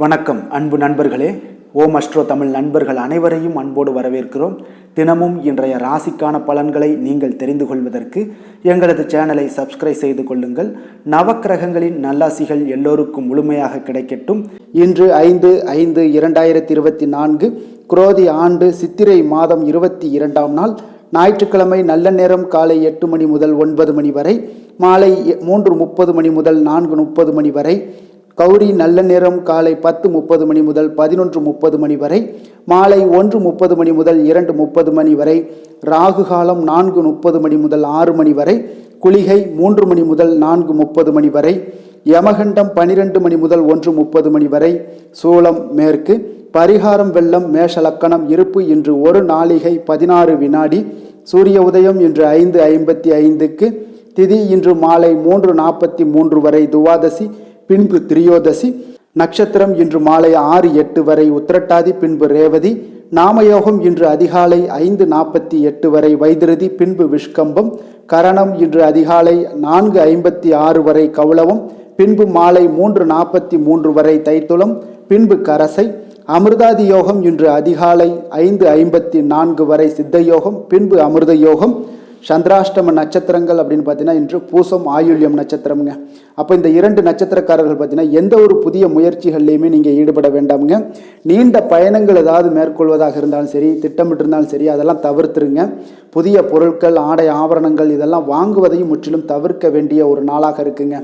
வணக்கம் அன்பு நண்பர்களே. ஓம் அஸ்ட்ரோ தமிழ் நண்பர்கள் அனைவரையும் அன்போடு வரவேற்கிறோம். தினமும் இன்றைய ராசிக்கான பலன்களை நீங்கள் தெரிந்து கொள்வதற்கு எங்களது சேனலை சப்ஸ்கிரைப் செய்து கொள்ளுங்கள். நவக்கிரகங்களின் நல்லாசிகள் எல்லோருக்கும் முழுமையாக கிடைக்கட்டும். இன்று 5/5/2024 குரோதி ஆண்டு சித்திரை மாதம் 22ஆம் நாள் ஞாயிற்றுக்கிழமை. நல்ல நேரம் காலை 8 மணி முதல் 9 மணி வரை, மாலை 3:30 மணி முதல் 4:30 மணி வரை. கௌரி நல்ல நேரம் காலை 10:30 மணி முதல் 11:30 மணி வரை, மாலை 1:30 மணி முதல் 2:30 மணி வரை. ராகு காலம் 4:30 மணி முதல் 6 மணி வரை, குளிகை 3 மணி முதல் 4:30 மணி வரை, யமகண்டம் 12 மணி முதல் 1:30 மணி வரை. சூலம் மேற்கு. பரிகாரம் வெள்ளம். மேஷலக்கணம். இருப்பு இன்று 1 நாழிகை 16 வினாடி. சூரிய உதயம் இன்று 5:55க்கு. திதி இன்று மாலை 3:43 வரை துவாதசி, பின்பு திரியோதசி. நட்சத்திரம் இன்று மாலை 6:08 வரை உத்திரட்டாதி, பின்பு ரேவதி. நாமயோகம் இன்று அதிகாலை 5:48 வரை வைதிருதி, பின்பு விஷ்கம்பம். கரணம் இன்று அதிகாலை 4:56 வரை கௌளவம், பின்பு மாலை 3:43 வரை தைத்துளம், பின்பு கரசை. அமிர்தாதி யோகம் இன்று அதிகாலை 5:54 வரை சித்தயோகம், பின்பு அமிர்த யோகம். சந்திராஷ்டம நட்சத்திரங்கள் அப்படின்னு பார்த்தீங்கன்னா இன்று பூசம் ஆயுள்யம் நட்சத்திரம்ங்க. அப்போ இந்த 2 நட்சத்திரக்காரர்கள் பார்த்தீங்கன்னா எந்த ஒரு புதிய முயற்சிகள்லையுமே நீங்கள் ஈடுபட வேண்டாமுங்க. நீண்ட பயணங்கள் ஏதாவது மேற்கொள்வதாக இருந்தாலும் சரி, திட்டமிட்டு இருந்தாலும் சரி, அதெல்லாம் தவிர்த்துருங்க. புதிய பொருட்கள், ஆடை, ஆபரணங்கள் இதெல்லாம் வாங்குவதையும் முற்றிலும் தவிர்க்க வேண்டிய ஒரு நாளாக இருக்குங்க.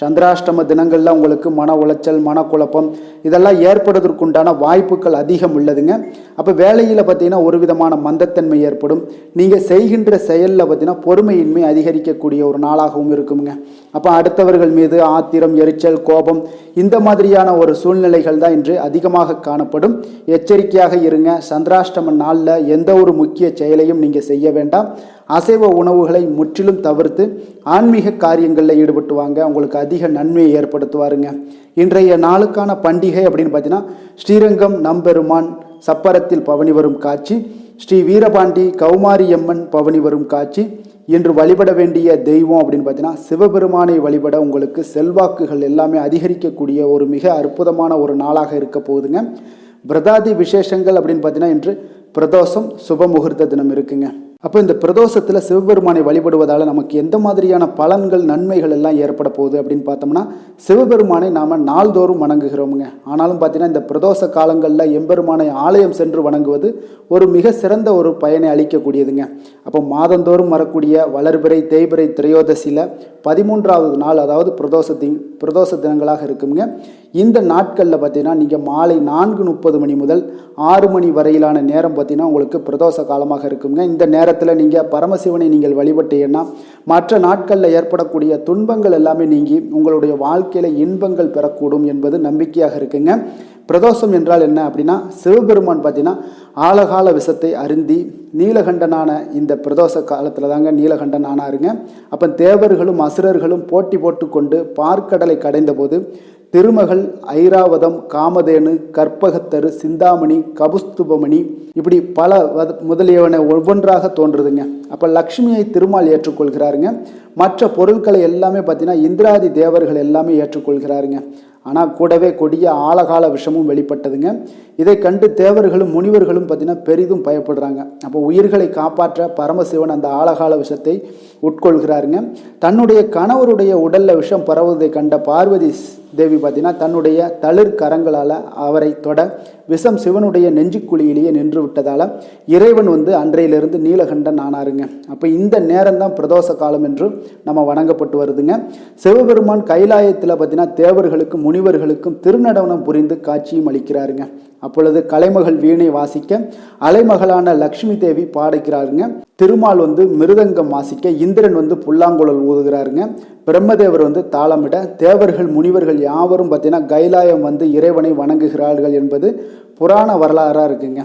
சந்திராஷ்டம தினங்களில் உங்களுக்கு மன உளைச்சல், மனக்குழப்பம் இதெல்லாம் ஏற்படுவதற்குண்டான வாய்ப்புகள் அதிகம் உள்ளதுங்க. அப்போ வேலையில் பார்த்தீங்கன்னா ஒரு விதமான மந்தத்தன்மை ஏற்படும். நீங்கள் செய்கின்ற செயலில் பார்த்தீங்கன்னா பொறுமையின்மை அதிகரிக்கக்கூடிய ஒரு நாளாகவும் இருக்குங்க. அப்போ அடுத்தவர்கள் மீது ஆத்திரம், எரிச்சல், கோபம் இந்த மாதிரியான ஒரு சூழ்நிலைகள் தான் இன்று அதிகமாக காணப்படும். எச்சரிக்கையாக இருங்க. சந்திராஷ்டம நாளில் எந்த ஒரு முக்கிய செயலையும் நீங்கள் செய்ய வேண்டாம். அசைவ உணவுகளை முற்றிலும் தவிர்த்து ஆன்மீக காரியங்களில் ஈடுபட்டு வாங்க. உங்களுக்கு அதிக நன்மையை ஏற்படுத்துவாருங்க. இன்றைய நாளுக்கான பண்டிகை அப்படின்னு பார்த்தீங்கன்னா ஸ்ரீரங்கம் நம்பெருமான் சப்பரத்தில் பவனி வரும் காட்சி, ஸ்ரீ வீரபாண்டி கௌமாரியம்மன் பவனி வரும் காட்சி. இன்று வழிபட வேண்டிய தெய்வம் அப்படின்னு பார்த்தீங்கன்னா சிவபெருமானை வழிபட உங்களுக்கு செல்வாக்குகள் எல்லாமே அதிகரிக்கக்கூடிய ஒரு மிக அற்புதமான ஒரு நாளாக இருக்க போகுதுங்க. பிரதாதி விசேஷங்கள் அப்படின்னு பார்த்தீங்கன்னா இன்று பிரதோஷம், சுப முகூர்த்த தினம் இருக்குங்க. அப்போ இந்த பிரதோஷத்தில் சிவபெருமானை வழிபடுவதால் நமக்கு எந்த மாதிரியான பலன்கள், நன்மைகள் எல்லாம் ஏற்பட போகுது அப்படின்னு பார்த்தோம்னா, சிவபெருமானை நாம் நாள்தோறும் வணங்குகிறோமுங்க. ஆனாலும் பார்த்தீங்கன்னா இந்த பிரதோஷ காலங்களில் எம்பெருமானை ஆலயம் சென்று வணங்குவது ஒரு மிக சிறந்த ஒரு பயனை அளிக்கக்கூடியதுங்க. அப்போ மாதந்தோறும் வரக்கூடிய வளர்பிறை, தேய்பிறை, திரையோதசியில் 13வது நாள், அதாவது பிரதோஷ தினங்களாக இருக்குங்க. இந்த நாட்களில் பார்த்தீங்கன்னா நீங்கள் மாலை 4:30 மணி முதல் 6 மணி வரையிலான நேரம் பார்த்தீங்கன்னா உங்களுக்கு பிரதோஷ காலமாக இருக்குங்க. இந்த நேரத்தில் நீங்கள் பரமசிவனை நீங்கள் வழிபட்டீங்கன்னா மற்ற நாட்களில் ஏற்படக்கூடிய துன்பங்கள் எல்லாமே நீங்கி உங்களுடைய வாழ்க்கையில் இன்பங்கள் பெறக்கூடும் என்பது நம்பிக்கையாக இருக்குங்க. பிரதோஷம் என்றால் என்ன அப்படின்னா, சிவபெருமான் பார்த்தீங்கன்னா ஆழகால விஷத்தை அருந்தி நீலகண்டனான இந்த பிரதோஷ காலத்தில் தாங்க நீலகண்டன் ஆனாருங்க. அப்போ தேவர்களும் அசுரர்களும் போட்டி போட்டு கொண்டு பார்க்கடலை கடைந்த போது திருமகள், ஐராவதம், காமதேனு, கற்பகத்தரு, சிந்தாமணி, கபுஸ்துபமணி இப்படி பல முதலியவனை ஒவ்வொன்றாக தோன்றுதுங்க. அப்போ லக்ஷ்மியை திருமால் ஏற்றுக்கொள்கிறாருங்க. மற்ற பொருட்களை எல்லாமே பார்த்தீங்கன்னா இந்திராதி தேவர்கள் எல்லாமே ஏற்றுக்கொள்கிறாருங்க. ஆனால் கூடவே கொடிய ஆழகால விஷமும் வெளிப்பட்டதுங்க. இதை கண்டு தேவர்களும் முனிவர்களும் பார்த்தீங்கன்னா பெரிதும் பயப்படுறாங்க. அப்போ உயிர்களை காப்பாற்ற பரமசிவன் அந்த ஆழகால விஷத்தை உட்கொள்கிறாருங்க. தன்னுடைய கணவருடைய உடல்ல விஷம் பரவுவதை கண்ட பார்வதி தேவி பார்த்தீங்கன்னா தன்னுடைய தளிர் கரங்களால் அவரை தொட விஷம் சிவனுடைய நெஞ்சுக்குழியிலேயே நின்று விட்டதால் இறைவன் அன்றையிலிருந்து நீலகண்டன் ஆனாருங்க. அப்போ இந்த நேரம் தான் பிரதோஷ காலம் என்று நம்ம வணங்கப்பட்டு வருதுங்க. சிவபெருமான் கைலாயத்தில் பார்த்தீங்கன்னா தேவர்களுக்கும் முனிவர்களுக்கும் திருநடனம் புரிந்து காட்சியும் அளிக்கிறாருங்க. அப்பொழுது கலைமகள் வீணை வாசிக்க அலைமகளான லக்ஷ்மி தேவி பாடுகிறாருங்க. திருமால் மிருதங்கம் வாசிக்க இந்திரன் புல்லாங்குழல் ஊதுகிறாருங்க. பிரம்மதேவர் தாளமிட தேவர்கள் முனிவர்கள் யாவரும் பார்த்தீங்கன்னா கைலாயம் இறைவனை வணங்குகிறார்கள் என்பது புராண வரலாறாக இருக்குங்க.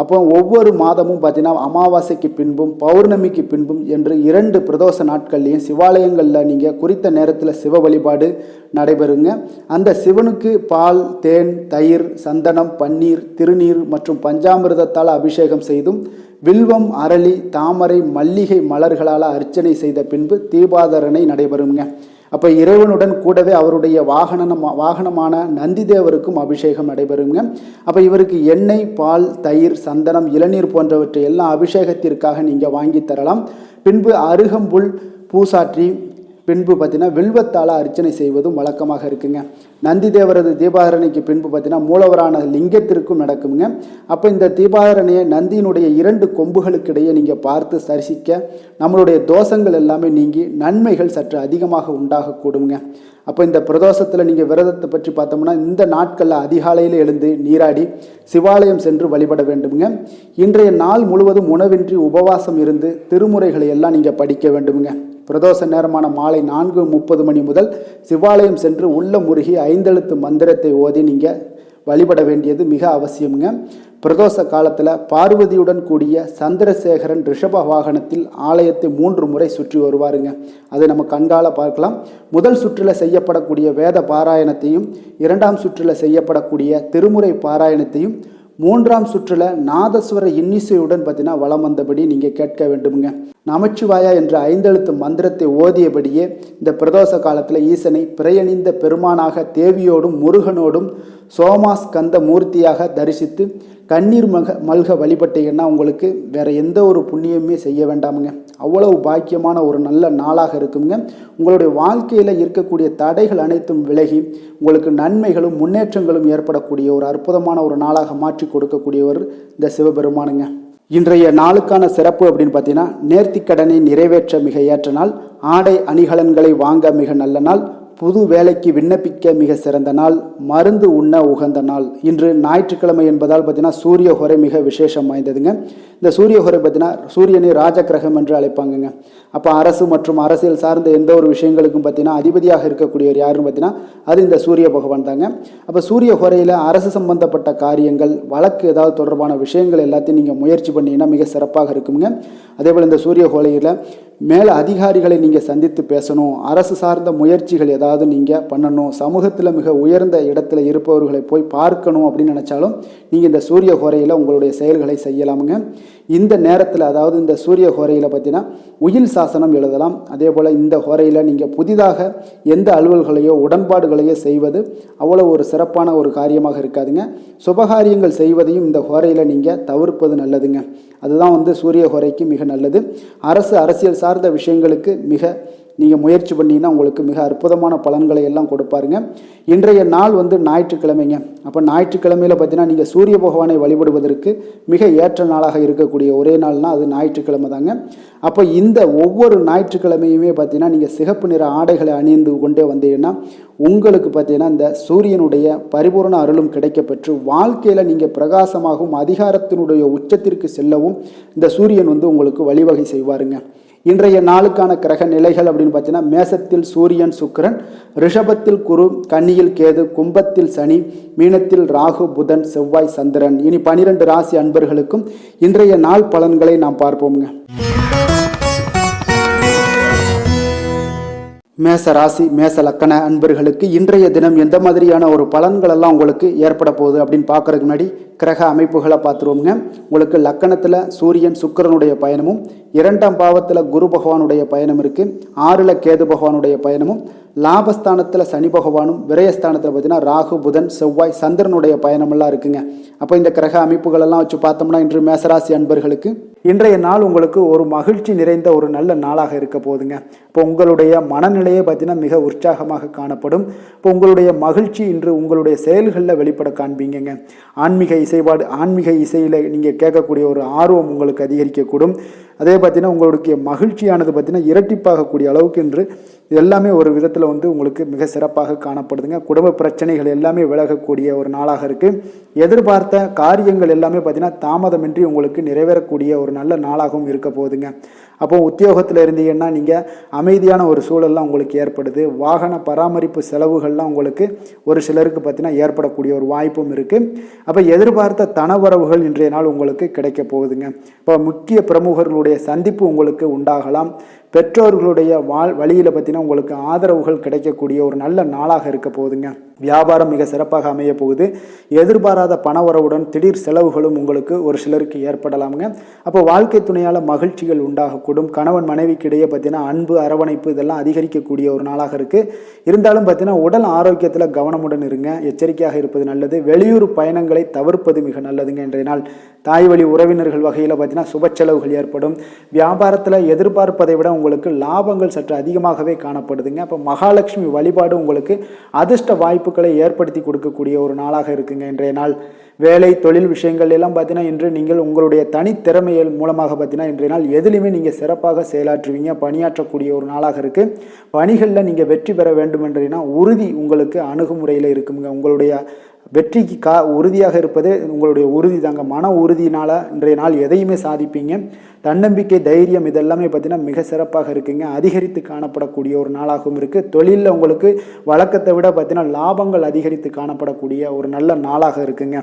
அப்போ ஒவ்வொரு மாதமும் பார்த்தீங்கன்னா அமாவாசைக்கு பின்பும் பௌர்ணமிக்கு பின்பும் என்று 2 பிரதோஷ நாட்கள்லையும் சிவாலயங்களில் நீங்கள் குறித்த நேரத்தில் சிவ வழிபாடு நடைபெறுங்க. அந்த சிவனுக்கு பால், தேன், தயிர், சந்தனம், பன்னீர், திருநீர் மற்றும் பஞ்சாமிர்தத்தால் அபிஷேகம் செய்தும் வில்வம், அரளி, தாமரை, மல்லிகை மலர்களால் அர்ச்சனை செய்த பின்பு தீபாதரணை நடைபெறுங்க. அப்போ இறைவனுடன் கூடவே அவருடைய வாகனமான நந்தி தேவருக்கும் அபிஷேகம் நடைபெறுங்க. அப்போ இவருக்கு எண்ணெய், பால், தயிர், சந்தனம், இளநீர் போன்றவற்றை எல்லாம் அபிஷேகத்திற்காக நீங்கள் வாங்கி தரலாம். பின்பு அருகம்புல் பூசாற்றி பின்பு பார்த்தீங்கன்னா வில்வத்தால் அர்ச்சனை செய்வதும் வழக்கமாக இருக்குங்க. நந்தி தேவரது தீபாரணைக்கு பின்பு பார்த்தீங்கன்னா மூலவரான லிங்கத்திற்கும் நடக்குங்க. அப்போ இந்த தீபாரணையை நந்தியினுடைய 2 கொம்புகளுக்கு இடையே நீங்கள் பார்த்து தரிசிக்க நம்மளுடைய தோஷங்கள் எல்லாமே நீங்கி நன்மைகள் சற்று அதிகமாக உண்டாகக்கூடுங்க. அப்போ இந்த பிரதோஷத்தில் நீங்கள் விரதத்தை பற்றி பார்த்தோம்னா இந்த நாட்களில் அதிகாலையில் எழுந்து நீராடி சிவாலயம் சென்று வழிபட வேண்டுங்க. இன்றைய நாள் முழுவதும் உணவின்றி உபவாசம் இருந்து திருமுறைகளை எல்லாம் நீங்கள் படிக்க வேண்டுங்க. பிரதோஷ நேரமான மாலை 4:30 மணி முதல் சிவாலயம் சென்று உள்ள முருகி 5 எழுத்து மந்திரத்தை ஓதி நீங்கள் வழிபட வேண்டியது மிக அவசியம்ங்க. பிரதோஷ காலத்தில் பார்வதியுடன் கூடிய சந்திரசேகரன் ரிஷப வாகனத்தில் ஆலயத்தை 3 முறை சுற்றி வருவாருங்க. அதை நம்ம கண்கால பார்க்கலாம். முதல் சுற்றில் செய்யப்படக்கூடிய வேத பாராயணத்தையும், 2ஆம் சுற்றில் செய்யப்படக்கூடிய திருமுறை பாராயணத்தையும், 3ஆம் சுற்றில் நாதஸ்வர இன்னிசையுடன் பார்த்தீங்கன்னா வலம் வந்தபடி நீங்கள் கேட்க வேண்டுமுங்க. நமச்சிவாயா என்ற 5 எழுத்து மந்திரத்தை ஓதியபடியே இந்த பிரதோஷ காலத்தில் ஈசனை பிறையணிந்த பெருமானாக தேவியோடும் முருகனோடும் சோமாஸ்கந்த மூர்த்தியாக தரிசித்து கண்ணீர் மல்க வழிபட்டீங்கன்னா உங்களுக்கு வேற எந்த ஒரு புண்ணியமே செய்ய வேண்டாமுங்க. அவ்வளவு பாக்கியமான ஒரு நல்ல நாளாக இருக்குங்க. உங்களுடைய வாழ்க்கையில் இருக்கக்கூடிய தடைகள் அனைத்தும் விலகி உங்களுக்கு நன்மைகளும் முன்னேற்றங்களும் ஏற்படக்கூடிய ஒரு அற்புதமான ஒரு நாளாக மாற்றி கொடுக்கக்கூடியவர் இந்த சிவபெருமானுங்க. இன்றைய நாளுக்கான சிறப்பு அப்படின்னு பார்த்தீங்கன்னா, நேர்த்திக்கடனை நிறைவேற்ற மிக ஏற்ற நாள், ஆடை அணிகலன்களை வாங்க மிக நல்ல நாள், புது வேலைக்கு விண்ணப்பிக்க மிக சிறந்த நாள், மருந்து உண்ண உகந்த நாள். இன்று ஞாயிற்றுக்கிழமை என்பதால் பார்த்தீங்கன்னா சூரிய ஹோரை மிக விசேஷம் வாய்ந்ததுங்க. இந்த சூரிய ஹோரை பார்த்தீங்கன்னா சூரியனை ராஜகிரகம் என்று அழைப்பாங்கங்க. அப்போ அரசு மற்றும் அரசியல் சார்ந்த எந்த ஒரு விஷயங்களுக்கும் பார்த்தீங்கன்னா அதிபதியாக இருக்கக்கூடியவர் யாருன்னு பார்த்தீங்கன்னா அது இந்த சூரிய பகவான் தாங்க. அப்போ சூரிய ஹோரையில் அரசு சம்பந்தப்பட்ட காரியங்கள், வழக்கு ஏதாவது தொடர்பான விஷயங்கள் எல்லாத்தையும் நீங்கள் முயற்சி பண்ணிங்கன்னா மிக சிறப்பாக இருக்குங்க. அதே போல் இந்த சூரிய ஹோரையில் மேலே அதிகாரிகளை நீங்கள் சந்தித்து பேசணும், அரசு சார்ந்த முயற்சிகள் ஏதாவது நீங்கள் பண்ணணும், சமூகத்தில் மிக உயர்ந்த இடத்துல இருப்பவர்களை போய் பார்க்கணும் அப்படின்னு நினச்சாலும் நீங்கள் இந்த சூரிய ஹோரையில் உங்களுடைய செயல்களை செய்யலாமுங்க. இந்த நேரத்தில் அதாவது இந்த சூரிய ஹோரையில் பார்த்தீங்கன்னா உயில் சாசனம் எழுதலாம். அதே போல் இந்த ஹோரையில் நீங்கள் புதிதாக எந்த அலுவல்களையோ உடன்பாடுகளையோ செய்வது அவ்வளோ ஒரு சிறப்பான ஒரு காரியமாக இருக்காதுங்க. சுபகாரியங்கள் செய்வதையும் இந்த ஹோரையில் நீங்கள் தவிர்ப்பது நல்லதுங்க. அதுதான் சூரிய ஹோரைக்கு மிக நல்லது. அரசியல் சார்ந்த விஷயங்களுக்கு நீங்கள் முயற்சி பண்ணிங்கன்னா உங்களுக்கு மிக அற்புதமான பலன்களை எல்லாம் கொடுப்பாருங்க. இன்றைய நாள் ஞாயிற்றுக்கிழமைங்க. அப்போ ஞாயிற்றுக்கிழமையில் பார்த்தீங்கன்னா நீங்கள் சூரிய பகவானை வழிபடுவதற்கு மிக ஏற்ற நாளாக இருக்கக்கூடிய ஒரே நாள்னால் அது ஞாயிற்றுக்கிழமை தாங்க. அப்போ இந்த ஒவ்வொரு ஞாயிற்றுக்கிழமையுமே பார்த்தீங்கன்னா நீங்கள் சிகப்பு நிற ஆடைகளை அணிந்து கொண்டே வந்தீங்கன்னா உங்களுக்கு பார்த்தீங்கன்னா இந்த சூரியனுடைய பரிபூர்ண அருளும் கிடைக்கப்பெற்று வாழ்க்கையில் நீங்கள் பிரகாசமாகவும் அதிகாரத்தினுடைய உச்சத்திற்கு செல்லவும் இந்த சூரியன் உங்களுக்கு வழிவகை செய்வாருங்க. இன்றைய நாளுக்கான கிரக நிலைகள் அப்படின்னு பார்த்தீங்கன்னா மேசத்தில் சூரியன் சுக்கிரன், ரிஷபத்தில் குரு, கன்னியில் கேது, கும்பத்தில் சனி, மீனத்தில் ராகு, புதன், செவ்வாய், சந்திரன். இனி 12 ராசி அன்பர்களுக்கும் இன்றைய நாள் பலன்களை நாம் பார்ப்போம்ங்க. மேச ராசி மேச லக்கண அன்பர்களுக்கு இன்றைய தினம் எந்த மாதிரியான ஒரு பலன்கள் எல்லாம் உங்களுக்கு ஏற்பட போகுது அப்படின்னு பார்க்கறதுக்கு முன்னாடி கிரக அமைப்புகளை பார்த்துருவோங்க. உங்களுக்கு லக்கணத்தில் சூரியன் சுக்கிரனுடைய பயணமும், 2ஆம் பாவத்தில் குரு பகவானுடைய பயணம் இருக்குது, 6ல் கேது பகவானுடைய பயணமும், லாபஸ்தானத்தில் சனி பகவானும், விரயஸ்தானத்தில் பார்த்தீங்கன்னா ராகு, புதன், செவ்வாய், சந்திரனுடைய பயணமெல்லாம் இருக்குங்க. அப்போ இந்த கிரக அமைப்புகளெல்லாம் வச்சு பார்த்தோம்னா இன்று மேசராசி அன்பர்களுக்கு இன்றைய நாள் உங்களுக்கு ஒரு மகிழ்ச்சி நிறைந்த ஒரு நல்ல நாளாக இருக்க போகுதுங்க. இப்போ உங்களுடைய மனநிலையை பார்த்தீங்கன்னா மிக உற்சாகமாக காணப்படும். இப்போ உங்களுடைய மகிழ்ச்சி இன்று உங்களுடைய செயல்களில் வெளிப்பட காண்பீங்க. ஆன்மீக இசையில் நீங்கள் கேட்கக்கூடிய ஒரு ஆர்வம் உங்களுக்கு அதிகரிக்கக்கூடும். அதே பார்த்தீங்கன்னா உங்களுடைய மகிழ்ச்சியானது பார்த்தீங்கன்னா இரட்டிப்பாகக்கூடிய அளவுக்கு இன்று எல்லாமே ஒரு விதத்தில் உங்களுக்கு மிக சிறப்பாக காணப்படுதுங்க. குடும்ப பிரச்சனைகள் எல்லாமே விலகக்கூடிய ஒரு நாளாக இருக்குது. எதிர்பார்த்த காரியங்கள் எல்லாமே பார்த்தீங்கன்னா தாமதமின்றி உங்களுக்கு நிறைவேறக்கூடிய ஒரு நல்ல நாளாகவும் இருக்க போகுதுங்க. அப்போ உத்தியோகத்தில் இருந்தீங்கன்னா நீங்கள் அமைதியான ஒரு சூழல்லாம் உங்களுக்கு ஏற்படுது. வாகன பராமரிப்பு செலவுகள்லாம் உங்களுக்கு ஒரு சிலருக்கு பார்த்தீங்கன்னா ஏற்படக்கூடிய ஒரு வாய்ப்பும் இருக்குது. அப்போ எதிர்பார்த்த தனவரவுகள் இன்றைய நாள் உங்களுக்கு கிடைக்க போகுதுங்க. இப்போ முக்கிய பிரமுகர்களுடைய சந்திப்பு உங்களுக்கு உண்டாகலாம். பெற்றோர்களுடைய வழியில் பார்த்தீங்கன்னா உங்களுக்கு ஆதரவுகள் கிடைக்கக்கூடிய ஒரு நல்ல நாளாக இருக்க போகுதுங்க. வியாபாரம் மிக சிறப்பாக அமைய போகுது. எதிர்பாராத பணவரவுடன் திடீர் செலவுகளும் உங்களுக்கு ஒரு சிலருக்கு ஏற்படலாமுங்க. அப்போ வாழ்க்கை துணையால் மகிழ்ச்சிகள் உண்டாகக்கூடும். கணவன் மனைவிக்கு இடையே பார்த்தீங்கன்னா அன்பு, அரவணைப்பு இதெல்லாம் அதிகரிக்கக்கூடிய ஒரு நாளாக இருக்குது. இருந்தாலும் பார்த்தீங்கன்னா உடல் ஆரோக்கியத்தில் கவனமுடன் இருங்க, எச்சரிக்கையாக இருப்பது நல்லது. வெளியூர் பயணங்களை தவிர்ப்பது மிக நல்லதுங்க. இன்றைய நாள் தாய் வழி உறவினர்கள் வகையில் பார்த்தீங்கன்னா சுப செலவுகள் ஏற்படும். வியாபாரத்தில் எதிர்பார்ப்பதை விட உங்களுக்கு லாபங்கள் சற்று அதிகமாகவே காணப்படுதுங்க. அப்போ மகாலட்சுமி வழிபாடு உங்களுக்கு அதிர்ஷ்ட வாய்ப்புகளை ஏற்படுத்தி கொடுக்கக்கூடிய ஒரு நாளாக இருக்குங்க இன்றைய நாள். வேலை தொழில் விஷயங்கள் எல்லாம் பார்த்தீங்கன்னா இன்று நீங்கள் உங்களுடைய தனித்திறமைகள் மூலமாக பார்த்தீங்கன்னா இன்றைய நாள் எதிலுமே நீங்கள் சிறப்பாக செயலாற்றுவீங்க, பணியாற்றக்கூடிய ஒரு நாளாக இருக்குது. பணிகளில் நீங்கள் வெற்றி பெற வேண்டும் என்றீங்கன்னா உறுதி உங்களுக்கு அணுகுமுறையில் இருக்குங்க. உங்களுடைய வெற்றிக்கு உறுதியாக இருப்பது உங்களுடைய உறுதி தாங்க. மன உறுதியினால் இன்றைய நாள் எதையுமே சாதிப்பீங்க. தன்னம்பிக்கை, தைரியம் இதெல்லாமே பார்த்தீங்கன்னா மிக சிறப்பாக இருக்குங்க. அதிகரித்து காணப்படக்கூடிய ஒரு நாளாகவும் இருக்குது. தொழிலில் உங்களுக்கு வழக்கத்தை விட பார்த்தீங்கன்னா லாபங்கள் அதிகரித்து காணப்படக்கூடிய ஒரு நல்ல நாளாக இருக்குங்க.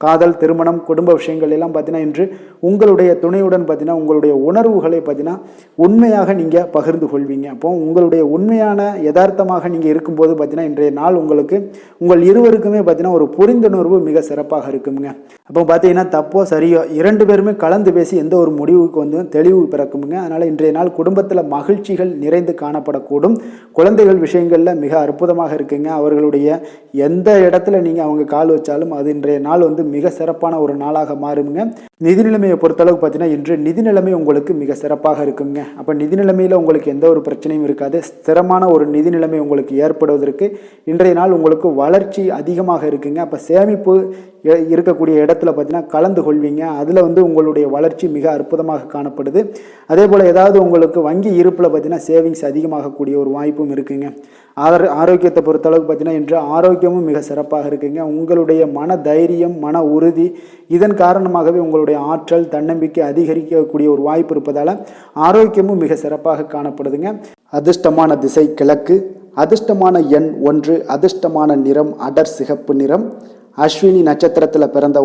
காதல், திருமணம், குடும்ப விஷயங்கள் எல்லாம் பார்த்தீங்கன்னா இன்று உங்களுடைய துணையுடன் பார்த்தீங்கன்னா உங்களுடைய உணர்வுகளை பார்த்தீங்கன்னா உண்மையாக நீங்கள் பகிர்ந்து கொள்வீங்க. அப்போ உங்களுடைய உண்மையான யதார்த்தமாக நீங்கள் இருக்கும்போது பார்த்தீங்கன்னா இன்றைய நாள் உங்களுக்கு உங்கள் இருவருக்குமே பார்த்தீங்கன்னா ஒரு புரிந்துணர்வு மிக சிறப்பாக இருக்குங்க. அப்போ பார்த்தீங்கன்னா தப்போ சரியோ 2 பேருமே கலந்து பேசி எந்த ஒரு முடிவுக்கு வந்து தெளிவு பிறக்குமுங்க. அதனால் இன்றைய நாள் குடும்பத்தில் மகிழ்ச்சிகள் நிறைந்து காணப்படக்கூடும். குழந்தைகள் விஷயங்களில் மிக அற்புதமாக இருக்குங்க. அவர்களுடைய எந்த இடத்துல நீங்கள் அவங்க கால் வச்சாலும் அது இன்றைய நாள் வந்து மிக சிறப்பான ஒரு நாளாக மாறுங்க. நிதி நிலைமையை பொறுத்தளவுக்கு பார்த்தீங்கன்னா இன்று நிதி நிலைமை உங்களுக்கு மிக சிறப்பாக இருக்குங்க. அப்போ நிதி நிலைமையில் உங்களுக்கு எந்த ஒரு பிரச்சனையும் இருக்காது. ஸ்திரமான ஒரு நிதி நிலைமை உங்களுக்கு ஏற்படுவதற்கு இன்றைய நாள் உங்களுக்கு வளர்ச்சி அதிகமாக இருக்குங்க. அப்போ சேமிப்பு இருக்கக்கூடிய இடத்துல பார்த்தீங்கன்னா கலந்து கொள்வீங்க. அதில் வந்து உங்களுடைய வளர்ச்சி மிக அற்புதமாக காணப்படுது. அதே போல் ஏதாவது உங்களுக்கு வங்கி இருப்பில் பார்த்தீங்கன்னா சேவிங்ஸ் அதிகமாகக்கூடிய ஒரு வாய்ப்பும் இருக்குங்க. ஆரோக்கியத்தை பொறுத்தளவுக்கு பார்த்தீங்கன்னா இன்று ஆரோக்கியமும் மிக சிறப்பாக இருக்குங்க. உங்களுடைய மன தைரியம், மன உறுதி இதன் காரணமாகவே உங்களுடைய ஆற்றல், தன்னம்பிக்கை அதிகரிக்கக்கூடிய ஒரு வாய்ப்பு இருப்பதால் ஆரோக்கியமும் மிக சிறப்பாக காணப்படுதுங்க. அதிர்ஷ்டமான திசை கிழக்கு, அதிர்ஷ்டமான எண் 1, அதிர்ஷ்டமான நிறம் அடர் சிகப்பு நிறம். அஸ்வினி நட்சத்திரத்தில் பிறந்த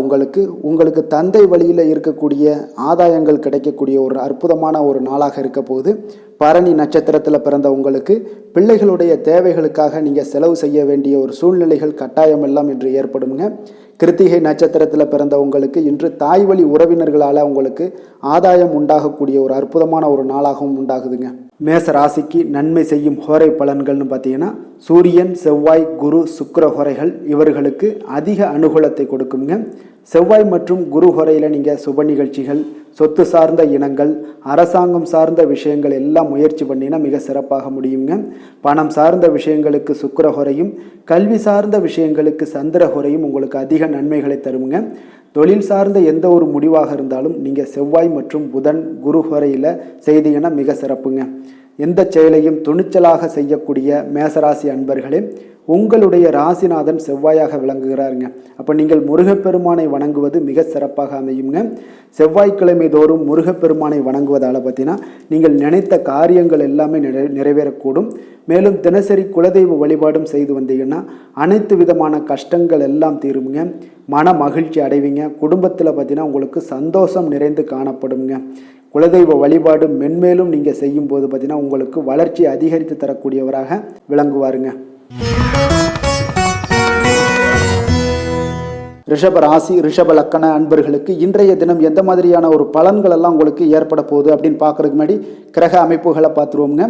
உங்களுக்கு தந்தை வழியில் இருக்கக்கூடிய ஆதாயங்கள் கிடைக்கக்கூடிய ஒரு அற்புதமான ஒரு நாளாக இருக்க போகுது. பரணி நட்சத்திரத்தில் பிறந்த உங்களுக்கு பிள்ளைகளுடைய தேவைகளுக்காக நீங்கள் செலவு செய்ய வேண்டிய ஒரு சூழ்நிலைகள் கட்டாயம் எல்லாம் இன்று ஏற்படுங்க. கிருத்திகை நட்சத்திரத்தில் பிறந்த உங்களுக்கு இன்று தாய் வழி உறவினர்களால் உங்களுக்கு ஆதாயம் உண்டாகக்கூடிய ஒரு அற்புதமான ஒரு நாளாகவும் உண்டாகுதுங்க. மேச ராசிக்கு நன்மை செய்யும் ஹோரை பலன்கள்னு பார்த்தீங்கன்னா சூரியன், செவ்வாய், குரு, சுக்கிர ஹோரைகள் இவர்களுக்கு அதிக அனுகூலத்தை கொடுக்குங்க. செவ்வாய் மற்றும் குரு ஹோரையில் நீங்கள் சுப நிகழ்ச்சிகள், சொத்து சார்ந்த இனங்கள், அரசாங்கம் சார்ந்த விஷயங்கள் எல்லாம் முயற்சி பண்ணினா மிக சிறப்பாக முடியுங்க. பணம் சார்ந்த விஷயங்களுக்கு சுக்கிர ஹோரையும், கல்வி சார்ந்த விஷயங்களுக்கு சந்திர ஹோரையும் உங்களுக்கு அதிக நன்மைகளை தருங்க. தொழில் சார்ந்த எந்த ஒரு முடிவாக இருந்தாலும் நீங்கள் செவ்வாய் மற்றும் புதன், குரு ஹோரையில் செய்தீங்கன்னா மிக சிறப்புங்க. எந்த செயலையும் துணிச்சலாக செய்யக்கூடிய மேசராசி அன்பர்களே, உங்களுடைய ராசிநாதன் செவ்வாயாக விளங்குகிறாருங்க. அப்போ நீங்கள் முருகப்பெருமானை வணங்குவது மிக சிறப்பாக அமையுங்க. செவ்வாய்க்கிழமை தோறும் முருகப்பெருமானை வணங்குவதால் பார்த்தீங்கன்னா நீங்கள் நினைத்த காரியங்கள் எல்லாமே நிறைவேறக்கூடும். மேலும் தினசரி குலதெய்வ வழிபாடும் செய்து வந்தீங்கன்னா அனைத்து விதமான கஷ்டங்கள் எல்லாம் தீருங்க. மன மகிழ்ச்சி அடைவீங்க. குடும்பத்தில் பார்த்தீங்கன்னா உங்களுக்கு சந்தோஷம் நிறைந்து காணப்படுங்க. குலதெய்வ வழிபாடு மென்மேலும் நீங்கள் செய்யும் போது பார்த்தீங்கன்னா உங்களுக்கு வளர்ச்சி அதிகரித்து தரக்கூடியவராக விளங்குவாருங்க. ரிஷப ராசி, ரிஷப லக்கண அன்பர்களுக்கு இன்றைய தினம் எந்த மாதிரியான ஒரு பலன்கள் எல்லாம் உங்களுக்கு ஏற்பட போகுது அப்படின்னு பார்க்கறதுக்கு முன்னாடி கிரக அமைப்புகளை பார்த்துருவோங்க.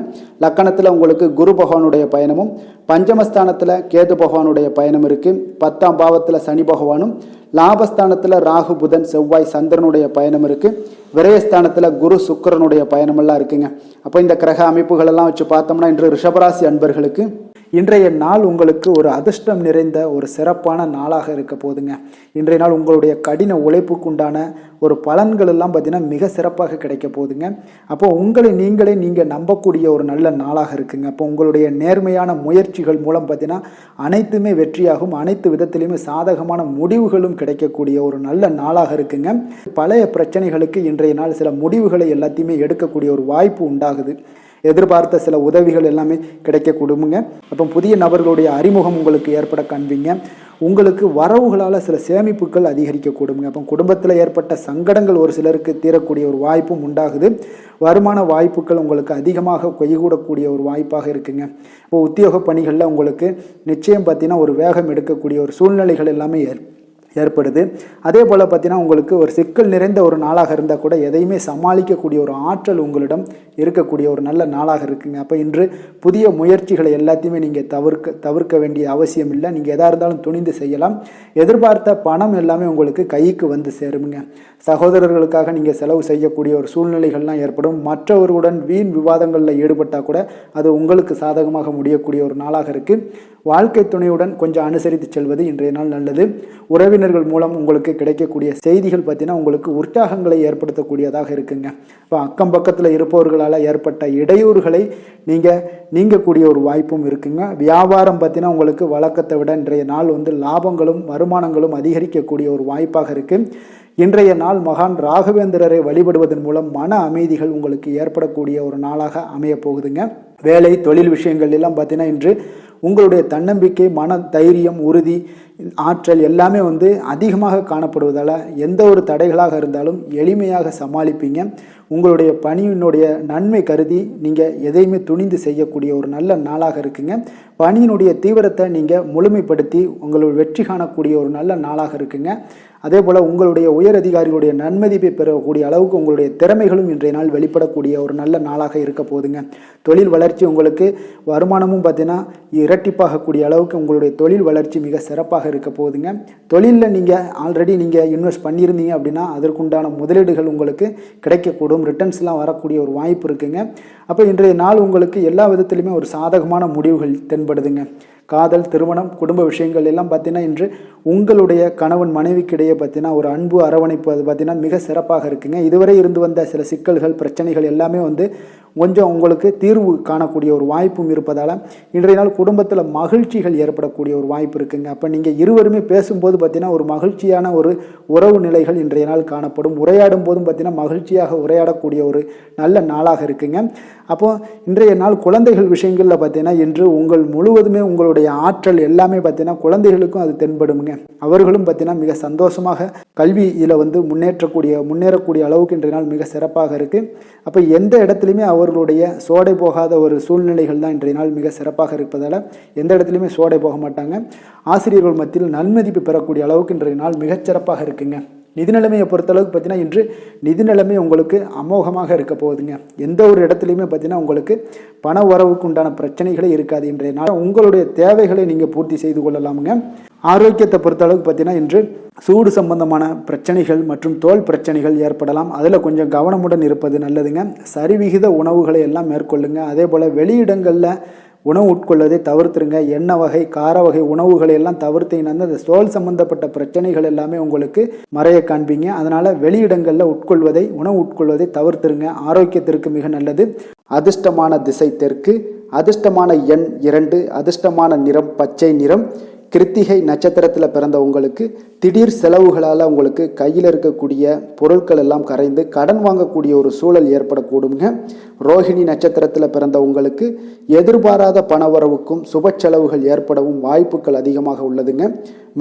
லக்கணத்தில் உங்களுக்கு குரு பகவானுடைய பயணமும், பஞ்சமஸ்தானத்தில் கேது பகவானுடைய பயணம் இருக்குது. 10ஆம் பாவத்தில் சனி பகவானும், லாபஸ்தானத்தில் ராகு, புதன், செவ்வாய், சந்திரனுடைய பயணம் இருக்குது. விரயஸ்தானத்தில் குரு, சுக்கிரனுடைய பயணமெல்லாம் இருக்குங்க. அப்போ இந்த கிரக அமைப்புகளெல்லாம் வச்சு பார்த்தோம்னா இன்று ரிஷபராசி அன்பர்களுக்கு இன்றைய நாள் உங்களுக்கு ஒரு அதிர்ஷ்டம் நிறைந்த ஒரு சிறப்பான நாளாக இருக்க போதுங்க. இன்றைய நாள் உங்களுடைய கடின உழைப்புக்குண்டான ஒரு பலன்கள் எல்லாம் பார்த்தீங்கன்னா மிக சிறப்பாக கிடைக்க போகுதுங்க. அப்போ உங்களை நீங்கள் நம்பக்கூடிய ஒரு நல்ல நாளாக இருக்குங்க. அப்போ உங்களுடைய நேர்மையான முயற்சிகள் மூலம் பார்த்தீங்கன்னா அனைத்துமே வெற்றியாகும். அனைத்து விதத்திலையுமே சாதகமான முடிவுகளும் கிடைக்கக்கூடிய ஒரு நல்ல நாளாக இருக்குங்க. பழைய பிரச்சனைகளுக்கு இன்றைய நாள் சில முடிவுகளை எல்லாத்தையுமே எடுக்கக்கூடிய ஒரு வாய்ப்பு உண்டாகுது. எதிர்பார்த்த சில உதவிகள் எல்லாமே கிடைக்க கொடுங்க. அப்போ புதிய நபர்களுடைய அறிமுகம் உங்களுக்கு ஏற்பட காண்பீங்க. உங்களுக்கு வரவுகளால் சில சேமிப்புகள் அதிகரிக்கக்கூடுங்க. அப்போ குடும்பத்தில் ஏற்பட்ட சங்கடங்கள் ஒரு சிலருக்கு தீரக்கூடிய ஒரு வாய்ப்பும் உண்டாகுது. வருமான வாய்ப்புகள் உங்களுக்கு அதிகமாக கைகூடக்கூடிய ஒரு வாய்ப்பாக இருக்குங்க. இப்போ உத்தியோக பணிகளில் உங்களுக்கு நிச்சயம் பார்த்தீங்கன்னா ஒரு வேகம் எடுக்கக்கூடிய ஒரு சூழ்நிலைகள் எல்லாமே ஏற்படுது. அதே போல் பார்த்தீங்கன்னா உங்களுக்கு ஒரு சிக்கல் நிறைந்த ஒரு நாளாக இருந்தால் கூட எதையுமே சமாளிக்கக்கூடிய ஒரு ஆற்றல் உங்களிடம் இருக்கக்கூடிய ஒரு நல்ல நாளாக இருக்குங்க. அப்போ இன்று புதிய முயற்சிகளை எல்லாத்தையுமே நீங்கள் தவிர்க்க வேண்டிய அவசியம் இல்லை. நீங்கள் எதாக இருந்தாலும் துணிந்து செய்யலாம். எதிர்பார்த்த பணம் எல்லாமே உங்களுக்கு கைக்கு வந்து சேருங்க. சகோதரர்களுக்காக நீங்கள் செலவு செய்யக்கூடிய ஒரு சூழ்நிலைகள்லாம் ஏற்படும். மற்றவர்களுடன் வீண் விவாதங்களில் ஈடுபட்டால் கூட அது உங்களுக்கு சாதகமாக முடியக்கூடிய ஒரு நாளாக இருக்குது. வாழ்க்கை துணையுடன் கொஞ்சம் அனுசரித்து செல்வது இன்றைய நாள் நல்லது. உறவினர்கள் மூலம் உங்களுக்கு கிடைக்கக்கூடிய செய்திகள் பார்த்தீங்கன்னா உங்களுக்கு உற்சாகங்களை ஏற்படுத்தக்கூடியதாக இருக்குங்க. இப்போ அக்கம் பக்கத்தில் இருப்பவர்களால் ஏற்பட்ட இடையூறுகளை நீங்கக்கூடிய ஒரு வாய்ப்பும் இருக்குங்க. வியாபாரம் பார்த்தீங்கன்னா உங்களுக்கு வழக்கத்தை விட இன்றைய நாள் லாபங்களும் வருமானங்களும் அதிகரிக்கக்கூடிய ஒரு வாய்ப்பாக இருக்குது. இன்றைய நாள் மகான் ராகவேந்திரரை வழிபடுவதன் மூலம் மன அமைதிகள் உங்களுக்கு ஏற்படக்கூடிய ஒரு நாளாக அமைய போகுதுங்க. வேலை தொழில் விஷயங்கள் எல்லாம் பார்த்தீங்கன்னா இன்று உங்களுடைய தன்னம்பிக்கை, மன தைரியம், உறுதி, ஆற்றல் எல்லாமே அதிகமாக காணப்படுவதால் எந்த ஒரு தடைகளாக இருந்தாலும் எளிமையாக சமாளிப்பீங்க. உங்களுடைய பணியினுடைய நன்மை கருதி நீங்கள் எதையுமே துணிந்து செய்யக்கூடிய ஒரு நல்ல நாளாக இருக்குங்க. பணியினுடைய தீவிரத்தை நீங்கள் முழுமைப்படுத்தி உங்களுடைய வெற்றி காணக்கூடிய ஒரு நல்ல நாளாக இருக்குங்க. அதே போல் உங்களுடைய உயர் அதிகாரிகளுடைய நன்மதிப்பை பெறக்கூடிய அளவுக்கு உங்களுடைய திறமைகளும் இன்றைய நாள் வெளிப்படக்கூடிய ஒரு நல்ல நாளாக இருக்க போகுதுங்க. தொழில் வளர்ச்சி உங்களுக்கு வருமானமும் பார்த்தீங்கன்னா இரட்டிப்பாகக்கூடிய அளவுக்கு உங்களுடைய தொழில் வளர்ச்சி மிக சிறப்பாக இருக்க போகுதுங்க. தொழிலில் நீங்கள் ஆல்ரெடி இன்வெஸ்ட் பண்ணியிருந்தீங்க அப்படின்னா அதற்குண்டான முதலீடுகள் உங்களுக்கு கிடைக்கக்கூடும். ரிட்டர்ன்ஸ்லாம் வரக்கூடிய ஒரு வாய்ப்பு இருக்குங்க. அப்போ இன்றைய நாள் உங்களுக்கு எல்லா விதத்திலுமே ஒரு சாதகமான முடிவுகள் தென்படுதுங்க. காதல், திருமணம், குடும்ப விஷயங்கள் எல்லாம் பார்த்தீங்கன்னா இன்று உங்களுடைய கணவன் மனைவிக்கிடையே பார்த்தீங்கன்னா ஒரு அன்பு அரவணைப்பு அது பார்த்தீங்கன்னா மிக சிறப்பாக இருக்குங்க. இதுவரை இருந்து வந்த சில சிக்கல்கள் பிரச்சனைகள் எல்லாமே கொஞ்சம் உங்களுக்கு தீர்வு காணக்கூடிய ஒரு வாய்ப்பும் இருப்பதால் இன்றைய நாள் குடும்பத்தில் மகிழ்ச்சிகள் ஏற்படக்கூடிய ஒரு வாய்ப்பு இருக்குங்க. அப்போ நீங்கள் இருவருமே பேசும்போது பார்த்தீங்கன்னா ஒரு மகிழ்ச்சியான ஒரு உறவு நிலைகள் இன்றைய நாள் காணப்படும். உரையாடும் போதும் பார்த்தீங்கன்னா மகிழ்ச்சியாக உரையாடக்கூடிய ஒரு நல்ல நாளாக இருக்குங்க. அப்போ இன்றைய நாள் குழந்தைகள் விஷயங்களில் பார்த்தீங்கன்னா இன்று முழுவதுமே உங்களுடைய ஆற்றல் எல்லாமே பார்த்தீங்கன்னா குழந்தைகளுக்கும் அது தென்படுங்க. அவர்களும் பார்த்தீங்கன்னா மிக சந்தோஷமாக கல்வியில் முன்னேறக்கூடிய அளவுக்கு இன்றைய நாள் மிக சிறப்பாக இருக்குது. அப்போ எந்த இடத்துலையுமே அவர்களுடைய சோடை போகாத ஒரு சூழ்நிலைகள் தான் இன்றைய நாள் மிக சிறப்பாக இருப்பதால் எந்த இடத்துலையுமே சோடை போக மாட்டாங்க. ஆசிரியர்கள் மத்தியில் நன்மதிப்பு பெறக்கூடிய அளவுக்கு இன்றைய நாள் மிகச்சிறப்பாக இருக்குங்க. நிதி நிலைமையை பொறுத்தளவுக்கு பார்த்தீங்கன்னா இன்று நிதி நிலைமை உங்களுக்கு அமோகமாக இருக்க போகுதுங்க. எந்த ஒரு இடத்துலையுமே பார்த்தீங்கன்னா உங்களுக்கு பண வரவுக்கு உண்டான பிரச்சனைகளே இருக்காது. இன்றைய நாள் உங்களுடைய தேவைகளை நீங்கள் பூர்த்தி செய்து கொள்ளலாமுங்க. ஆரோக்கியத்தை பொறுத்தளவுக்கு பார்த்தீங்கன்னா இன்று சூடு சம்பந்தமான பிரச்சனைகள் மற்றும் தோல் பிரச்சனைகள் ஏற்படலாம். அதில் கொஞ்சம் கவனமுடன் இருப்பது நல்லதுங்க. சரிவிகித உணவுகளை எல்லாம் மேற்கொள்ளுங்க. அதே போல் வெளியிடங்களில் உணவு உட்கொள்வதை தவிர்த்துருங்க. எண்ணெய் வகை, கார வகை உணவுகளை எல்லாம் தவிர்த்தீங்கன்னா அந்த தோல் சம்பந்தப்பட்ட பிரச்சனைகள் எல்லாமே உங்களுக்கு மறைய காண்பீங்க. அதனால் வெளியிடங்களில் உணவு உட்கொள்வதை தவிர்த்துருங்க. ஆரோக்கியத்திற்கு மிக நல்லது. அதிர்ஷ்டமான திசை தெற்கு, அதிர்ஷ்டமான எண் 2, அதிர்ஷ்டமான நிறம் பச்சை நிறம். கிருத்திகை நட்சத்திரத்தில் பிறந்த உங்களுக்கு திடீர் செலவுகளால் உங்களுக்கு கையில் இருக்கக்கூடிய பொருட்கள் எல்லாம் கரைந்து கடன் வாங்கக்கூடிய ஒரு சூழல் ஏற்படக்கூடுங்க. ரோஹிணி நட்சத்திரத்தில் பிறந்த உங்களுக்கு எதிர்பாராத பணவரவுக்கும் சுப செலவுகள் ஏற்படவும் வாய்ப்புகள் அதிகமாக உள்ளதுங்க.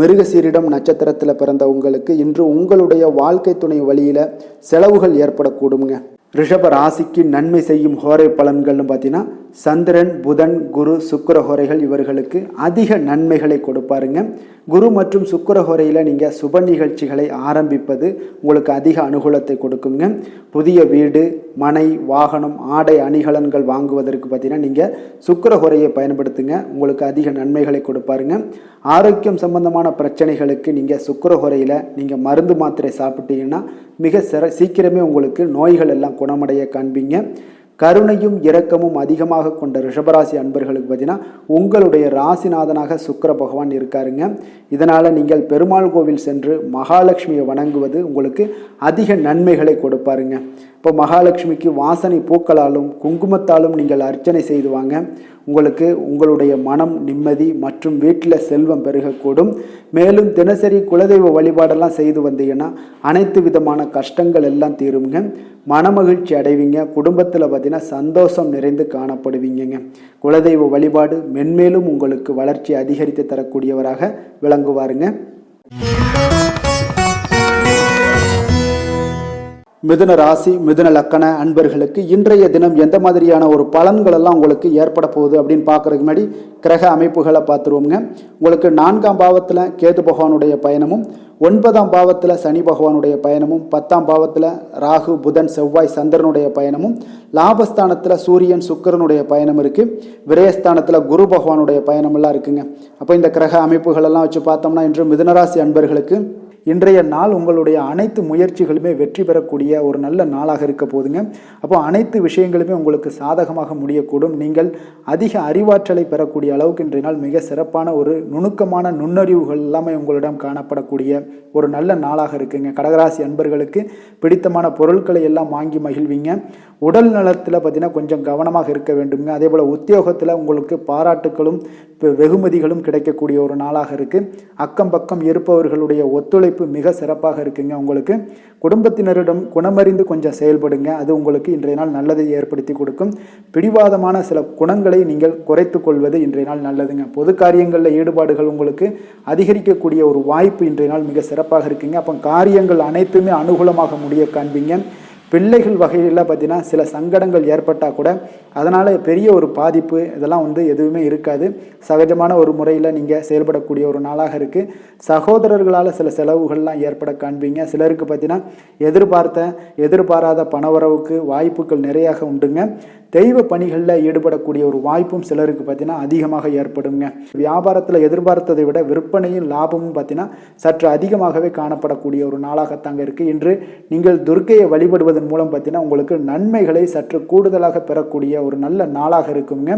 மிருகசீரிடம் நட்சத்திரத்தில் பிறந்த உங்களுக்கு இன்று உங்களுடைய வாழ்க்கை துணை வழியில் செலவுகள் ஏற்படக்கூடுங்க. ரிஷப ராசிக்கு நன்மை செய்யும் ஹோரை பலன்கள்னு பார்த்தீங்கன்னா சந்திரன், புதன், குரு, சுக்கிர ஹோரைகள் இவர்களுக்கு அதிக நன்மைகளை கொடுப்பாருங்க. குரு மற்றும் சுக்கிர ஹோரையில் நீங்கள் சுப நிகழ்ச்சிகளை ஆரம்பிப்பது உங்களுக்கு அதிக அனுகூலத்தை கொடுக்குங்க. புதிய வீடு, மனை, வாகனம், ஆடை அணிகலன்கள் வாங்குவதற்கு பார்த்தீங்கன்னா நீங்கள் சுக்கிர ஹோரையை பயன்படுத்துங்க. உங்களுக்கு அதிக நன்மைகளை கொடுப்பாருங்க. ஆரோக்கியம் சம்பந்தமான பிரச்சனைகளுக்கு நீங்கள் சுக்கிர ஹோரையில் நீங்கள் மருந்து மாத்திரை சாப்பிட்டீங்கன்னா மிக சீக்கிரமே உங்களுக்கு நோய்கள் எல்லாம் குணமடைய காண்பீங்க. கருணையும் இரக்கமும் அதிகமாக கொண்ட ரிஷபராசி அன்பர்களுக்கு பார்த்தீங்கன்னா உங்களுடைய ராசிநாதனாக சுக்கிர பகவான் இருக்காருங்க. இதனால் நீங்கள் பெருமாள் கோவில் சென்று மகாலட்சுமியை வணங்குவது உங்களுக்கு அதிக நன்மைகளை கொடுப்பாருங்க. இப்போ மகாலட்சுமிக்கு வாசனை பூக்களாலும் குங்குமத்தாலும் நீங்கள் அர்ச்சனை செய்து வாங்க. உங்களுக்கு உங்களுடைய மனம் நிம்மதி மற்றும் வீட்டில் செல்வம் பெருகக்கூடும். மேலும் தினசரி குலதெய்வ வழிபாடெல்லாம் செய்து வந்தீங்கன்னா அனைத்து விதமான கஷ்டங்கள் எல்லாம் தீருங்க. மனமகிழ்ச்சி அடைவீங்க. குடும்பத்தில் பார்த்தீங்கன்னா சந்தோஷம் நிறைந்து காணப்படுவீங்க. குலதெய்வ வழிபாடு மென்மேலும் உங்களுக்கு வளர்ச்சி அதிகரித்து தரக்கூடியவராக விளங்குவாருங்க. மிதுன ராசி மிதுன லக்கண அன்பர்களுக்கு இன்றைய தினம் எந்த மாதிரியான ஒரு பலன்கள் எல்லாம் உங்களுக்கு ஏற்பட போகுது அப்படின்னு பார்க்கறதுக்கு முன்னாடி கிரக அமைப்புகளை பார்த்துருவோங்க. உங்களுக்கு 4ஆம் பாவத்தில் கேது பகவானுடைய பயணமும், 9ஆம் பாவத்தில் சனி பகவானுடைய பயணமும், 10ஆம் பாவத்தில் ராகு புதன் செவ்வாய் சந்திரனுடைய பயணமும், லாபஸ்தானத்தில் சூரியன் சுக்கிரனுடைய பயணம் இருக்குது, விரயஸ்தானத்தில் குரு பகவானுடைய பயணமெல்லாம் இருக்குங்க. அப்போ இந்த கிரக அமைப்புகளெல்லாம் வச்சு பார்த்தோம்னா இன்று மிதுனராசி அன்பர்களுக்கு இன்றைய நாள் உங்களுடைய அனைத்து முயற்சிகளுமே வெற்றி பெறக்கூடிய ஒரு நல்ல நாளாக இருக்க போதுங்க. அப்போ அனைத்து விஷயங்களுமே உங்களுக்கு சாதகமாக முடியக்கூடும். நீங்கள் அதிக அறிவாற்றலை பெறக்கூடிய அளவுக்கு இன்றைய நாள் மிக சிறப்பான ஒரு நுணுக்கமான நுண்ணறிவுகள் எல்லாமே உங்களிடம் காணப்படக்கூடிய ஒரு நல்ல நாளாக இருக்குங்க. கடகராசி அன்பர்களுக்கு பிடித்தமான பொருட்களை எல்லாம் வாங்கி மகிழ்வீங்க. உடல் நலத்தில் பார்த்தீங்கன்னா கொஞ்சம் கவனமாக இருக்க வேண்டுங்க. அதே போல் உத்தியோகத்தில் உங்களுக்கு பாராட்டுகளும் வெகுமதிகளும் கிடைக்கக்கூடிய ஒரு நாளாக இருக்குது. அக்கம் பக்கம் இருப்பவர்களுடைய ஒத்துழைப்பு மிக சிறப்பாக இருக்குங்க. உங்களுக்கு குடும்பத்தினரிடம் குணமறிந்து கொஞ்சம் செயல்படுங்க. அது உங்களுக்கு இன்றைய நாள் நல்லதை ஏற்படுத்தி கொடுக்கும். பிடிவாதமான சில குணங்களை நீங்கள் குறைத்து கொள்வது இன்றைய நாள் நல்லதுங்க. பொது காரியங்களில் ஈடுபாடுகள் உங்களுக்கு அதிகரிக்கக்கூடிய ஒரு வாய்ப்பு இன்றைய நாள் மிக சிறப்பாக இருக்குங்க. அப்போ காரியங்கள் அனைத்துமே அனுகூலமாக முடிய காண்பீங்க. பிள்ளைகள் வகையில் பார்த்தீங்கன்னா சில சங்கடங்கள் ஏற்பட்டால் கூட அதனால் பெரிய ஒரு பாதிப்பு இதெல்லாம் எதுவுமே இருக்காது. சகஜமான ஒரு முறையில் நீங்கள் செயல்படக்கூடிய ஒரு நாளாக இருக்குது. சகோதரர்களால் சில செலவுகள்லாம் ஏற்பட காண்பீங்க. சிலருக்கு பார்த்தீங்கன்னா எதிர்பாராத பணவரவுக்கு வாய்ப்புகள் நிறையாக உண்டுங்க. தெய்வ பணிகளில் ஈடுபடக்கூடிய ஒரு வாய்ப்பும் சிலருக்கு பார்த்தீங்கன்னா அதிகமாக ஏற்படுங்க. வியாபாரத்தில் எதிர்பார்த்ததை விட விற்பனையும் லாபமும் பார்த்தீங்கன்னா சற்று அதிகமாகவே காணப்படக்கூடிய ஒரு நாளாகத்தாங்க இருக்குது. இன்று நீங்கள் துர்க்கையை வழிபடுவதன் மூலம் பார்த்தீங்கன்னா உங்களுக்கு நன்மைகளை சற்று கூடுதலாக பெறக்கூடிய ஒரு நல்ல நாளாக இருக்குங்க.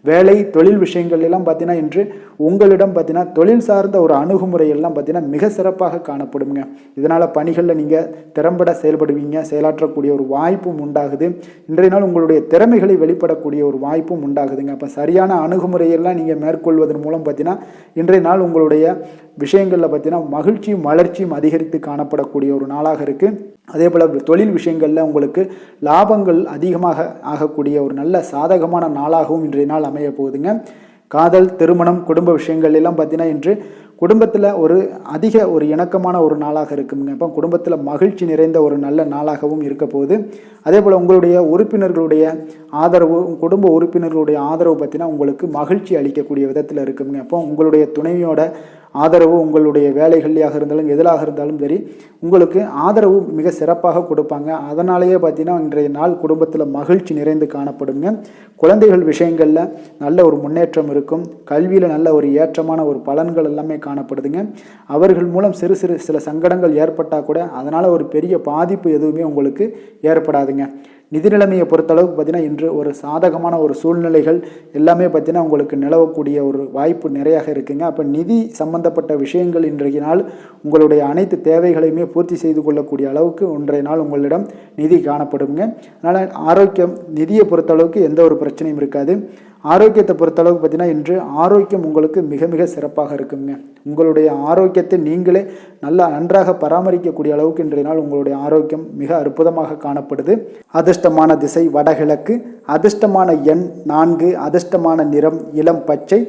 வேலை தொழில் விஷயங்கள் எல்லாம் பார்த்தீங்கன்னா இன்று உங்களிடம் பார்த்தீங்கன்னா தொழில் சார்ந்த ஒரு அணுகுமுறை எல்லாம் பார்த்தீங்கன்னா மிக சிறப்பாக காணப்படுங்க. இதனால் பணிகளில் நீங்கள் திறம்பட செயல்படுவீங்க. செயலாற்றக்கூடிய ஒரு வாய்ப்பும் உண்டாகுது. இன்றைய நாள் உங்களுடைய திறமைகளை வெளிப்படக்கூடிய ஒரு வாய்ப்பும் உண்டாகுதுங்க. அப்போ சரியான அணுகுமுறையெல்லாம் நீங்கள் மேற்கொள்வதன் மூலம் பார்த்தீங்கன்னா இன்றைய நாள் உங்களுடைய விஷயங்களில் பார்த்தீங்கன்னா மகிழ்ச்சியும் வளர்ச்சியும் அதிகரித்து காணப்படக்கூடிய ஒரு நாளாக இருக்குது. அதே போல் தொழில் விஷயங்களில் உங்களுக்கு லாபங்கள் அதிகமாக ஆகக்கூடிய ஒரு நல்ல சாதகமான நாளாகவும் இன்றைய நாள் அமைய போகுதுங்க. காதல் திருமணம் குடும்ப விஷயங்கள் எல்லாம் பார்த்தீங்கன்னா இன்று குடும்பத்தில் அதிக ஒரு இணக்கமான ஒரு நாளாக இருக்குங்க. இப்போ குடும்பத்தில் மகிழ்ச்சி நிறைந்த ஒரு நல்ல நாளாகவும் இருக்க போகுது. அதே போல் உங்களுடைய உறுப்பினர்களுடைய ஆதரவு குடும்ப உறுப்பினர்களுடைய ஆதரவு பார்த்தீங்கன்னா உங்களுக்கு மகிழ்ச்சி அளிக்கக்கூடிய விதத்தில் இருக்குங்க. அப்போ உங்களுடைய துணையோட ஆதரவு உங்களுடைய வேலைகள்லையாக இருந்தாலும் எதிலாக இருந்தாலும் சரி உங்களுக்கு ஆதரவு மிக சிறப்பாக கொடுப்பாங்க. அதனாலேயே பார்த்தீங்கன்னா இன்றைய நாள் குடும்பத்தில் மகிழ்ச்சி நிறைந்து காணப்படுங்க. குழந்தைகள் விஷயங்களில் நல்ல ஒரு முன்னேற்றம் இருக்கும். கல்வியில் நல்ல ஒரு ஏற்றமான ஒரு பலன்கள் எல்லாமே காணப்படுதுங்க. அவர்கள் மூலம் சில சங்கடங்கள் ஏற்பட்டால் கூட அதனால் ஒரு பெரிய பாதிப்பு எதுவுமே உங்களுக்கு ஏற்படாதுங்க. நிதி நிலைமையை பொறுத்தளவுக்கு பார்த்தீங்கன்னா இன்று ஒரு சாதகமான ஒரு சூழ்நிலைகள் எல்லாமே பார்த்தீங்கன்னா உங்களுக்கு நிலவக்கூடிய ஒரு வாய்ப்பு நிறையாக இருக்குங்க. அப்போ நிதி சம்பந்தப்பட்ட விஷயங்கள் இன்றைய நாள் உங்களுடைய அனைத்து தேவைகளையுமே பூர்த்தி செய்து கொள்ளக்கூடிய அளவுக்கு இன்றைய நாள் உங்களிடம் நிதி காணப்படுங்க. அதனால் ஆரோக்கியம் நிதியை பொறுத்தளவுக்கு எந்த ஒரு பிரச்சனையும் இருக்காது. ஆரோக்கியத்தை பொறுத்தளவுக்கு பார்த்தீங்கன்னா இன்று ஆரோக்கியம் உங்களுக்கு மிக மிக சிறப்பாக இருக்குங்க. உங்களுடைய ஆரோக்கியத்தை நீங்களே நன்றாக பராமரிக்கக்கூடிய அளவுக்கு இன்றைய நாள் உங்களுடைய ஆரோக்கியம் மிக அற்புதமாக காணப்படுது. அதிர்ஷ்டமான திசை வடகிழக்கு, அதிர்ஷ்டமான எண் 4, அதிர்ஷ்டமான நிறம் இளம் பச்சை.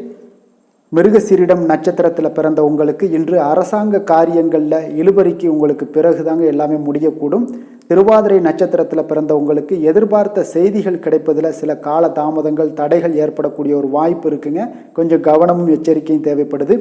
மிருகசீரிடம் நட்சத்திரத்தில் பிறந்த உங்களுக்கு இன்று அரசாங்க காரியங்களில் இழுபறிக்கு உங்களுக்கு பிறகுதாங்க எல்லாமே முடியக்கூடும். திருவாதிரை நட்சத்திரத்தில் பிறந்த உங்களுக்கு எதிர்பார்த்த செய்திகள் கிடைப்பதில் சில கால தாமதங்கள் தடைகள் ஏற்படக்கூடிய ஒரு வாய்ப்பு இருக்குங்க. கொஞ்சம் கவனமும் எச்சரிக்கையும் தேவைப்படுது.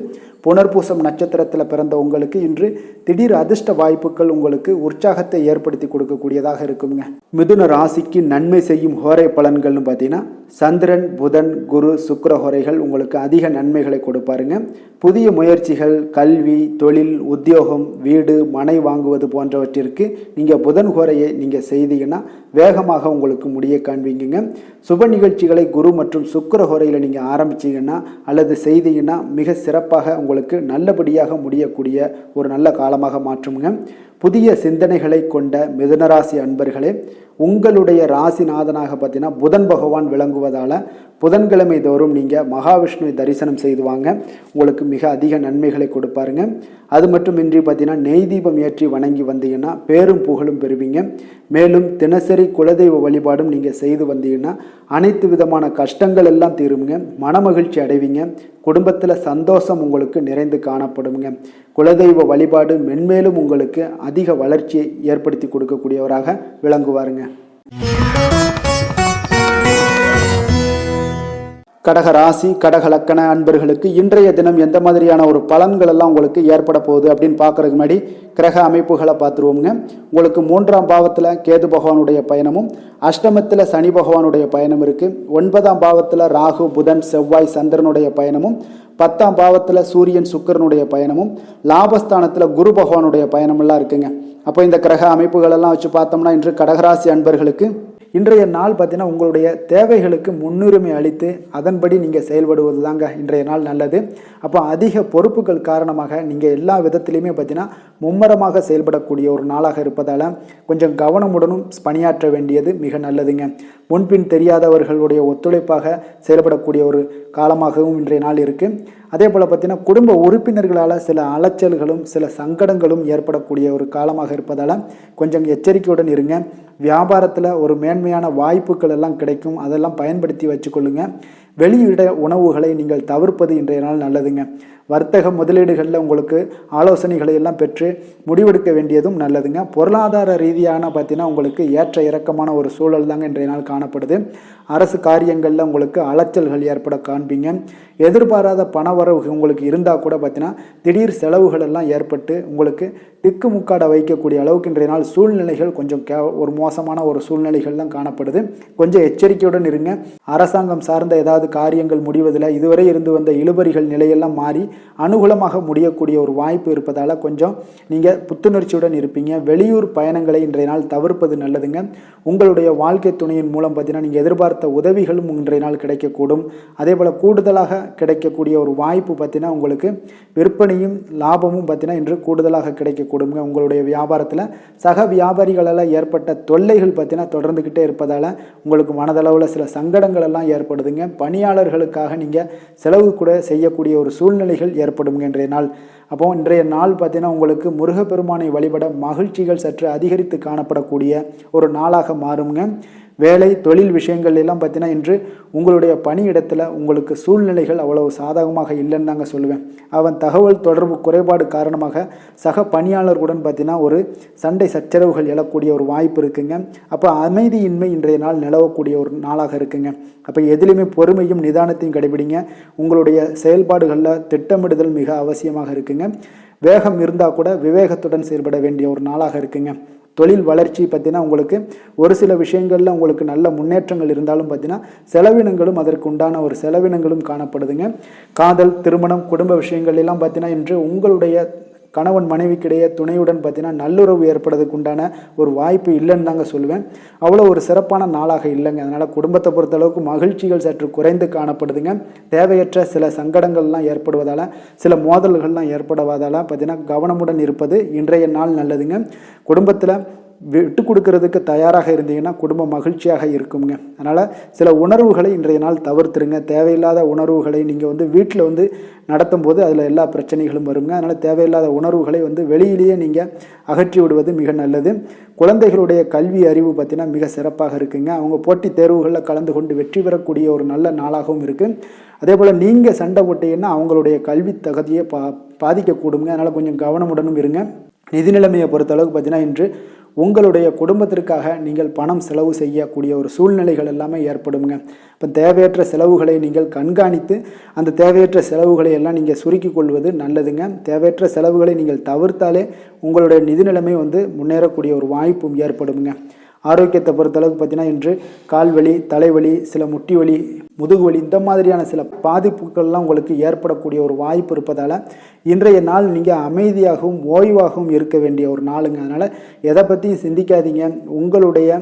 புனர்பூசம் நட்சத்திரத்தில் பிறந்த உங்களுக்கு இன்று திடீர் அதிர்ஷ்ட வாய்ப்புகள் உங்களுக்கு உற்சாகத்தை ஏற்படுத்தி கொடுக்கக்கூடியதாக இருக்குங்க. மிதுன ராசிக்கு நன்மை செய்யும் ஹோரை பலன்கள்னு பார்த்தீங்கன்னா சந்திரன் புதன் குரு சுக்கிர ஹோரைகள் உங்களுக்கு அதிக நன்மைகளை கொடுப்பாருங்க. புதிய முயற்சிகள் கல்வி தொழில் உத்தியோகம் வீடு மனை வாங்குவது போன்றவற்றிற்கு நீங்கள் புதன் ஹோரையை நீங்கள் செய்தீங்கன்னா வேகமாக உங்களுக்கு முடிய காண்பீங்க. சுப நிகழ்ச்சிகளை குரு மற்றும் சுக்கிர ஹோரையில் நீங்கள் ஆரம்பிச்சிங்கன்னா அல்லது செய்தீங்கன்னா மிக சிறப்பாக உங்களுக்கு நல்லபடியாக முடியக்கூடிய ஒரு நல்ல காலமாக மாற்றுங்க. புதிய சிந்தனைகளை கொண்ட மிதுனராசி அன்பர்களே, உங்களுடைய ராசிநாதனாக பார்த்தீங்கன்னா புதன் பகவான் விளங்குவதால் புதன்கிழமை தோறும் நீங்கள் மகாவிஷ்ணுவை தரிசனம் செய்து வாங்க. உங்களுக்கு மிக அதிக நன்மைகளை கொடுப்பாருங்க. அது மட்டுமின்றி பார்த்தீங்கன்னா நெய் தீபம் ஏற்றி வணங்கி வந்தீங்கன்னா பேரும் புகழும் பெறுவீங்க. மேலும் தினசரி குலதெய்வ வழிபாடும் நீங்கள் செய்து வந்தீங்கன்னா அனைத்து விதமான கஷ்டங்கள் எல்லாம் தீருங்க. மனமகிழ்ச்சி அடைவீங்க. குடும்பத்தில் சந்தோஷம் உங்களுக்கு நிறைந்து காணப்படுங்க. குலதெய்வ வழிபாடு மென்மேலும் உங்களுக்கு அதிக வளர்ச்சியை ஏற்படுத்தி கொடுக்கக்கூடியவராக விளங்குவாருங்க. கடக ராசி கடக லக்கண அன்பர்களுக்கு இன்றைய தினம் எந்த மாதிரியான ஒரு பலன்கள் எல்லாம் உங்களுக்கு ஏற்பட போகுது அப்படின்னு பார்க்கறதுக்கு முன்னாடி கிரக அமைப்புகளை பார்த்துருவோங்க. உங்களுக்கு 3ஆம் பாவத்தில் கேது பகவானுடைய பயணமும், அஷ்டமத்தில் சனி பகவானுடைய பயணம் இருக்குது. 9ஆம் பாவத்தில் ராகு புதன் செவ்வாய் சந்திரனுடைய பயணமும், 10ஆம் பாவத்தில் சூரியன் சுக்கிரனுடைய பயணமும், லாபஸ்தானத்தில் குரு பகவானுடைய பயணமெல்லாம் இருக்குங்க. அப்போ இந்த கிரக அமைப்புகளெல்லாம் வச்சு பார்த்தோம்னா இன்று கடகராசி அன்பர்களுக்கு இன்றைய நாள் பார்த்தீங்கன்னா உங்களுடைய தேவைகளுக்கு முன்னுரிமை அளித்து அதன்படி நீங்கள் செயல்படுவது தாங்க இன்றைய நாள் நல்லது. அப்போ அதிக பொறுப்புகள் காரணமாக நீங்கள் எல்லா விதத்திலையுமே பார்த்தீங்கன்னா மும்மரமாக செயல்படக்கூடிய ஒரு நாளாக இருப்பதால் கொஞ்சம் கவனமுடனும் பணியாற்ற வேண்டியது மிக நல்லதுங்க. முன்பின் தெரியாதவர்களுடைய ஒத்துழைப்பாக செயல்படக்கூடிய ஒரு காலமாகவும் இன்றைய நாள் இருக்குது. அதே போல் பார்த்தீங்கன்னா குடும்ப உறுப்பினர்களால் சில அலைச்சல்களும் சில சங்கடங்களும் ஏற்படக்கூடிய ஒரு காலமாக இருப்பதால் கொஞ்சம் எச்சரிக்கையுடன் இருங்க. வியாபாரத்தில் ஒரு மேன்மையான வாய்ப்புகள் எல்லாம் கிடைக்கும், அதெல்லாம் பயன்படுத்தி வச்சுக்கொள்ளுங்க. வெளியிட உணவுகளை நீங்கள் தவிர்ப்பது இன்றைய நாள் நல்லதுங்க. வர்த்தக முதலீடுகளில் உங்களுக்கு ஆலோசனைகளை எல்லாம் பெற்று முடிவெடுக்க வேண்டியதும் நல்லதுங்க. பொருளாதார ரீதியான பார்த்தீங்கன்னா உங்களுக்கு ஏற்ற இறக்கமான ஒரு சூழல் தாங்க இன்றைய நாள் காணப்படுது. அரசு காரியங்களில் உங்களுக்கு அலைச்சல்கள் ஏற்பட காண்பீங்க. எதிர்பாராத பணவரவு உங்களுக்கு இருந்தால் கூட பார்த்தீங்கன்னா திடீர் செலவுகள் எல்லாம் ஏற்பட்டு உங்களுக்கு திக்குமுக்காட வைக்கக்கூடிய அளவுக்கு இன்றைய நாள் சூழ்நிலைகள் கொஞ்சம் ஒரு மோசமான ஒரு சூழ்நிலைகள் தான் காணப்படுது. கொஞ்சம் எச்சரிக்கையுடன் இருங்க. அரசாங்கம் சார்ந்த ஏதாவது காரியங்கள் முடிவதில் இதுவரை இருந்து வந்த இழுபறிகள் நிலையெல்லாம் மாறி அனுகூலமாக முடியக்கூடிய ஒரு வாய்ப்பு இருப்பதால் கொஞ்சம் நீங்கள் புத்துணர்ச்சியுடன் இருப்பீங்க. வெளியூர் பயணங்களை இன்றைய நாள் தவிர்ப்பது நல்லதுங்க. உங்களுடைய வாழ்க்கை துணையின் மூலம் பார்த்தீங்கன்னா நீங்கள் எதிர்பார்த்த உதவிகளும் இன்றைய நாள் கிடைக்கக்கூடும். அதே போல் கூடுதலாக கிடைக்கக்கூடிய ஒரு வாய்ப்பு பார்த்தீங்கன்னா உங்களுக்கு விற்பனையும் லாபமும் பார்த்தீங்கன்னா இன்று கூடுதலாக கிடைக்கக்கூடுங்க. உங்களுடைய வியாபாரத்தில் சக வியாபாரிகளால் ஏற்பட்ட தொல்லைகள் பார்த்தீங்கன்னா தொடர்ந்துக்கிட்டே இருப்பதால் உங்களுக்கு மனதளவில் சில சங்கடங்கள் எல்லாம் ஏற்படுதுங்க. பணியாளர்களுக்காக நீங்கள் செலவு கூட செய்யக்கூடிய ஒரு சூழ்நிலைகள் ஏற்படும் இன்றைய நாள். அப்போ இன்றைய நாள் பார்த்தீங்கன்னா உங்களுக்கு முருகப்பெருமானை வழிபட மகிழ்ச்சிகள் சற்று அதிகரித்து காணப்படக்கூடிய ஒரு நாளாக மாறுங்க. வேலை தொழில் விஷயங்கள் எல்லாம் பார்த்தீங்கன்னா இன்று உங்களுடைய பணியிடத்தில் உங்களுக்கு சூழ்நிலைகள் அவ்வளவு சாதகமாக இல்லைன்னு தாங்க சொல்லுவேன். அவன் தகவல் தொடர்பு குறைபாடு காரணமாக சக பணியாளர்களுடன் பார்த்தீங்கன்னா ஒரு சண்டை சச்சரவுகள் எழக்கூடிய ஒரு வாய்ப்பு இருக்குங்க. அப்போ அமைதியின்மை இன்றைய நாள் நிலவக்கூடிய ஒரு நாளாக இருக்குங்க. அப்போ எதிலுமே பொறுமையும் நிதானத்தையும் கடைபிடிங்க. உங்களுடைய செயல்பாடுகளில் திட்டமிடுதல் மிக அவசியமாக இருக்குங்க. வேகம் இருந்தால் கூட விவேகத்துடன் செயல்பட வேண்டிய ஒரு நாளாக இருக்குங்க. தொழில் வளர்ச்சி பார்த்தீங்கன்னா உங்களுக்கு ஒரு சில விஷயங்களில் உங்களுக்கு நல்ல முன்னேற்றங்கள் இருந்தாலும் பார்த்தீங்கன்னா செலவினங்களும் அதற்கு உண்டான ஒரு செலவினங்களும் காணப்படுதுங்க. காதல் திருமணம் குடும்ப விஷயங்கள் எல்லாம் பார்த்தீங்கன்னா இன்று உங்களுடைய கணவன் மனைவிக்கிடையே துணையுடன் பார்த்தீங்கன்னா நல்லுறவு ஏற்படுறதுக்கு உண்டான ஒரு வாய்ப்பு இல்லைன்னு தாங்க சொல்லுவேன். அவ்வளோ ஒரு சிறப்பான நாளாக இல்லைங்க. அதனால் குடும்பத்தை பொறுத்தளவுக்கு மகிழ்ச்சிகள் சற்று குறைந்து காணப்படுதுங்க. தேவையற்ற சில சங்கடங்கள்லாம் ஏற்படுவதால் சில மோதல்கள்லாம் ஏற்படுவதால் பார்த்தீங்கன்னா கவனமுடன் இருப்பது இன்றைய நாள் நல்லதுங்க. குடும்பத்தில் விட்டு கொடுக்கறதுக்கு தயாராக இருந்தீங்கன்னா குடும்பம் மகிழ்ச்சியாக இருக்குங்க. அதனால் சில உணர்வுகளை இன்றைய நாள் தவிர்த்துருங்க. தேவையில்லாத உணர்வுகளை நீங்கள் வீட்டில் நடத்தும் போது அதில் எல்லா பிரச்சனைகளும் வருங்க. அதனால் தேவையில்லாத உணர்வுகளை வெளியிலேயே நீங்கள் அகற்றி விடுவது மிக நல்லது. குழந்தைகளுடைய கல்வி அறிவு பார்த்தீங்கன்னா மிக சிறப்பாக இருக்குங்க. அவங்க போட்டித் தேர்வுகளில் கலந்து கொண்டு வெற்றி பெறக்கூடிய ஒரு நல்ல நாளாகவும் இருக்குது. அதே போல் நீங்கள் சண்டை போட்டீங்கன்னா அவங்களுடைய கல்வி தகுதியை பாதிக்கக்கூடுங்க. அதனால் கொஞ்சம் கவனமுடனும் இருங்க. நிதி நிலைமையை பொறுத்தளவுக்கு பார்த்தீங்கன்னா இன்று உங்களுடைய குடும்பத்திற்காக நீங்கள் பணம் செலவு செய்யக்கூடிய ஒரு சூழ்நிலைகள் எல்லாமே ஏற்படுங்க. இப்போ தேவையற்ற செலவுகளை நீங்கள் கண்காணித்து அந்த தேவையற்ற செலவுகளை எல்லாம் நீங்கள் சுருக்கி கொள்வது நல்லதுங்க. தேவையற்ற செலவுகளை நீங்கள் தவிர்த்தாலே உங்களுடைய நிதி நிலைமை முன்னேறக்கூடிய ஒரு வாய்ப்பும் ஏற்படுங்க. ஆரோக்கியத்தை பொறுத்தளவுக்கு பார்த்தீங்கன்னா இன்று கால்வலி தலைவலி சில முட்டி வலி முதுகு வலி இந்த மாதிரியான சில பாதிப்புகள்லாம் உங்களுக்கு ஏற்படக்கூடிய ஒரு வாய்ப்பு இருப்பதால் இன்றைய நாள் நீங்கள் அமைதியாகவும் ஓய்வாகவும் இருக்க வேண்டிய ஒரு நாளுங்க. அதனால் எதை பற்றியும் சிந்திக்காதீங்க. உங்களுடைய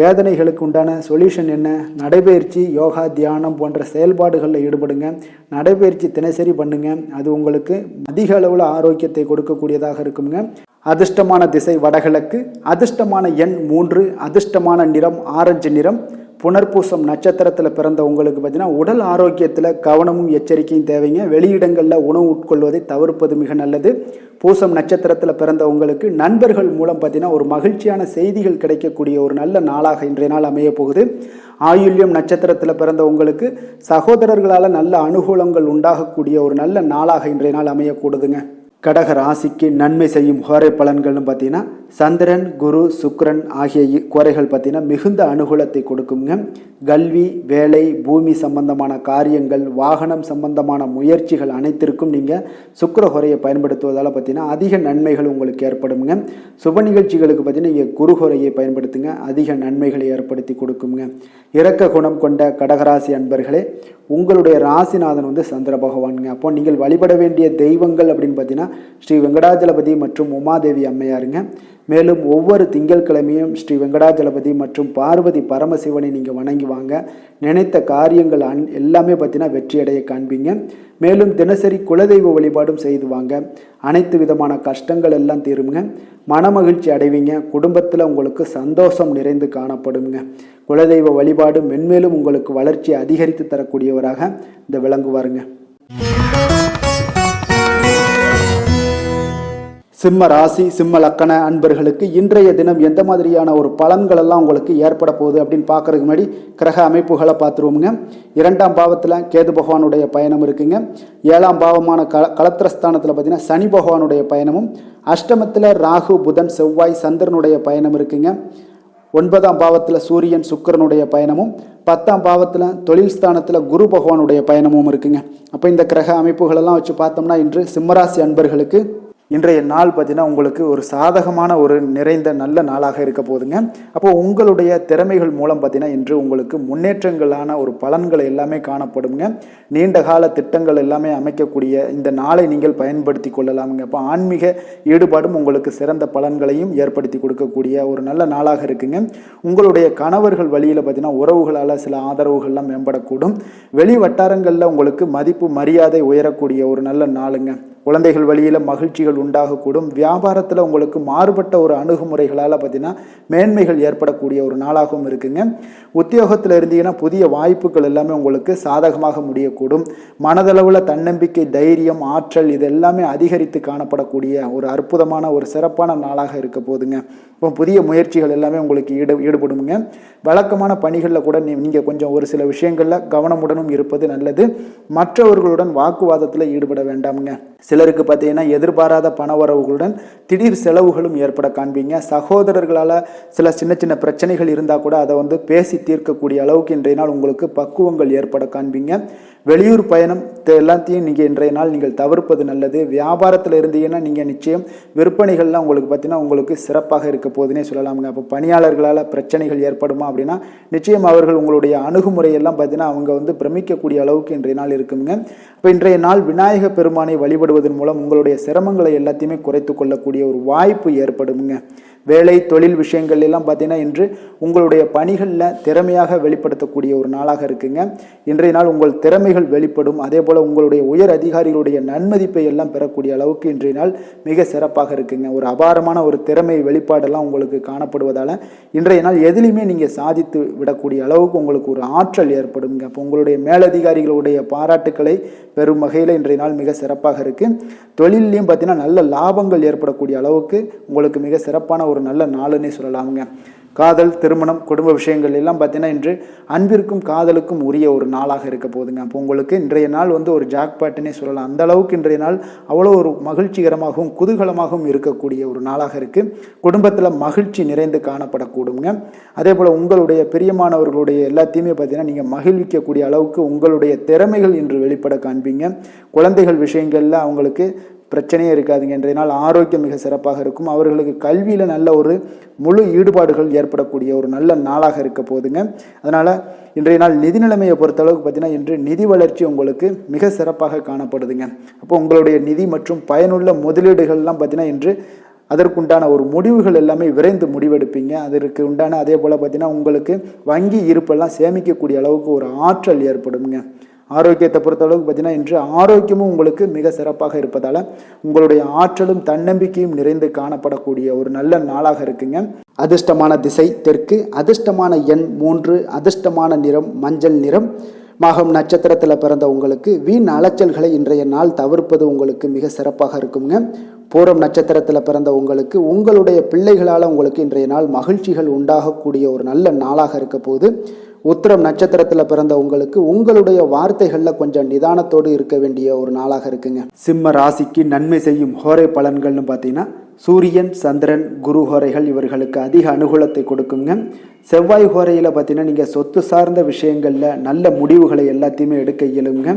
வேதனைகளுக்கு உண்டான சொல்யூஷன் என்ன? நடைபயிற்சி, யோகா, தியானம் போன்ற செயல்பாடுகளில் ஈடுபடுங்க. நடைபயிற்சி தினசரி பண்ணுங்க. அது உங்களுக்கு அதிக அளவில் ஆரோக்கியத்தை கொடுக்கக்கூடியதாக இருக்குங்க. அதிர்ஷ்டமான திசை வடகிழக்கு, அதிர்ஷ்டமான எண் 3, அதிர்ஷ்டமான நிறம் ஆரஞ்சு நிறம். புனர்பூசம் நட்சத்திரத்தில் பிறந்த உங்களுக்கு பார்த்தீங்கன்னா உடல் ஆரோக்கியத்தில் கவனமும் எச்சரிக்கையும் தேவைங்க. வெளியிடங்களில் உணவு உட்கொள்வதை தவிர்ப்பது மிக நல்லது. பூசம் நட்சத்திரத்தில் பிறந்த உங்களுக்கு நண்பர்கள் மூலம் பார்த்தீங்கன்னா ஒரு மகிழ்ச்சியான செய்திகள் கிடைக்கக்கூடிய ஒரு நல்ல நாளாக இன்றைய நாள் அமைய போகுது. ஆயுள்யம் நட்சத்திரத்தில் பிறந்த உங்களுக்கு சகோதரர்களால் நல்ல அனுகூலங்கள் உண்டாகக்கூடிய ஒரு நல்ல நாளாக இன்றைய நாள் அமையக்கூடுதுங்க. கடக ராசிக்கு நன்மை செய்யும் கோரை பலன்கள்னு பார்த்தீங்கன்னா சந்திரன், குரு, சுக்கிரன் ஆகிய கோரைகள் பார்த்தீங்கன்னா மிகுந்த அனுகூலத்தை கொடுக்குங்க. கல்வி, வேலை, பூமி சம்பந்தமான காரியங்கள், வாகனம் சம்பந்தமான முயற்சிகள் அனைத்திற்கும் நீங்கள் சுக்கிர கோரையை பயன்படுத்துவதால் பார்த்தீங்கன்னா அதிக நன்மைகள் உங்களுக்கு ஏற்படுங்க. சுப நிகழ்ச்சிகளுக்கு பார்த்தீங்கன்னா நீங்கள் குரு கோரையை பயன்படுத்துங்க, அதிக நன்மைகளை ஏற்படுத்தி கொடுக்குங்க. இரக்க குணம் கொண்ட கடகராசி அன்பர்களே, உங்களுடைய ராசிநாதன் வந்து சந்திர பகவானுங்க. அப்போ நீங்கள் வழிபட வேண்டிய தெய்வங்கள் அப்படின்னு பார்த்தீங்கன்னா ஸ்ரீ வெங்கடாஜலபதி மற்றும் உமாதேவி அம்மையாருங்க. மேலும் ஒவ்வொரு திங்கட்கிழமையும் ஸ்ரீ வெங்கடாஜலபதி மற்றும் பார்வதி பரமசிவனை நீங்கள் வணங்கி வாங்க. நினைத்த காரியங்கள் எல்லாமே பார்த்தீங்கன்னா வெற்றியடைய காண்பீங்க. மேலும் தினசரி குலதெய்வ வழிபாடும் செய்து வாங்க. அனைத்து விதமான கஷ்டங்கள் எல்லாம் தீருங்க. மனமகிழ்ச்சி அடைவீங்க. குடும்பத்தில் உங்களுக்கு சந்தோஷம் நிறைந்து காணப்படுங்க. குலதெய்வ வழிபாடு மென்மேலும் உங்களுக்கு வளர்ச்சி அதிகரித்து தரக்கூடியவராக இந்த விளங்குவாருங்க. சிம்ம ராசி, சிம்ம லக்கண அன்பர்களுக்கு இன்றைய தினம் எந்த மாதிரியான ஒரு பலன்கள் எல்லாம் உங்களுக்கு ஏற்பட போகுது அப்படின்னு பார்க்கறதுக்கு முன்னாடி கிரக அமைப்புகளை பார்த்துருவோமுங்க. 2ஆம் பாவத்தில் கேது பகவானுடைய பயணம் இருக்குங்க. 7ஆம் பாவமான கலத்திரஸ்தானத்தில் பார்த்தீங்கன்னா சனி பகவானுடைய பயணமும், அஷ்டமத்தில் ராகு, புதன், செவ்வாய், சந்திரனுடைய பயணம் இருக்குங்க. 9ஆம் பாவத்தில் சூரியன், சுக்கிரனுடைய பயணமும், 10ஆம் பாவத்தில் தொழில் ஸ்தானத்தில் குரு பகவானுடைய பயணமும் இருக்குங்க. அப்போ இந்த கிரக அமைப்புகளெல்லாம் வச்சு பார்த்தோம்னா இன்று சிம்மராசி அன்பர்களுக்கு இன்றைய நாள் பார்த்தீங்கன்னா உங்களுக்கு ஒரு சாதகமான ஒரு நிறைந்த நல்ல நாளாக இருக்க போகுதுங்க. அப்போ உங்களுடைய திறமைகள் மூலம் பார்த்தீங்கன்னா இன்று உங்களுக்கு முன்னேற்றங்களான ஒரு பலன்கள் எல்லாமே காணப்படுங்க. நீண்ட கால திட்டங்கள் எல்லாமே அமைக்கக்கூடிய இந்த நாளை நீங்கள் பயன்படுத்தி கொள்ளலாமுங்க. அப்போ ஆன்மீக ஈடுபாடும் உங்களுக்கு சிறந்த பலன்களையும் ஏற்படுத்தி கொடுக்கக்கூடிய ஒரு நல்ல நாளாக இருக்குங்க. உங்களுடைய கணவர்கள் வழியில் பார்த்தீங்கன்னா உறவுகளால் சில ஆதரவுகள்லாம் மேம்படக்கூடும். வெளி வட்டாரங்களில் உங்களுக்கு மதிப்பு மரியாதை உயரக்கூடிய ஒரு நல்ல நாளுங்க. குழந்தைகள் வழியில் மகிழ்ச்சிகள் உண்டாகக்கூடும். வியாபாரத்தில் உங்களுக்கு மாறுபட்ட ஒரு அணுகுமுறைகளால் பார்த்தீங்கன்னா மேன்மைகள் ஏற்படக்கூடிய ஒரு நாளாகவும் இருக்குங்க. உத்தியோகத்தில் இருந்தீங்கன்னா புதிய வாய்ப்புகள் எல்லாமே உங்களுக்கு சாதகமாக முடியக்கூடும். மனதளவில் தன்னம்பிக்கை, தைரியம், ஆற்றல் இது எல்லாமே அதிகரித்து காணப்படக்கூடிய ஒரு அற்புதமான ஒரு சிறப்பான நாளாக இருக்க போதுங்க. இப்போ புதிய முயற்சிகள் எல்லாமே உங்களுக்கு ஈடுபடுங்க. வழக்கமான பணிகளில் கூட நீங்கள் கொஞ்சம் ஒரு சில விஷயங்களில் கவனமுடனும் இருப்பது நல்லது. மற்றவர்களுடன் வாக்குவாதத்தில் ஈடுபட வேண்டாமுங்க. சிலருக்கு பார்த்தீங்கன்னா எதிர்பாராத பண வரவுகளுடன் திடீர் செலவுகளும் ஏற்பட காண்பீங்க. சகோதரர்களால் சில சின்ன சின்ன பிரச்சனைகள் இருந்தால் கூட அதை வந்து பேசி தீர்க்கக்கூடிய அளவுக்கு இன்றைய நாள் உங்களுக்கு பக்குவங்கள் ஏற்பட காண்பீங்க. வெளியூர் பயணம் எல்லாத்தையும் நீங்கள் இன்றைய நாள் நீங்கள் தவிர்ப்பது நல்லது. வியாபாரத்தில் இருந்தீங்கன்னா நீங்கள் நிச்சயம் விற்பனைகள்லாம் உங்களுக்கு பார்த்தீங்கன்னா உங்களுக்கு சிறப்பாக இருக்க போதுன்னே சொல்லலாமுங்க. அப்போ பணியாளர்களால் பிரச்சனைகள் ஏற்படுமா அப்படின்னா நிச்சயம் அவர்கள் உங்களுடைய அணுகுமுறையெல்லாம் பார்த்தீங்கன்னா அவங்க வந்து பிரமிக்கக்கூடிய அளவுக்கு இன்றைய நாள் இருக்குங்க. இப்போ இன்றைய நாள் விநாயக பெருமானை வழிபடுவதன் மூலம் உங்களுடைய சிரமங்களை எல்லாத்தையுமே குறைத்து கொள்ளக்கூடிய ஒரு வாய்ப்பு ஏற்படுங்க. வேலை, தொழில் விஷயங்கள் எல்லாம் பார்த்தீங்கன்னா இன்று உங்களுடைய பணிகளில் திறமையாக வெளிப்படுத்தக்கூடிய ஒரு நாளாக இருக்குங்க. இன்றைய நாள் உங்கள் திறமைகள் வெளிப்படும். அதே போல் உங்களுடைய உயர் அதிகாரிகளுடைய நன்மதிப்பை எல்லாம் பெறக்கூடிய அளவுக்கு இன்றைய நாள் மிக சிறப்பாக இருக்குங்க. ஒரு அபாரமான ஒரு திறமை வெளிப்பாடெல்லாம் உங்களுக்கு காணப்படுவதால் இன்றைய நாள் எதிலையுமே நீங்கள் சாதித்து விடக்கூடிய அளவுக்கு உங்களுக்கு ஒரு ஆற்றல் ஏற்படுங்க. அப்போ உங்களுடைய மேலதிகாரிகளுடைய பாராட்டுக்களை பெரும் வகையில் இன்றைய நாள் மிக சிறப்பாக இருக்குது. தொழிலையும் பார்த்தீங்கன்னா நல்ல லாபங்கள் ஏற்படக்கூடிய அளவுக்கு உங்களுக்கு மிக சிறப்பான ஒரு நல்ல நாளுன்னே சொல்லலாமுங்க. காதல், திருமணம், குடும்ப விஷயங்கள் எல்லாம் பார்த்தீங்கன்னா இன்று அன்பிற்கும் காதலுக்கும் உரிய ஒரு நாளாக இருக்க போகுதுங்க. அப்போ உங்களுக்கு இன்றைய நாள் வந்து ஒரு ஜாக்பாட்டுன்னே சொல்லலாம். அந்த அளவுக்கு இன்றைய நாள் அவ்வளோ ஒரு மகிழ்ச்சிகரமாகவும் குதூகலமாகவும் இருக்கக்கூடிய ஒரு நாளாக இருக்குது. குடும்பத்தில் மகிழ்ச்சி நிறைந்து காணப்படக்கூடுங்க. அதே போல் உங்களுடைய பிரியமானவர்களுடைய எல்லாத்தையுமே பார்த்தீங்கன்னா நீங்கள் மகிழ்விக்கக்கூடிய அளவுக்கு உங்களுடைய திறமைகள் இன்று வெளிப்பட காண்பீங்க. குழந்தைகள் விஷயங்களில் அவங்களுக்கு பிரச்சனையே இருக்காதுங்க. இன்றைய நாள் ஆரோக்கியம் மிக சிறப்பாக இருக்கும். அவர்களுக்கு கல்வியில் நல்ல ஒரு முழு ஈடுபாடுகள் ஏற்படக்கூடிய ஒரு நல்ல நாளாக இருக்க போதுங்க. அதனால் இன்றைய நாள் நிதி நிலைமையை பொறுத்தளவுக்கு பார்த்தீங்கன்னா இன்று நிதி வளர்ச்சி உங்களுக்கு மிக சிறப்பாக காணப்படுதுங்க. அப்போ உங்களுடைய நிதி மற்றும் பயனுள்ள முதலீடுகள்லாம் பார்த்தீங்கன்னா இன்று அதற்குண்டான ஒரு முடிவுகள் எல்லாமே விரைந்து முடிவெடுப்பீங்க. அதற்கு உண்டான அதே போல் பார்த்தீங்கன்னா உங்களுக்கு வங்கி இருப்பெல்லாம் சேமிக்கக்கூடிய அளவுக்கு ஒரு ஆற்றல் ஏற்படுங்க. ஆரோக்கியத்தை பொறுத்தளவுக்கு பார்த்தீங்கன்னா இன்று ஆரோக்கியமும் உங்களுக்கு மிக சிறப்பாக இருப்பதால் உங்களுடைய ஆற்றலும் தன்னம்பிக்கையும் நிறைந்து காணப்படக்கூடிய ஒரு நல்ல நாளாக இருக்குங்க. அதிர்ஷ்டமான திசை தெற்கு, அதிர்ஷ்டமான எண் 3, அதிர்ஷ்டமான நிறம் மஞ்சள் நிறம். மகம் நட்சத்திரத்தில் பிறந்த உங்களுக்கு வீண் அலைச்சல்களை இன்றைய நாள் தவிர்ப்பது உங்களுக்கு மிக சிறப்பாக இருக்குங்க. பூரம் நட்சத்திரத்தில் பிறந்த உங்களுக்கு உங்களுடைய பிள்ளைகளால் உங்களுக்கு இன்றைய நாள் மகிழ்ச்சிகள் உண்டாகக்கூடிய ஒரு நல்ல நாளாக இருக்க போது. உத்திரம் நட்சத்திரத்தில் பிறந்த உங்களுக்கு உங்களுடைய வார்த்தைகளில் கொஞ்சம் நிதானத்தோடு இருக்க வேண்டிய ஒரு நாளாக இருக்குங்க. சிம்ம ராசிக்கு நன்மை செய்யும் ஹோரை பலன்கள்னு பார்த்தீங்கன்னா சூரியன், சந்திரன், குரு ஹோரைகள் இவர்களுக்கு அதிக அனுகூலத்தை கொடுக்குங்க. செவ்வாய் ஹோரையில் பார்த்தீங்கன்னா நீங்கள் சொத்து சார்ந்த விஷயங்களில் நல்ல முடிவுகளை எல்லாத்தையுமே எடுக்க இயலுங்க.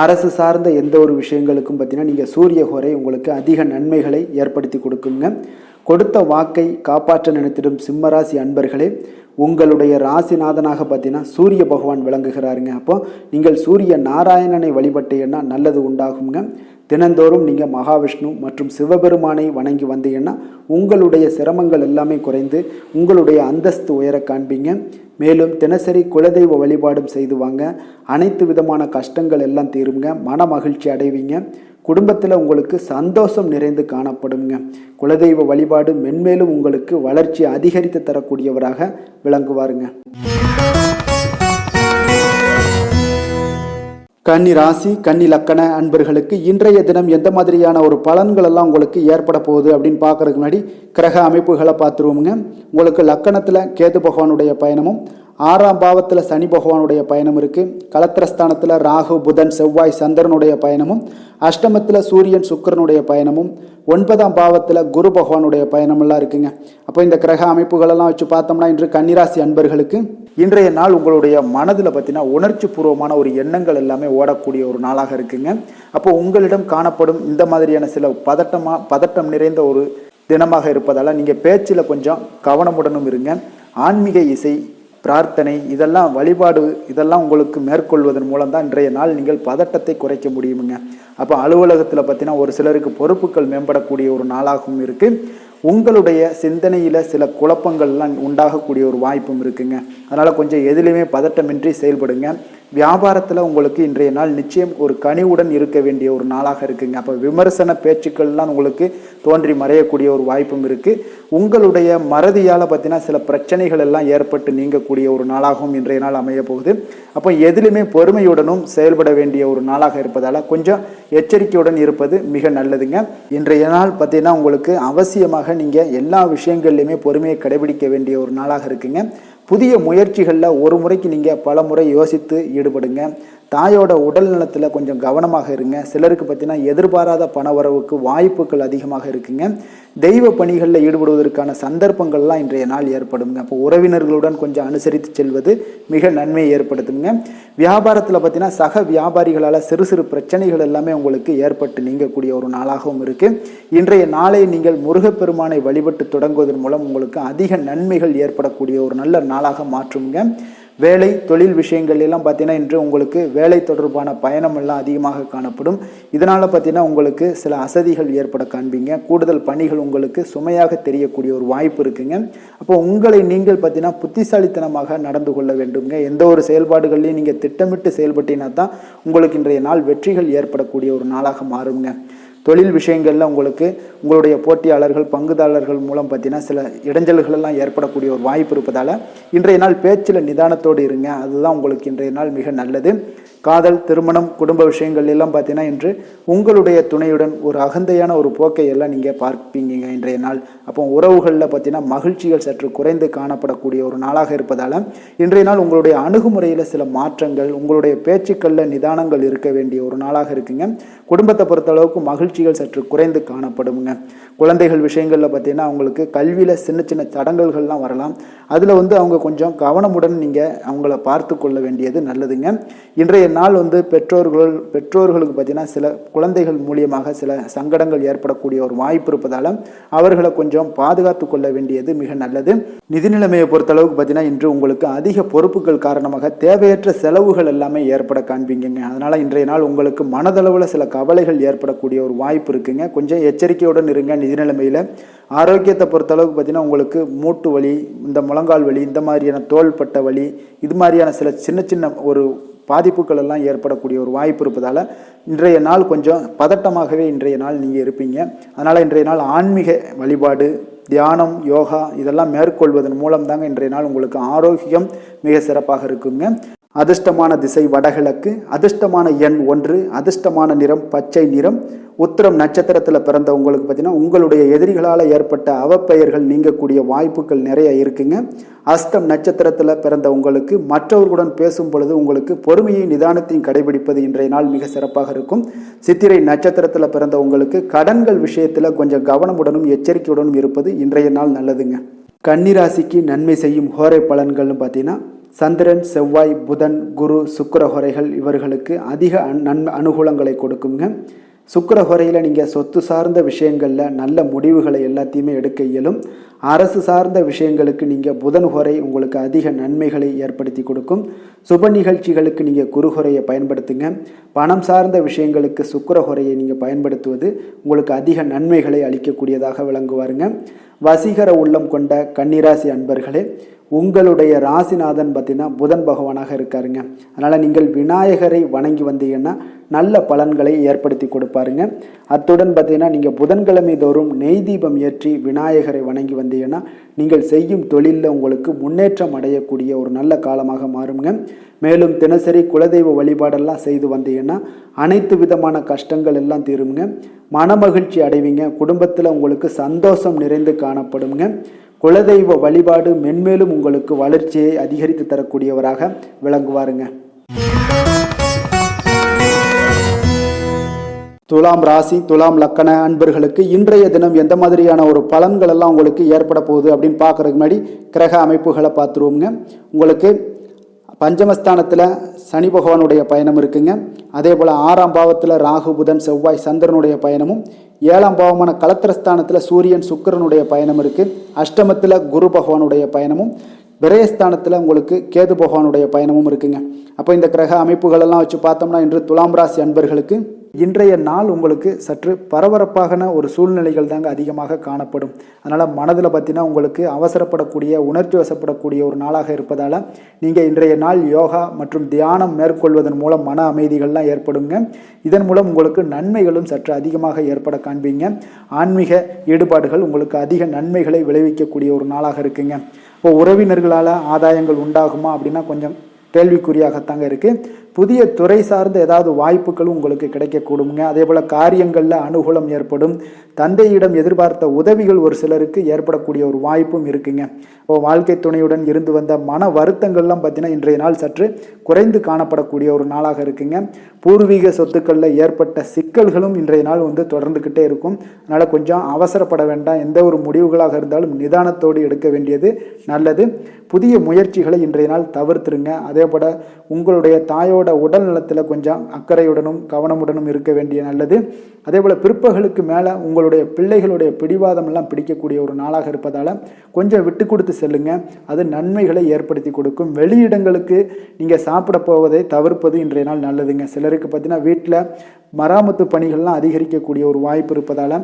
அரசு சார்ந்த எந்த ஒரு விஷயங்களுக்கும் பார்த்தீங்கன்னா நீங்கள் சூரிய ஹோரை உங்களுக்கு அதிக நன்மைகளை ஏற்படுத்தி கொடுக்குங்க. கொடுத்த வாக்கை காப்பாற்ற நினைத்திடும் சிம்மராசி அன்பர்களே, உங்களுடைய ராசிநாதனாக பார்த்தீங்கன்னா சூரிய பகவான் விளங்குகிறாருங்க. அப்போ நீங்கள் சூரிய நாராயணனை வழிபட்டீங்கன்னா நல்லது உண்டாகுங்க. தினந்தோறும் நீங்கள் மகாவிஷ்ணு மற்றும் சிவபெருமானை வணங்கி வந்தீங்கன்னா உங்களுடைய சிரமங்கள் எல்லாமே குறைந்து உங்களுடைய அந்தஸ்து உயர காண்பீங்க. மேலும் தினசரி குலதெய்வ வழிபாடும் செய்து வாங்க. அனைத்து விதமான கஷ்டங்கள் எல்லாம் தீருங்க. மன மகிழ்ச்சி அடைவீங்க. குடும்பத்தில் உங்களுக்கு சந்தோஷம் நிறைந்து காணப்படுங்க. குலதெய்வ வழிபாடு மென்மேலும் உங்களுக்கு வளர்ச்சி அதிகரித்து தரக்கூடியவராக விளங்குவாருங்க. கன்னி ராசி, கன்னி லக்கண அன்பர்களுக்கு இன்றைய தினம் எந்த மாதிரியான ஒரு பலன்கள் எல்லாம் உங்களுக்கு ஏற்பட போகுது அப்படின்னு பார்க்கறதுக்கு முன்னாடி கிரக அமைப்புகளை பார்த்துருவோமுங்க. உங்களுக்கு லக்கணத்தில் கேது பகவானுடைய பயணமும், 6ஆம் பாவத்தில் சனி பகவானுடைய பயணம் இருக்குது. கலத்திரஸ்தானத்தில் ராகு, புதன், செவ்வாய், சந்திரனுடைய பயணமும், அஷ்டமத்தில் சூரியன், சுக்கிரனுடைய பயணமும், 9ஆம் பாவத்தில் குரு பகவானுடைய பயணமெல்லாம் இருக்குங்க. அப்போ இந்த கிரக அமைப்புகளெல்லாம் வச்சு பார்த்தோம்னா இன்று கன்னிராசி அன்பர்களுக்கு இன்றைய நாள் உங்களுடைய மனதில் பார்த்தீங்கன்னா உணர்ச்சி பூர்வமான ஒரு எண்ணங்கள் எல்லாமே ஓடக்கூடிய ஒரு நாளாக இருக்குங்க. அப்போ உங்களிடம் காணப்படும் இந்த மாதிரியான சில பதட்டம் நிறைந்த ஒரு தினமாக இருப்பதால் நீங்கள் பேச்சில் கொஞ்சம் கவனமுடனும் இருங்க. ஆன்மீக இசை, பிரார்த்தனை, இதெல்லாம் வழிபாடு, இதெல்லாம் உங்களுக்கு மேற்கொள்வதன் மூலம் தான் இன்றைய நாள் நீங்கள் பதட்டத்தை குறைக்க முடியுமுங்க. அப்போ அலுவலகத்தில் பார்த்தீங்கன்னா ஒரு சிலருக்கு பொறுப்புகள் மேம்படக்கூடிய ஒரு நாளாகவும் இருக்குது. உங்களுடைய சிந்தனையில் சில குழப்பங்கள்லாம் உண்டாகக்கூடிய ஒரு வாய்ப்பும் இருக்குங்க. அதனால் கொஞ்சம் எதிலையுமே பதட்டமின்றி செயல்படுங்க. வியாபாரத்தில் உங்களுக்கு இன்றைய நாள் நிச்சயம் ஒரு கனிவுடன் இருக்க வேண்டிய ஒரு நாளாக இருக்குங்க. அப்போ விமர்சன பேச்சுக்கள்லாம் உங்களுக்கு தோன்றி மறையக்கூடிய ஒரு வாய்ப்பும் இருக்குது. உங்களுடைய மறதியால் பார்த்தீங்கன்னா சில பிரச்சனைகள் எல்லாம் ஏற்பட்டு நீங்கக்கூடிய ஒரு நாளாகவும் இன்றைய நாள் அமைய போகுது. அப்போ எதிலுமே பொறுமையுடனும் செயல்பட வேண்டிய ஒரு நாளாக இருப்பதால் கொஞ்சம் எச்சரிக்கையுடன் இருப்பது மிக நல்லதுங்க. இன்றைய நாள் பார்த்தீங்கன்னா உங்களுக்கு அவசியமாக நீங்கள் எல்லா விஷயங்கள்லையுமே பொறுமையை கடைபிடிக்க வேண்டிய ஒரு நாளாக இருக்குங்க. புதிய முயற்சிகளில் ஒரு முறைக்கு நீங்கள் பல முறை யோசித்து ஈடுபடுங்க. தாயோட உடல் நலத்தில் கொஞ்சம் கவனமாக இருங்க. சிலருக்கு பார்த்தீங்கன்னா எதிர்பாராத பண வரவுக்கு வாய்ப்புகள் அதிகமாக இருக்குங்க. தெய்வ பணிகளில் ஈடுபடுவதற்கான சந்தர்ப்பங்கள்லாம் இன்றைய நாள் ஏற்படுங்க. அப்போ உறவினர்களுடன் கொஞ்சம் அனுசரித்து செல்வது மிக நன்மையை ஏற்படுத்துங்க. வியாபாரத்தில் பார்த்தீங்கன்னா சக வியாபாரிகளால் சிறு சிறு பிரச்சனைகள் எல்லாமே உங்களுக்கு ஏற்பட்டு நீங்கக்கூடிய ஒரு நாளாகவும் இருக்குது. இன்றைய நாளை நீங்கள் முருகப்பெருமானை வழிபட்டு தொடங்குவதன் மூலம் உங்களுக்கு அதிக நன்மைகள் ஏற்படக்கூடிய ஒரு நல்ல நாளாக மாற்றுங்க. வேலை தொழில் விஷயங்கள் எல்லாம் பார்த்தீங்கன்னா இன்று உங்களுக்கு வேலை தொடர்பான பயணம் எல்லாம் அதிகமாக காணப்படும். இதனால் பார்த்தீங்கன்னா உங்களுக்கு சில அசதிகள் ஏற்பட காண்பீங்க. கூடுதல் பணிகள் உங்களுக்கு சுமையாக தெரியக்கூடிய ஒரு வாய்ப்பு இருக்குங்க. அப்போ உங்களை நீங்கள் பார்த்தீங்கன்னா புத்திசாலித்தனமாக நடந்து கொள்ள வேண்டுங்க. எந்த ஒரு செயல்பாடுகள்லையும் நீங்கள் திட்டமிட்டு செயல்பட்டீங்கன்னா தான் உங்களுக்கு இன்றைய நாள் வெற்றிகள் ஏற்படக்கூடிய ஒரு நாளாக மாறுங்க. தொழில் விஷயங்களில் உங்களுக்கு உங்களுடைய போட்டியாளர்கள், பங்குதாரர்கள் மூலம் பார்த்தீங்கன்னா சில இடைஞ்சல்கள் எல்லாம் ஏற்படக்கூடிய ஒரு வாய்ப்பு இருப்பதால் இன்றைய நாள் பேச்சில் நிதானத்தோடு இருங்க. அதுதான் உங்களுக்கு இன்றைய நாள் மிக நல்லது. காதல், திருமணம், குடும்ப விஷயங்கள் எல்லாம் பார்த்தீங்கன்னா இன்று உங்களுடைய துணையுடன் ஒரு அகந்தையான ஒரு போக்கை எல்லாம் நீங்கள் பார்ப்பீங்க இன்றைய நாள். அப்போ உறவுகளில் பார்த்தீங்கன்னா மகிழ்ச்சிகள் சற்று குறைந்து காணப்படக்கூடிய ஒரு நாளாக இருப்பதால் இன்றைய நாள் உங்களுடைய அணுகுமுறையில் சில மாற்றங்கள், உங்களுடைய பேச்சுக்களில் நிதானங்கள் இருக்க வேண்டிய ஒரு நாளாக இருக்குங்க. குடும்பத்தை பொறுத்தளவுக்கு மகிழ்ச்சிகள் சற்று குறைந்து காணப்படுங்க. குழந்தைகள் விஷயங்களில் பார்த்தீங்கன்னா அவங்களுக்கு கல்வியில் சின்ன சின்ன தடங்கல்கள்லாம் வரலாம். அதில் அவங்க கொஞ்சம் கவனமுடன் நீங்கள் அவங்கள பார்த்து கொள்ள வேண்டியது நல்லதுங்க. இன்றைய நாள் பெற்றோர்களுக்கு பார்த்தீங்கன்னா சில குழந்தைகள் மூலியமாக சில சங்கடங்கள் ஏற்படக்கூடிய ஒரு வாய்ப்பு இருப்பதால் அவர்களை கொஞ்சம் பாதுகாத்து கொள்ள வேண்டியது மிக நல்லது. நிதி நிலைமையை பொறுத்தளவுக்கு பார்த்தீங்கன்னா இன்று உங்களுக்கு அதிக பொறுப்புகள் காரணமாக தேவையற்ற செலவுகள் எல்லாமே ஏற்பட காண்பீங்க. அதனால் இன்றைய நாள் உங்களுக்கு மனதளவில் சில கவலைகள் ஏற்படக்கூடிய ஒரு வாய்ப்பு இருக்குங்க. கொஞ்சம் எச்சரிக்கையுடன் இருங்க நிதி நிலைமையில். ஆரோக்கியத்தை பொறுத்தளவுக்கு பார்த்தீங்கன்னா உங்களுக்கு மூட்டு வலி, இந்த முழங்கால் வலி, இந்த மாதிரியான தோள்பட்ட வலி, இது மாதிரியான சில சின்ன சின்ன ஒரு பாதிப்புகள் எல்லாம் ஏற்படக்கூடிய ஒரு வாய்ப்பு இருப்பதால் இன்றைய நாள் கொஞ்சம் பதட்டமாகவே இன்றைய நாள் நீங்கள் இருப்பீங்க. அதனால் இன்றைய நாள் ஆன்மீக வழிபாடு, தியானம், யோகா இதெல்லாம் மேற்கொள்வதன் மூலம் தாங்க இன்றைய நாள் உங்களுக்கு ஆரோக்கியம் மிக சிறப்பாக இருக்குங்க. அதிர்ஷ்டமான திசை வடகிழக்கு, அதிர்ஷ்டமான எண் 1, அதிர்ஷ்டமான நிறம் பச்சை நிறம். உத்திரம் நட்சத்திரத்தில் பிறந்த உங்களுக்கு பார்த்தீங்கன்னா உங்களுடைய எதிரிகளால் ஏற்பட்ட அவப்பெயர்கள் நீங்கக்கூடிய வாய்ப்புகள் நிறைய இருக்குங்க. அஸ்தம் நட்சத்திரத்தில் பிறந்த உங்களுக்கு மற்றவர்களுடன் பேசும் பொழுது உங்களுக்கு பொறுமையை நிதானத்தையும் கடைபிடிப்பது இன்றைய நாள் மிக சிறப்பாக இருக்கும். சித்திரை நட்சத்திரத்தில் பிறந்த உங்களுக்கு கடன்கள் விஷயத்தில் கொஞ்சம் கவனமுடனும் எச்சரிக்கையுடனும் இருப்பது இன்றைய நாள் நல்லதுங்க. கன்னிராசிக்கு நன்மை செய்யும் ஹோரை பலன்கள்னு பார்த்தீங்கன்னா சந்திரன், செவ்வாய், புதன், குரு, சுக்கிர ஹோரைகள் இவர்களுக்கு அதிக அனுகூலங்களை கொடுக்குங்க. சுக்கிர ஹோரையில் நீங்கள் சொத்து சார்ந்த விஷயங்களில் நல்ல முடிவுகளை எல்லாத்தையுமே எடுக்க இயலும். அரசு சார்ந்த விஷயங்களுக்கு நீங்கள் புதன் ஹோரை உங்களுக்கு அதிக நன்மைகளை ஏற்படுத்தி கொடுக்கும். சுப நிகழ்ச்சிகளுக்கு நீங்கள் குரு ஹோரையை பயன்படுத்துங்க. பணம் சார்ந்த விஷயங்களுக்கு சுக்கிர ஹோரையை நீங்கள் பயன்படுத்துவது உங்களுக்கு அதிக நன்மைகளை அளிக்கக்கூடியதாக விளங்குவாருங்க. வசீகர உள்ளம் கொண்ட கன்னிராசி அன்பர்களே, உங்களுடைய ராசிநாதன் பார்த்தீங்கன்னா புதன் பகவானாக இருக்காருங்க. அதனால் நீங்கள் விநாயகரை வணங்கி வந்தீங்கன்னா நல்ல பலன்களை ஏற்படுத்தி கொடுப்பாருங்க. அத்துடன் பார்த்தீங்கன்னா நீங்கள் புதன்கிழமை தோறும் நெய் தீபம் ஏற்றி விநாயகரை வணங்கி வந்தீங்கன்னா நீங்கள் செய்யும் தொழிலில் உங்களுக்கு முன்னேற்றம் அடையக்கூடிய ஒரு நல்ல காலமாக மாறுங்க. மேலும் தினசரி குலதெய்வ வழிபாடெல்லாம் செய்து வந்தீங்கன்னா அனைத்து விதமான கஷ்டங்கள் எல்லாம் தீருங்க. மனமகிழ்ச்சி அடைவீங்க. குடும்பத்தில் உங்களுக்கு சந்தோஷம் நிறைந்து காணப்படுங்க. குலதெய்வ வழிபாடு மென்மேலும் உங்களுக்கு வளர்ச்சியை அதிகரித்து தரக்கூடியவராக விளங்குவாருங்க. துலாம் ராசி, துலாம் லக்கண அன்பர்களுக்கு இன்றைய தினம் எந்த மாதிரியான ஒரு பலன்கள் எல்லாம் உங்களுக்கு ஏற்பட போகுது அப்படின்னு பார்க்கறதுக்கு முன்னாடி கிரக அமைப்புகளை பார்த்துருவோங்க. உங்களுக்கு பஞ்சமஸ்தானத்தில் சனி பகவானுடைய பயணம் இருக்குங்க. அதே போல் 6ஆம் பாவத்தில் ராகு, புதன், செவ்வாய், சந்திரனுடைய பயணமும், 7ஆம் பாவமான கலத்திரஸ்தானத்தில் சூரியன், சுக்கிரனுடைய பயணம் இருக்குது. அஷ்டமத்தில் குரு பகவானுடைய பயணமும், விரயஸ்தானத்தில் உங்களுக்கு கேது பகவானுடைய பயணமும் இருக்குங்க. அப்போ இந்த கிரக அமைப்புகளெல்லாம் வச்சு பார்த்தோம்னா இன்று துலாம் ராசி அன்பர்களுக்கு இன்றைய நாள் உங்களுக்கு சற்று பரபரப்பான ஒரு சூழ்நிலைகள் தாங்க அதிகமாக காணப்படும். அதனால் மனதில் பார்த்தீங்கன்னா உங்களுக்கு அவசரப்படக்கூடிய, உணர்ச்சி வசப்படக்கூடிய ஒரு நாளாக இருப்பதால் நீங்கள் இன்றைய நாள் யோகா மற்றும் தியானம் மேற்கொள்வதன் மூலம் மன அமைதிகள்லாம் ஏற்படுங்க. இதன் மூலம் உங்களுக்கு நன்மைகளும் சற்று அதிகமாக ஏற்பட காண்பீங்க. ஆன்மீக ஈடுபாடுகள் உங்களுக்கு அதிக நன்மைகளை விளைவிக்கக்கூடிய ஒரு நாளாக இருக்குங்க. இப்போ உறவினர்களால் ஆதாயங்கள் உண்டாகுமா அப்படின்னா கொஞ்சம் கேள்விக்குறியாகத்தாங்க இருக்குது. புதிய துறை சார்ந்த ஏதாவது வாய்ப்புகளும் உங்களுக்கு கிடைக்கக்கூடுங்க. அதே போல் காரியங்களில் அனுகூலம் ஏற்படும். தந்தையிடம் எதிர்பார்த்த உதவிகள் ஒரு சிலருக்கு ஏற்படக்கூடிய ஒரு வாய்ப்பும் இருக்குங்க. இப்போ வாழ்க்கை துணையுடன் இருந்து வந்த மன வருத்தங்கள்லாம் பார்த்தீங்கன்னா இன்றைய நாள் சற்று குறைந்து காணப்படக்கூடிய ஒரு நாளாக இருக்குங்க. பூர்வீக சொத்துக்களில் ஏற்பட்ட சிக்கல்களும் இன்றைய நாள் தொடர்ந்துக்கிட்டே இருக்கும். அதனால் கொஞ்சம் அவசரப்பட வேண்டாம். எந்த ஒரு முடிவுகளாக இருந்தாலும் நிதானத்தோடு எடுக்க வேண்டியது நல்லது. புதிய முயற்சிகளை இன்றைய நாள் தவிர்த்துருங்க. அதே போல் உங்களுடைய தாயோட உடல் நலத்தில் கொஞ்சம் அக்கறையுடனும் கவனமுடனும் இருக்க வேண்டிய நல்லது. அதே போல் பிற்பகலுக்கு மேலே உங்களுடைய பிள்ளைகளுடைய பிடிவாதம் எல்லாம் பிடிக்கக்கூடிய ஒரு நாளாக இருப்பதால் கொஞ்சம் விட்டு கொடுத்து செல்லுங்க. அது நன்மைகளை ஏற்படுத்தி கொடுக்கும். வெளியிடங்களுக்கு நீங்கள் சாப்பிட போவதை தவிர்ப்பது இன்றைய நாள் நல்லதுங்க. சிலருக்கு பார்த்தீங்கன்னா வீட்டில் மராமத்து பணிகள்லாம் அதிகரிக்கக்கூடிய ஒரு வாய்ப்பு இருப்பதால்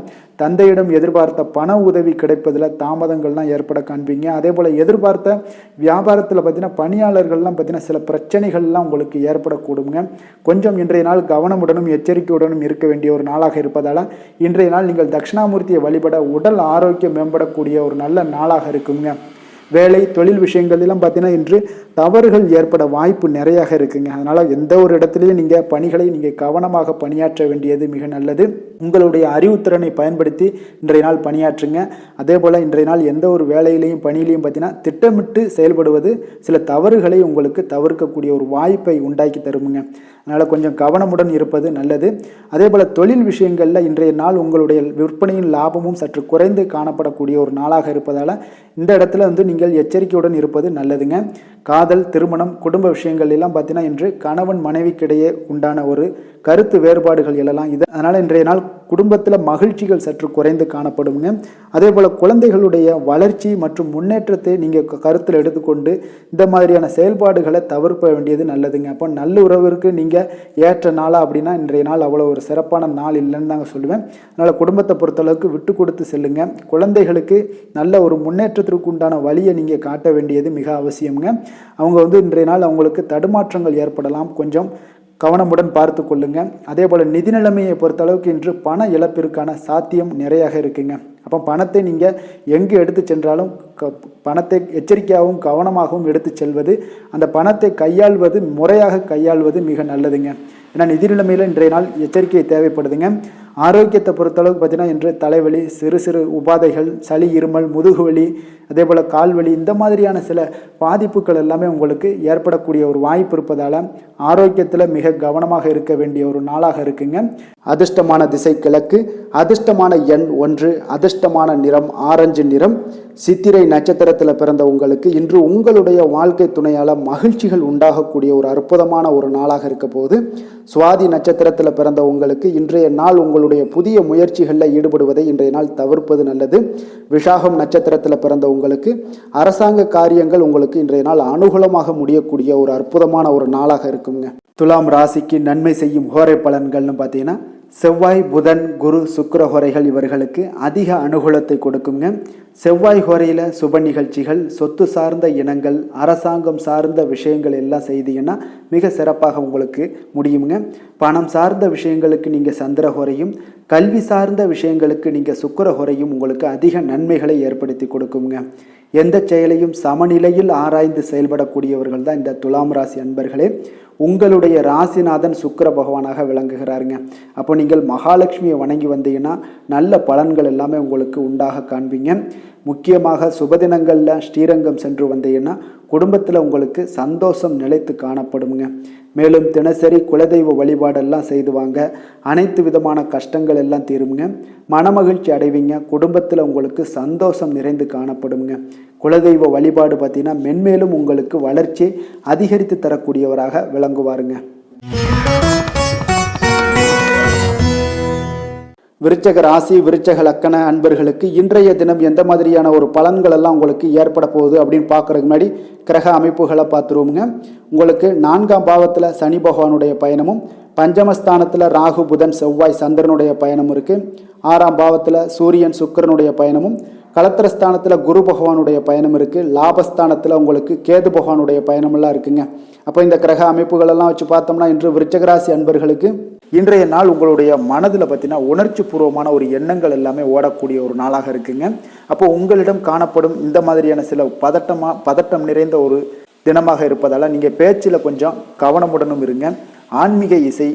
தந்தையிடம் எதிர்பார்த்த பண உதவி கிடைப்பதில் தாமதங்கள்லாம் ஏற்பட காண்பீங்க. அதே போல் எதிர்பார்த்த வியாபாரத்தில் பார்த்தீங்கன்னா பணியாளர்கள்லாம் பார்த்தீங்கன்னா சில பிரச்சனைகள்லாம் உங்களுக்கு ஏற்படக்கூடுங்க. கொஞ்சம் இன்றைய நாள் கவனமுடனும் எச்சரிக்கையுடனும் இருக்க வேண்டிய ஒரு நாளாக இருப்பதால் இன்றைய நாள் நீங்கள் தட்சிணாமூர்த்தியை வழிபட உடல் ஆரோக்கியம் மேம்படக்கூடிய ஒரு நல்ல நாளாக இருக்குங்க. வேலை தொழில் விஷயங்களிலும் பார்த்தீங்கன்னா இன்று தவறுகள் ஏற்பட வாய்ப்பு நிறையாக இருக்குங்க. அதனால் எந்த ஒரு இடத்துலையும் நீங்கள் பணிகளை நீங்கள் கவனமாக பணியாற்ற வேண்டியது மிக நல்லது. உங்களுடைய அறிவுத்திறனை பயன்படுத்தி இன்றைய நாள் பணியாற்றுங்க. அதே போல் இன்றைய நாள் எந்த ஒரு வேலையிலையும் பணியிலையும் பார்த்தீங்கன்னா திட்டமிட்டு செயல்படுவது சில தவறுகளை உங்களுக்கு தவிர்க்கக்கூடிய ஒரு வாய்ப்பை உண்டாக்கி தருமுங்க. அதனால் கொஞ்சம் கவனமுடன் இருப்பது நல்லது. அதே போல் தொழில் விஷயங்களில் இன்றைய நாள் உங்களுடைய விற்பனையின் லாபமும் சற்று குறைந்து காணப்படக்கூடிய ஒரு நாளாக இருப்பதால் இந்த இடத்துல நீங்கள் எச்சரிக்கையுடன் இருப்பது நல்லதுங்க. காதல், திருமணம், குடும்ப விஷயங்கள் எல்லாம் பார்த்தீங்கன்னா இன்று கணவன் மனைவிக்கிடையே உண்டான ஒரு கருத்து வேறுபாடுகள் எழலாம். அதனால் இன்றைய நாள் குடும்பத்தில் மகிழ்ச்சிகள் சற்று குறைந்து காணப்படுங்க. அதே போல் குழந்தைகளுடைய வளர்ச்சி மற்றும் முன்னேற்றத்தை நீங்கள் கருத்தில் எடுத்துக்கொண்டு இந்த மாதிரியான செயல்பாடுகளை தவிர்க்க வேண்டியது நல்லதுங்க. அப்போ நல்ல உறவிற்கு நீங்கள் ஏற்ற நாளா அப்படின்னா இன்றைய நாள் அவ்வளோ ஒரு சிறப்பான நாள் இல்லைன்னு தாங்க சொல்லுவேன். அதனால் குடும்பத்தை பொறுத்தளவுக்கு விட்டு கொடுத்து செல்லுங்க. குழந்தைகளுக்கு நல்ல ஒரு முன்னேற்றத்திற்கு உண்டான வழியை நீங்கள் காட்ட வேண்டியது மிக அவசியம்ங்க. அவங்க இன்றைய நாள் அவங்களுக்கு தடுமாற்றங்கள் ஏற்படலாம், கொஞ்சம் கவனமுடன் பார்த்து கொள்ளுங்க. அதே போல் நிதி நிலைமையை பொறுத்தளவுக்கு இன்று பண இழப்பிற்கான சாத்தியம் நிறையாக இருக்குங்க. அப்போ பணத்தை நீங்கள் எங்கே எடுத்து சென்றாலும் பணத்தை எச்சரிக்கையாகவும் கவனமாகவும் எடுத்து செல்வது, அந்த பணத்தை கையாள்வது முறையாக கையாள்வது மிக நல்லதுங்க. ஏன்னா நிதி நிலைமையில் இன்றைய நாள் எச்சரிக்கை தேவைப்படுதுங்க. ஆரோக்கியத்தை பொறுத்தளவுக்கு பார்த்தீங்கன்னா இன்று தலைவலி, சிறு சிறு உபாதைகள், சளி, இருமல், முதுகுவலி, அதே போல் கால்வலி, இந்த மாதிரியான சில பாதிப்புகள் எல்லாமே உங்களுக்கு ஏற்படக்கூடிய ஒரு வாய்ப்பு இருப்பதால் ஆரோக்கியத்தில் மிக கவனமாக இருக்க வேண்டிய ஒரு நாளாக இருக்குங்க. அதிர்ஷ்டமான திசை கிழக்கு, அதிர்ஷ்டமான எண் 1, அதிர்ஷ்டமான நிறம் ஆரஞ்சு நிறம். சித்திரை நட்சத்திரத்தில் பிறந்த உங்களுக்கு இன்று உங்களுடைய வாழ்க்கை துணையால் மகிழ்ச்சிகள் உண்டாகக்கூடிய ஒரு அற்புதமான ஒரு நாளாக இருக்க போகுது. சுவாதி நட்சத்திரத்தில் பிறந்த உங்களுக்கு இன்றைய நாள் உங்களுடைய புதிய முயற்சிகளில் ஈடுபடுவதை இன்றைய நாள் தவிர்ப்பது நல்லது. விசாகம் நட்சத்திரத்தில் பிறந்த உங்களுக்கு அரசாங்க காரியங்கள் உங்களுக்கு இன்றைய நாள் அனுகூலமாக முடியக்கூடிய ஒரு அற்புதமான ஒரு நாளாக இருக்குங்க. துலாம் ராசிக்கு நன்மை செய்யும் ஹோரை பலன்கள்னு பார்த்தீங்கன்னா செவ்வாய், புதன், குரு, சுக்கிர ஹோரைகள் இவர்களுக்கு அதிக அனுகூலத்தை கொடுக்குங்க. செவ்வாய் ஹோரையில் சுப நிகழ்ச்சிகள், சொத்து சார்ந்த இனங்கள், அரசாங்கம் சார்ந்த விஷயங்கள் எல்லாம் செய்தீங்கன்னா மிக சிறப்பாக உங்களுக்கு முடியுங்க. பணம் சார்ந்த விஷயங்களுக்கு நீங்கள் சந்திர ஹோரையும், கல்வி சார்ந்த விஷயங்களுக்கு நீங்கள் சுக்கிர ஹோரையும் உங்களுக்கு அதிக நன்மைகளை ஏற்படுத்தி கொடுக்குங்க. எந்த செயலையும் சமநிலையில் ஆராய்ந்து செயல்படக்கூடியவர்கள் தான் இந்த துலாம் ராசி அன்பர்களே. உங்களுடைய ராசிநாதன் சுக்கிர பகவானாக விளங்குகிறாருங்க. அப்போ நீங்கள் மகாலட்சுமியை வணங்கி வந்தீங்கன்னா நல்ல பலன்கள் எல்லாமே உங்களுக்கு உண்டாக காண்பீங்க. முக்கியமாக சுபதினங்களில் ஸ்ரீரங்கம் சென்று வந்தீங்கன்னா குடும்பத்தில் உங்களுக்கு சந்தோஷம் நிலைத்து காணப்படுங்க. மேலும் தினசரி குலதெய்வ வழிபாடெல்லாம் செய்து வாங்க, அனைத்து விதமான கஷ்டங்கள் எல்லாம் தீருங்க, மனமகிழ்ச்சி அடைவீங்க, குடும்பத்தில் உங்களுக்கு சந்தோஷம் நிறைந்து காணப்படுங்க. குலதெய்வ வழிபாடு பார்த்தீங்கன்னா மென்மேலும் உங்களுக்கு வளர்ச்சி அதிகரித்து தரக்கூடியவராக விளங்குவாருங்க. விருச்சக ராசி, விருச்சக லக்கண அன்பர்களுக்கு இன்றைய தினம் எந்த மாதிரியான ஒரு பலன்கள் எல்லாம் உங்களுக்கு ஏற்பட போகுது அப்படின்னு பார்க்குறதுக்கு முன்னாடி கிரக அமைப்புகளை பார்த்துருவோங்க. உங்களுக்கு 4ஆம் பாவத்தில் சனி பகவானுடைய பயணமும், பஞ்சமஸ்தானத்தில் ராகு, புதன், செவ்வாய், சந்திரனுடைய பயணம் இருக்குது. 6ஆம் பாவத்தில் சூரியன், சுக்கிரனுடைய பயணமும், களத்திரஸ்தானத்தில் குரு பகவானுடைய பயணம் இருக்குது. லாபஸ்தானத்தில் உங்களுக்கு கேது பகவானுடைய பயணமெல்லாம் இருக்குங்க. அப்போ இந்த கிரக அமைப்புகளெல்லாம் வச்சு பார்த்தோம்னா இன்று விருச்சகராசி அன்பர்களுக்கு இன்றைய நாள் உங்களுடைய மனதில் பார்த்தீங்கன்னா உணர்ச்சி பூர்வமான ஒரு எண்ணங்கள் எல்லாமே ஓடக்கூடிய ஒரு நாளாக இருக்குங்க. அப்போ உங்களிடம் காணப்படும் இந்த மாதிரியான சில பதட்டம் நிறைந்த ஒரு தினமாக இருப்பதால் நீங்கள் பேச்சில் கொஞ்சம் கவனமுடனும் இருங்க. ஆன்மீக இசை,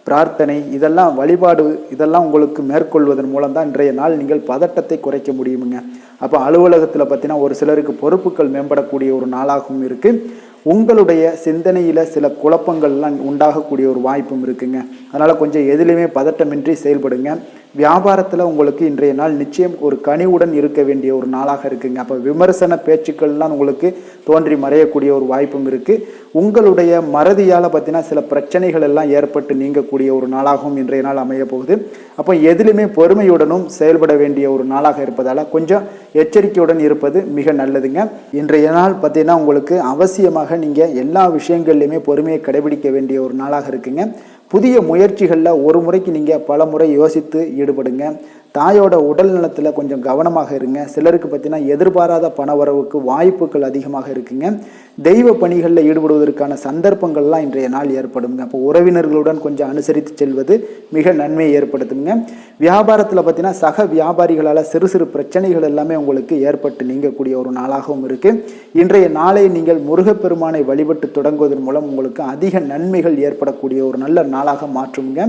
பிரார்த்தனை, இதெல்லாம் வழிபாடு, இதெல்லாம் உங்களுக்கு மேற்கொள்வதன் மூலம் தான் இன்றைய நாள் நீங்கள் பதட்டத்தை குறைக்க முடியுமுங்க. அப்போ அலுவலகத்தில் பார்த்தீங்கன்னா ஒரு சிலருக்கு பொறுப்புகள் மேம்படக்கூடிய ஒரு நாளாகவும் இருக்குது. உங்களுடைய சிந்தனையில் சில குழப்பங்கள்லாம் உண்டாகக்கூடிய ஒரு வாய்ப்பும் இருக்குங்க. அதனால் கொஞ்சம் எதிலுமே பதட்டமின்றி செயல்படுங்க. வியாபாரத்தில் உங்களுக்கு இன்றைய நாள் நிச்சயம் ஒரு கனிவுடன் இருக்க வேண்டிய ஒரு நாளாக இருக்குங்க. அப்போ விமர்சன பேச்சுக்கள்லாம் உங்களுக்கு தோன்றி மறையக்கூடிய ஒரு வாய்ப்பும் இருக்குது. உங்களுடைய மறதியால் பார்த்தீங்கன்னா சில பிரச்சனைகள் எல்லாம் ஏற்பட்டு நீங்கக்கூடிய ஒரு நாளாகவும் இன்றைய நாள் அமைய போகுது. அப்போ எதிலுமே பொறுமையுடனும் செயல்பட வேண்டிய ஒரு நாளாக இருப்பதால் கொஞ்சம் எச்சரிக்கையுடன் இருப்பது மிக நல்லதுங்க. இன்றைய நாள் பார்த்தீங்கன்னா உங்களுக்கு அவசியமாக நீங்கள் எல்லா விஷயங்கள்லையுமே பொறுமையை கடைபிடிக்க வேண்டிய ஒரு நாளாக இருக்குங்க. புதிய முயற்சிகளில் ஒரு முறைக்கு நீங்கள் பல முறை யோசித்து ஈடுபடுங்க. தாயோட உடல் நலத்தில் கொஞ்சம் கவனமாக இருங்க. சிலருக்கு பார்த்தீங்கன்னா எதிர்பாராத பண வரவுக்கு வாய்ப்புகள் அதிகமாக இருக்குங்க. தெய்வ பணிகளில் ஈடுபடுவதற்கான சந்தர்ப்பங்கள்லாம் இன்றைய நாள் ஏற்படுங்க. அப்போ உறவினர்களுடன் கொஞ்சம் அனுசரித்து செல்வது மிக நன்மையை ஏற்படுத்துங்க. வியாபாரத்தில் பார்த்தீங்கன்னா சக வியாபாரிகளால் சிறு சிறு பிரச்சனைகள் எல்லாமே உங்களுக்கு ஏற்பட்டு நீங்கக்கூடிய ஒரு நாளாகவும் இருக்குது. இன்றைய நாளை நீங்கள் முருகப்பெருமானை வழிபட்டு தொடங்குவதன் மூலம் உங்களுக்கு அதிக நன்மைகள் ஏற்படக்கூடிய ஒரு நல்ல நாளாக மாற்றுங்க.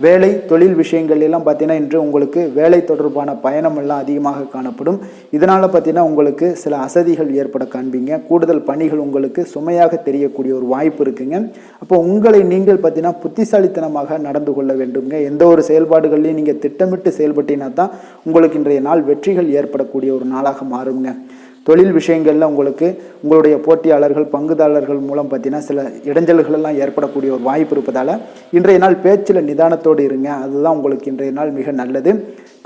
வேலை, தொழில் விஷயங்கள் எல்லாம் பார்த்தீங்கன்னா இன்று உங்களுக்கு வேலை தொடர்பான பயணம் எல்லாம் அதிகமாக காணப்படும். இதனால் பார்த்தீங்கன்னா உங்களுக்கு சில அசதிகள் ஏற்பட காண்பீங்க. கூடுதல் பணிகள் உங்களுக்கு சுமையாக தெரியக்கூடிய ஒரு வாய்ப்பு இருக்குங்க. அப்போ உங்களை நீங்கள் பார்த்தீங்கன்னா புத்திசாலித்தனமாக நடந்து கொள்ள வேண்டுங்க. எந்த ஒரு செயல்பாடுகள்லையும் நீங்கள் திட்டமிட்டு செயல்பட்டீங்கன்னா தான் உங்களுக்கு இன்றைய நாள் வெற்றிகள் ஏற்படக்கூடிய ஒரு நாளாக மாறுங்க. தொழில் விஷயங்களில் உங்களுக்கு உங்களுடைய போட்டியாளர்கள் பங்குதாரர்கள் மூலம் பார்த்தீங்கன்னா சில இடைஞ்சல்கள் எல்லாம் ஏற்படக்கூடிய ஒரு வாய்ப்பு இருப்பதால் இன்றைய நாள் பேச்சில் நிதானத்தோடு இருங்க. அதுதான் உங்களுக்கு இன்றைய நாள் மிக நல்லது.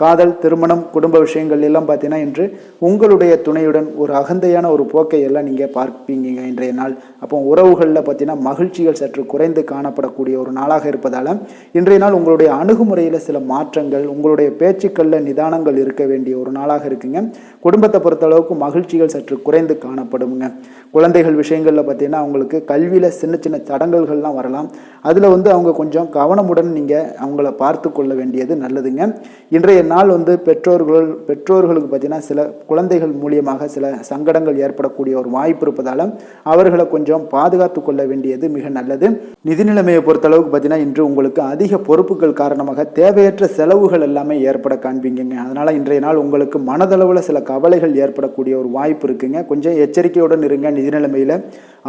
காதல், திருமணம், குடும்ப விஷயங்கள் எல்லாம் பார்த்தீங்கன்னா இன்று உங்களுடைய துணையுடன் ஒரு அகந்தையான ஒரு போக்கை எல்லாம் நீங்கள் பார்ப்பீங்க இன்றைய நாள். அப்போ உறவுகளில் பார்த்தீங்கன்னா மகிழ்ச்சிகள் சற்று குறைந்து காணப்படக்கூடிய ஒரு நாளாக இருப்பதால் இன்றைய நாள் உங்களுடைய அணுகுமுறையில் சில மாற்றங்கள், உங்களுடைய பேச்சுக்களில் நிதானங்கள் இருக்க வேண்டிய ஒரு நாளாக இருக்குங்க. குடும்பத்தை பொறுத்தளவுக்கு மகிழ்ச்சிகள் சற்று குறைந்து காணப்படுங்க. குழந்தைகள் விஷயங்களில் பார்த்தீங்கன்னா அவங்களுக்கு கல்வியில் சின்ன சின்ன தடங்கல்கள்லாம் வரலாம். அதில் அவங்க கொஞ்சம் கவனமுடன் நீங்கள் அவங்கள பார்த்து கொள்ள வேண்டியது நல்லதுங்க. இன்றைய நாள் பெற்றோர்களுக்கு பார்த்தீங்கன்னா சில குழந்தைகள் மூலியமாக சில சங்கடங்கள் ஏற்படக்கூடிய ஒரு வாய்ப்பு இருப்பதால் அவர்களை கொஞ்சம் பாதுகாத்து கொள்ள வேண்டியது மிக நல்லது. நிதி நிலைமையை பொறுத்தளவுக்கு பார்த்தீங்கன்னா இன்று உங்களுக்கு அதிக பொறுப்புகள் காரணமாக தேவையற்ற செலவுகள் எல்லாமே ஏற்பட காண்பீங்க. அதனால் இன்றைய நாள் உங்களுக்கு மனதளவில் சில கவலைகள் ஏற்படக்கூடிய ஒரு வாய்ப்பு இருக்குங்க. கொஞ்சம் எச்சரிக்கையுடன் இருங்க. நிதி நிலைமையில்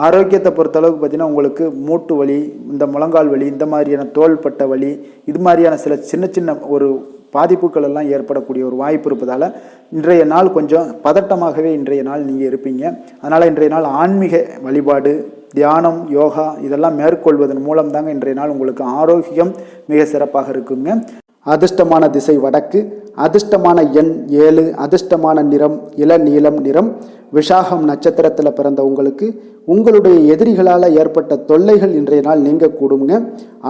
ஆரோக்கியத்தை பொறுத்தளவுக்கு பார்த்தீங்கன்னா உங்களுக்கு மூட்டு வலி, இந்த முழங்கால் வலி, இந்த மாதிரியான தோள்பட்ட வலி, இது மாதிரியான சில சின்ன சின்ன ஒரு பாதிப்புகள் எல்லாம் ஏற்படக்கூடிய ஒரு வாய்ப்பு இருப்பதால் இன்றைய நாள் கொஞ்சம் பதட்டமாகவே இன்றைய நாள் நீங்கள் இருப்பீங்க. அதனால் இன்றைய நாள் ஆன்மீக வழிபாடு, தியானம், யோகா இதெல்லாம் மேற்கொள்வதன் மூலம் தாங்க இன்றைய நாள் உங்களுக்கு ஆரோக்கியம் மிக சிறப்பாக இருக்குங்க. அதிர்ஷ்டமான திசை வடக்கு, அதிர்ஷ்டமான எண் 7, அதிர்ஷ்டமான நிறம் இளநீலம் நிறம். விஷாகம் நட்சத்திரத்தில் பிறந்த உங்களுக்கு உங்களுடைய எதிரிகளால் ஏற்பட்ட தொல்லைகள் இன்றைய நாள் நீங்கக்கூடுங்க.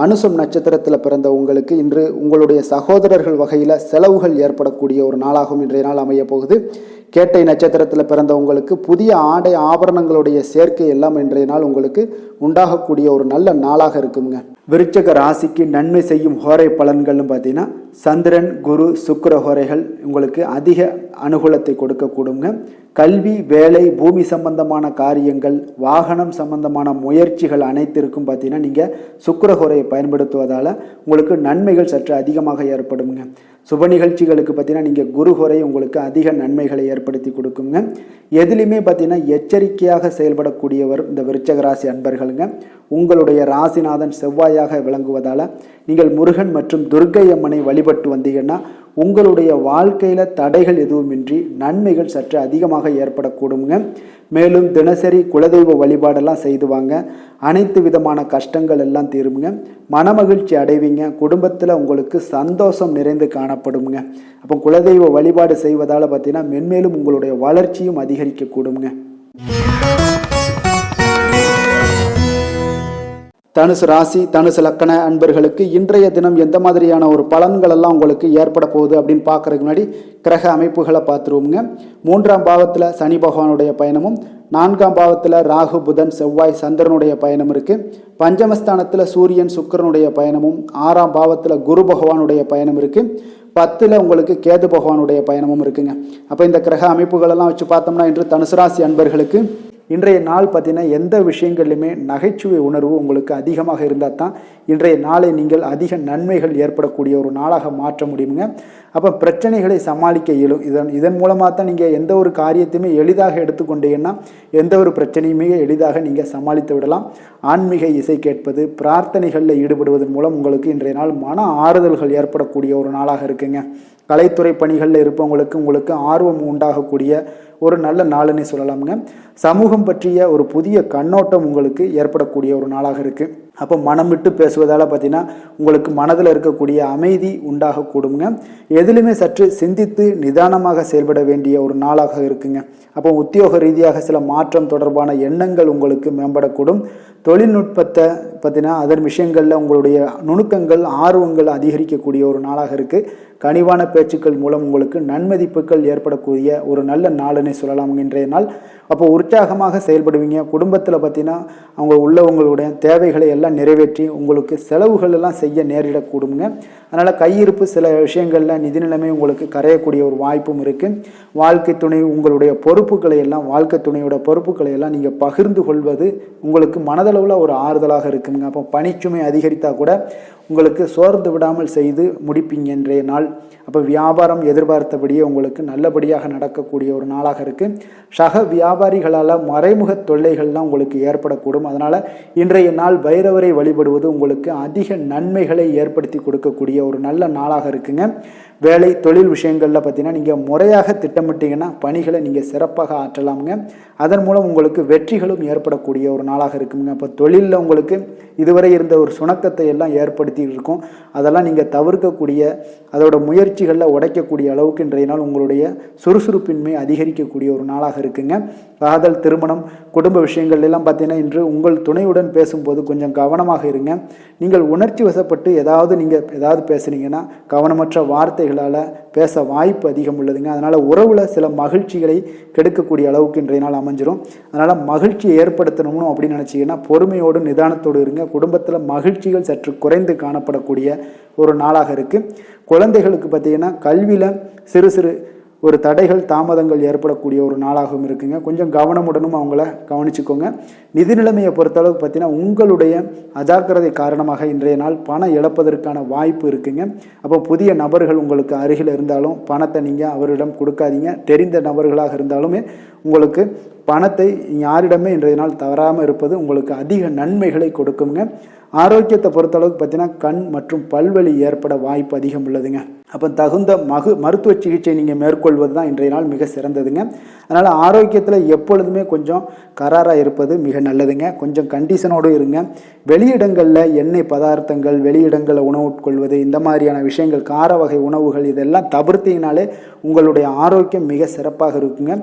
அனுசம் நட்சத்திரத்தில் பிறந்த உங்களுக்கு இன்று உங்களுடைய சகோதரர்கள் வகையில் செலவுகள் ஏற்படக்கூடிய ஒரு நாளாகவும் இன்றைய நாள் அமைய போகுது. கேட்டை நட்சத்திரத்தில் பிறந்த உங்களுக்கு புதிய ஆடை ஆபரணங்களுடைய சேர்க்கை எல்லாம் இன்றைய நாள் உங்களுக்கு உண்டாகக்கூடிய ஒரு நல்ல நாளாக இருக்குங்க. விருச்சக ராசிக்கு நன்மை செய்யும் ஹோரை பலன்கள்னு பார்த்தீங்கன்னா சந்திரன், குரு, சுக்கிர ஹோரைகள் உங்களுக்கு அதிக அனுகூலத்தை கொடுக்கக்கூடுங்க. கல்வி, வேலை, பூமி சம்பந்தமான காரியங்கள், வாகனம் சம்பந்தமான முயற்சிகள் அனைத்திற்கும் பார்த்தீங்கன்னா நீங்கள் சுக்கிர ஹோரையை பயன்படுத்துவதால் உங்களுக்கு நன்மைகள் சற்று அதிகமாக ஏற்படுங்க. சுப நிகழ்ச்சிகளுக்கு பார்த்தீங்கன்னா நீங்கள் குரு ஹோரை உங்களுக்கு அதிக நன்மைகளை ஏற்படுத்தி கொடுக்குங்க. எதுலையுமே பார்த்தீங்கன்னா எச்சரிக்கையாக செயல்படக்கூடியவர் இந்த விருச்சக ராசி அன்பர்களுங்க. உங்களுடைய ராசிநாதன் செவ்வாயாக விளங்குவதால் நீங்கள் முருகன் மற்றும் துர்க்கை அம்மனை வழிபட்டு வந்தீங்கன்னா உங்களுடைய வாழ்க்கையில் தடைகள் எதுவுமின்றி நன்மைகள் சற்று அதிகமாக ஏற்படக்கூடுங்க. மேலும் தினசரி குலதெய்வ வழிபாடெல்லாம் செய்து வாங்க. அனைத்து விதமான கஷ்டங்கள் எல்லாம் தீருங்க. மனமகிழ்ச்சி அடைவீங்க. குடும்பத்தில் உங்களுக்கு சந்தோஷம் நிறைந்து காணப்படுங்க. அப்போ குலதெய்வ வழிபாடு செய்வதால் பார்த்தீங்கன்னா மென்மேலும் உங்களுடைய வளர்ச்சியும் அதிகரிக்கக்கூடுங்க. தனுசு ராசி, தனுசு லக்கண அன்பர்களுக்கு இன்றைய தினம் எந்த மாதிரியான ஒரு பலன்கள் எல்லாம் உங்களுக்கு ஏற்பட போகுது அப்படின்னு பார்க்கறதுக்கு முன்னாடி கிரக அமைப்புகளை பார்த்துருவோங்க. 3ஆம் பாவத்தில் சனி பகவானுடைய பயணமும், 4ஆம் பாவத்தில் ராகு, புதன், செவ்வாய், சந்திரனுடைய பயணம் இருக்குது. பஞ்சமஸ்தானத்தில் சூரியன், சுக்கிரனுடைய பயணமும், 6ஆம் பாவத்தில் குரு பகவானுடைய பயணம் இருக்குது. 10ல் உங்களுக்கு கேது பகவானுடைய பயணமும் இருக்குங்க. அப்போ இந்த கிரக அமைப்புகளெல்லாம் வச்சு பார்த்தோம்னா இன்று தனுசு ராசி அன்பர்களுக்கு இன்றைய நாள் பார்த்தீங்கன்னா எந்த விஷயங்கள்லையுமே நகைச்சுவை உணர்வு உங்களுக்கு அதிகமாக இருந்தால் தான் இன்றைய நாளை நீங்கள் அதிக நன்மைகள் ஏற்படக்கூடிய ஒரு நாளாக மாற்ற முடியுங்க. அப்போ பிரச்சனைகளை சமாளிக்க இயலும். இதன் மூலமாக தான் நீங்கள் எந்த ஒரு காரியத்தையுமே எளிதாக எடுத்துக்கொண்டீங்கன்னா எந்த ஒரு பிரச்சனையுமே எளிதாக நீங்கள் சமாளித்து விடலாம். ஆன்மீக இசை கேட்பது, பிரார்த்தனைகளில் ஈடுபடுவதன் மூலம் உங்களுக்கு இன்றைய நாள் மன ஆறுதல்கள் ஏற்படக்கூடிய ஒரு நாளாக இருக்குங்க. கலைத்துறை பணிகளில் இருப்பவங்களுக்கு உங்களுக்கு ஆர்வம் உண்டாகக்கூடிய ஒரு நல்ல நாளுன்னு சொல்லலாமுங்க. சமூகம் பற்றிய ஒரு புதிய கண்ணோட்டம் உங்களுக்கு ஏற்படக்கூடிய ஒரு நாளாக இருக்குது. அப்போ மனம் விட்டு பேசுவதால் பார்த்தீங்கன்னா உங்களுக்கு மனதில் இருக்கக்கூடிய அமைதி உண்டாகக்கூடுங்க. எதிலுமே சற்று சிந்தித்து நிதானமாக செயல்பட வேண்டிய ஒரு நாளாக இருக்குங்க. அப்போ உத்தியோக ரீதியாக சில மாற்றம் தொடர்பான எண்ணங்கள் உங்களுக்கு மேம்படக்கூடும். தொழில்நுட்பத்தை பார்த்தீங்கன்னா அதன் விஷயங்களில் உங்களுடைய நுணுக்கங்கள், ஆர்வங்கள் அதிகரிக்கக்கூடிய ஒரு நாளாக இருக்குது. கனிவான பேச்சுக்கள் மூலம் உங்களுக்கு நன்மதிப்புகள் ஏற்படக்கூடிய ஒரு நல்ல நாளுன்னு சொல்லலாம் இன்றைய நாள். அப்போ உற்சாகமாக செயல்படுவீங்க. குடும்பத்தில் பார்த்தீங்கன்னா அவங்க உள்ளவங்களுடைய தேவைகளை எல்லாம் நிறைவேற்றி உங்களுக்கு செலவுகள் எல்லாம் செய்ய நேரிடக்கூடுங்க. அதனால் கையிருப்பு சில விஷயங்களில் நிதி நிலைமை உங்களுக்கு கரையக்கூடிய ஒரு வாய்ப்பும் இருக்குது. வாழ்க்கை துணை உங்களுடைய பொறுப்புகளை எல்லாம் வாழ்க்கை துணையோட பொறுப்புகளை எல்லாம் நீங்கள் பகிர்ந்து கொள்வது உங்களுக்கு மனதளவில் ஒரு ஆறுதலாக இருக்குங்க. அப்போ பணிச்சுமை அதிகரித்தால் கூட உங்களுக்கு சோர்ந்து விடாமல் செய்து முடிப்பீங்க இன்றைய நாள். அப்போ வியாபாரம் எதிர்பார்த்தபடியே உங்களுக்கு நல்லபடியாக நடக்கக்கூடிய ஒரு நாளாக இருக்குது. சக வியாபாரிகளால் மறைமுக தொல்லைகள்லாம் உங்களுக்கு ஏற்படக்கூடும். அதனால் இன்றைய நாள் பைரவரை வழிபடுவது உங்களுக்கு அதிக நன்மைகளை ஏற்படுத்தி கொடுக்கக்கூடிய ஒரு நல்ல நாளாக இருக்குங்க. வேலை தொழில் விஷயங்களில் பார்த்தீங்கன்னா நீங்கள் முறையாக திட்டமிட்டீங்கன்னா பணிகளை நீங்கள் சிறப்பாக ஆற்றலாமுங்க. அதன் மூலம் உங்களுக்கு வெற்றிகளும் ஏற்படக்கூடிய ஒரு நாளாக இருக்குங்க. அப்போ தொழிலில் உங்களுக்கு இதுவரை இருந்த ஒரு சுணக்கத்தை எல்லாம் ஏற்படுத்தி இருக்கும். அதெல்லாம் நீங்கள் தவிர்க்கக்கூடிய, அதோட முயற்சிகளில் உடைக்கக்கூடிய அளவுக்கு இன்றைய நாள் உங்களுடைய சுறுசுறுப்பின்மை அதிகரிக்கக்கூடிய ஒரு நாளாக இருக்குங்க. காதல், திருமணம், குடும்ப விஷயங்கள் எல்லாம் பார்த்தீங்கன்னா இன்று உங்கள் துணையுடன் பேசும்போது கொஞ்சம் கவனமாக இருங்க. நீங்கள் உணர்ச்சி வசப்பட்டு ஏதாவது பேசுனீங்கன்னா கவனமற்ற வார்த்தைகளால் பேச வாய்ப்பு அதிகம் உள்ளதுங்க. அதனால் உறவில் சில மகிழ்ச்சிகளை கெடுக்கக்கூடிய அளவுக்கு இன்றைய நாள் அமைஞ்சிரும். அதனால் மகிழ்ச்சியை ஏற்படுத்தணும்னு அப்படின்னு நினச்சிங்கன்னா பொறுமையோடு நிதானத்தோடு இருங்க. குடும்பத்தில் மகிழ்ச்சிகள் சற்று குறைந்து காணப்படக்கூடிய ஒரு நாளாக இருக்குது. குழந்தைகளுக்கு பார்த்தீங்கன்னா கல்வியில் சிறு சிறு ஒரு தடைகள், தாமதங்கள் ஏற்படக்கூடிய ஒரு நாளாகவும் இருக்குங்க. கொஞ்சம் கவனமுடனும் அவங்கள கவனிச்சுக்கோங்க. நிதி நிலைமையை பொறுத்தளவுக்கு பார்த்தீங்கன்னா உங்களுடைய அஜாக்கிரதை காரணமாக இன்றைய நாள் பணம் இழப்பதற்கான வாய்ப்பு இருக்குங்க. அப்போ புதிய நபர்கள் உங்களுக்கு அருகில் இருந்தாலும் பணத்தை நீங்கள் அவரிடம் கொடுக்காதீங்க. தெரிந்த நபர்களாக இருந்தாலுமே உங்களுக்கு பணத்தை யாரிடமே இன்றைய நாள் தவறாமல் இருப்பது உங்களுக்கு அதிக நன்மைகளை கொடுக்குங்க. ஆரோக்கியத்தை பொறுத்தளவுக்கு பார்த்தீங்கன்னா கண் மற்றும் பல்வலி ஏற்பட வாய்ப்பு அதிகம் உள்ளதுங்க. அப்போ தகுந்த மருத்துவ சிகிச்சை நீங்கள் மேற்கொள்வது தான் இன்றைய நாள் மிக சிறந்ததுங்க. அதனால் ஆரோக்கியத்தில் எப்பொழுதுமே கொஞ்சம் கராராக இருப்பது மிக நல்லதுங்க. கொஞ்சம் கண்டிஷனோடு இருங்க. வெளியிடங்களில் எண்ணெய் பதார்த்தங்கள், வெளியிடங்களில் உணவு உட்கொள்வது, இந்த மாதிரியான விஷயங்கள், கார வகை உணவுகள் இதெல்லாம் தவிர்த்தீங்கனாலே உங்களுடைய ஆரோக்கியம் மிக சிறப்பாக இருக்குங்க.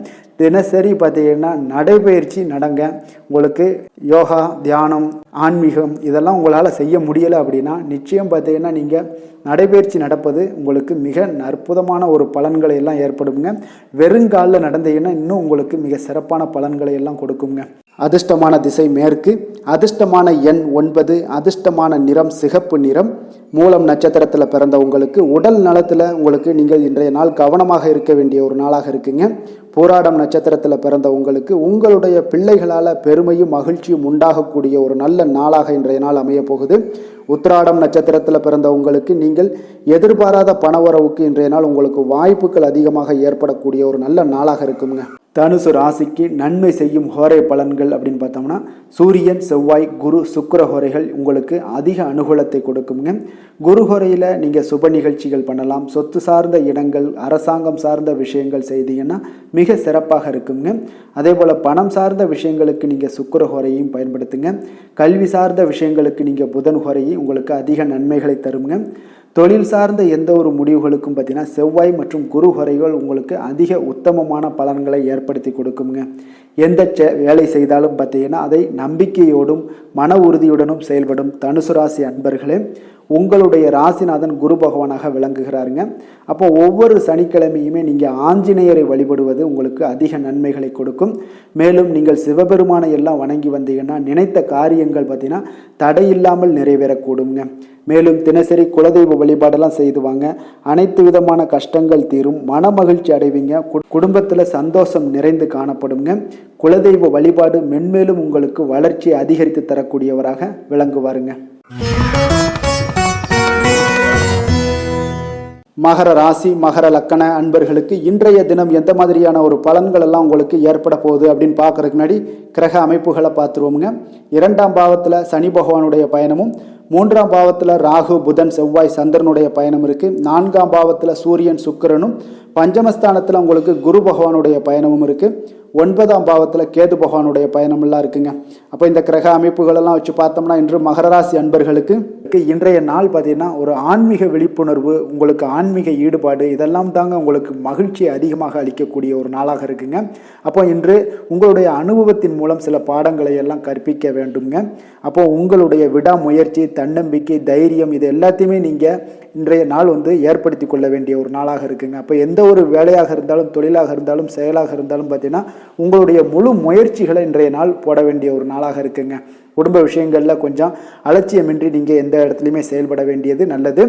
தினசரி பார்த்தீங்கன்னா நடைபயிற்சி நடங்க. உங்களுக்கு யோகா, தியானம், ஆன்மீகம் இதெல்லாம் உங்களால் செய்ய முடியலை அப்படின்னா நிச்சயம் பார்த்தீங்கன்னா நீங்கள் நடைபயிற்சி நடப்பது உங்களுக்கு மிக அற்புதமான ஒரு பலன்களை எல்லாம் ஏற்படுங்க. வெறுங்காலில் நடந்தீங்கன்னா இன்னும் உங்களுக்கு மிக சிறப்பான பலன்களை எல்லாம் கொடுக்குங்க. அதிர்ஷ்டமான திசை மேற்கு, அதிர்ஷ்டமான எண் 9, அதிர்ஷ்டமான நிறம் சிகப்பு நிறம். மூலம் நட்சத்திரத்தில் பிறந்த உங்களுக்கு உடல் நலத்தில் உங்களுக்கு நீங்கள் இன்றைய நாள் கவனமாக இருக்க வேண்டிய ஒரு நாளாக இருக்குங்க. பூராடம் நட்சத்திரத்தில் பிறந்த உங்களுக்கு உங்களுடைய பிள்ளைகளால் பெருமையும் மகிழ்ச்சியும் உண்டாகக்கூடிய ஒரு நல்ல நாளாக இன்றைய நாள் அமைய போகுது. உத்திராடம் நட்சத்திரத்தில் பிறந்த உங்களுக்கு நீங்கள் எதிர்பாராத பணவரவுக்கு இன்றைய நாள் உங்களுக்கு வாய்ப்புகள் அதிகமாக ஏற்படக்கூடிய ஒரு நல்ல நாளாக இருக்குங்க. தனுசு ராசிக்கு நன்மை செய்யும் ஹோரை பலன்கள் அப்படின்னு பார்த்தோம்னா சூரியன், செவ்வாய், குரு, சுக்கிர ஹோரைகள் உங்களுக்கு அதிக அனுகூலத்தை கொடுக்குங்க. குரு ஹோரையில் நீங்கள் சுப நிகழ்ச்சிகள் பண்ணலாம். சொத்து சார்ந்த இடங்கள், அரசாங்கம் சார்ந்த விஷயங்கள் செய்தீங்கன்னா மிக சிறப்பாக இருக்குங்க. அதே போல் பணம் சார்ந்த விஷயங்களுக்கு நீங்கள் சுக்கிர ஹோரையும் பயன்படுத்துங்க. கல்வி சார்ந்த விஷயங்களுக்கு நீங்கள் புதன் ஹோரையும் உங்களுக்கு அதிக நன்மைகளை தருங்க. தொழில் சார்ந்த எந்த ஒரு முடிவுகளுக்கும் பார்த்தீங்கன்னா செவ்வாய் மற்றும் குரு ஹோரைகள் உங்களுக்கு அதிக உத்தமமான பலன்களை ஏற்படுத்தி கொடுக்குங்க. எந்த வேலை செய்தாலும் பார்த்தீங்கன்னா அதை நம்பிக்கையோடும் மன உறுதியுடனும் செயல்படும் தனுசு ராசி அன்பர்களே, உங்களுடைய ராசிநாதன் குரு பகவானாக விளங்குகிறாருங்க. அப்போ ஒவ்வொரு சனிக்கிழமையுமே நீங்கள் ஆஞ்சநேயரை வழிபடுவது உங்களுக்கு அதிக நன்மைகளை கொடுக்கும். மேலும் நீங்கள் சிவபெருமானை எல்லாம் வணங்கி வந்தீங்கன்னா நினைத்த காரியங்கள் பார்த்தீங்கன்னா தடையில்லாமல் நிறைவேறக்கூடுங்க. மேலும் தினசரி குலதெய்வ வழிபாடெல்லாம் செய்து வாங்க. அனைத்து விதமான கஷ்டங்கள் தீரும், மன மகிழ்ச்சி அடைவீங்க. குடும்பத்தில் சந்தோஷம் நிறைந்து காணப்படுங்க. குலதெய்வ வழிபாடு மென்மேலும் உங்களுக்கு வளர்ச்சியை அதிகரித்து தரக்கூடியவராக விளங்குவாருங்க. மகர ராசி, மகர லக்கண அன்பர்களுக்கு இன்றைய தினம் எந்த மாதிரியான ஒரு பலன்கள் எல்லாம் உங்களுக்கு ஏற்பட போகுது அப்படின்னு பார்க்கறதுக்கு முன்னாடி கிரக அமைப்புகளை பார்த்துருவோமுங்க. 2ஆம் பாவத்தில் சனி பகவானுடைய பயணமும், 3ஆம் பாவத்தில் ராகு, புதன், செவ்வாய், சந்திரனுடைய பயணம் இருக்குது. 4ஆம் பாவத்தில் சூரியன், சுக்கிரனும், பஞ்சமஸ்தானத்தில் உங்களுக்கு குரு பகவானுடைய பயணமும் இருக்குது. 9ஆம் பாவத்தில் கேது பகவானுடைய பயணமெல்லாம் இருக்குங்க. அப்போ இந்த கிரக அமைப்புகளெல்லாம் வச்சு பார்த்தோம்னா இன்று மகர ராசி அன்பர்களுக்கு இன்றைய நாள் பார்த்தீங்கன்னா ஒரு ஆன்மீக விழிப்புணர்வு, உங்களுக்கு ஆன்மீக ஈடுபாடு இதெல்லாம் தாங்க உங்களுக்கு மகிழ்ச்சியை அதிகமாக அளிக்கக்கூடிய ஒரு நாளாக இருக்குங்க. அப்போ இன்று உங்களுடைய அனுபவத்தின் மூலம் சில பாடங்களை எல்லாம் கற்பிக்க வேண்டுங்க. அப்போ உங்களுடைய விடாமுயற்சி, தன்னம்பிக்கை, தைரியம் இது எல்லாத்தையுமே நீங்கள் இன்றைய நாள் ஏற்படுத்தி கொள்ள வேண்டிய ஒரு நாளாக இருக்குங்க. அப்போ எந்த ஒரு வேலையாக இருந்தாலும், தொழிலாக இருந்தாலும், செயலாக இருந்தாலும் பார்த்தீங்கன்னா உங்களுடைய முழு முயற்சிகளை இன்றைய நாள் போட வேண்டிய ஒரு நாளாக இருக்குங்க. குடும்ப விஷயங்களில் கொஞ்சம் அலட்சியமின்றி நீங்கள் எந்த இடத்துலையுமே செயல்பட வேண்டியது நல்லது.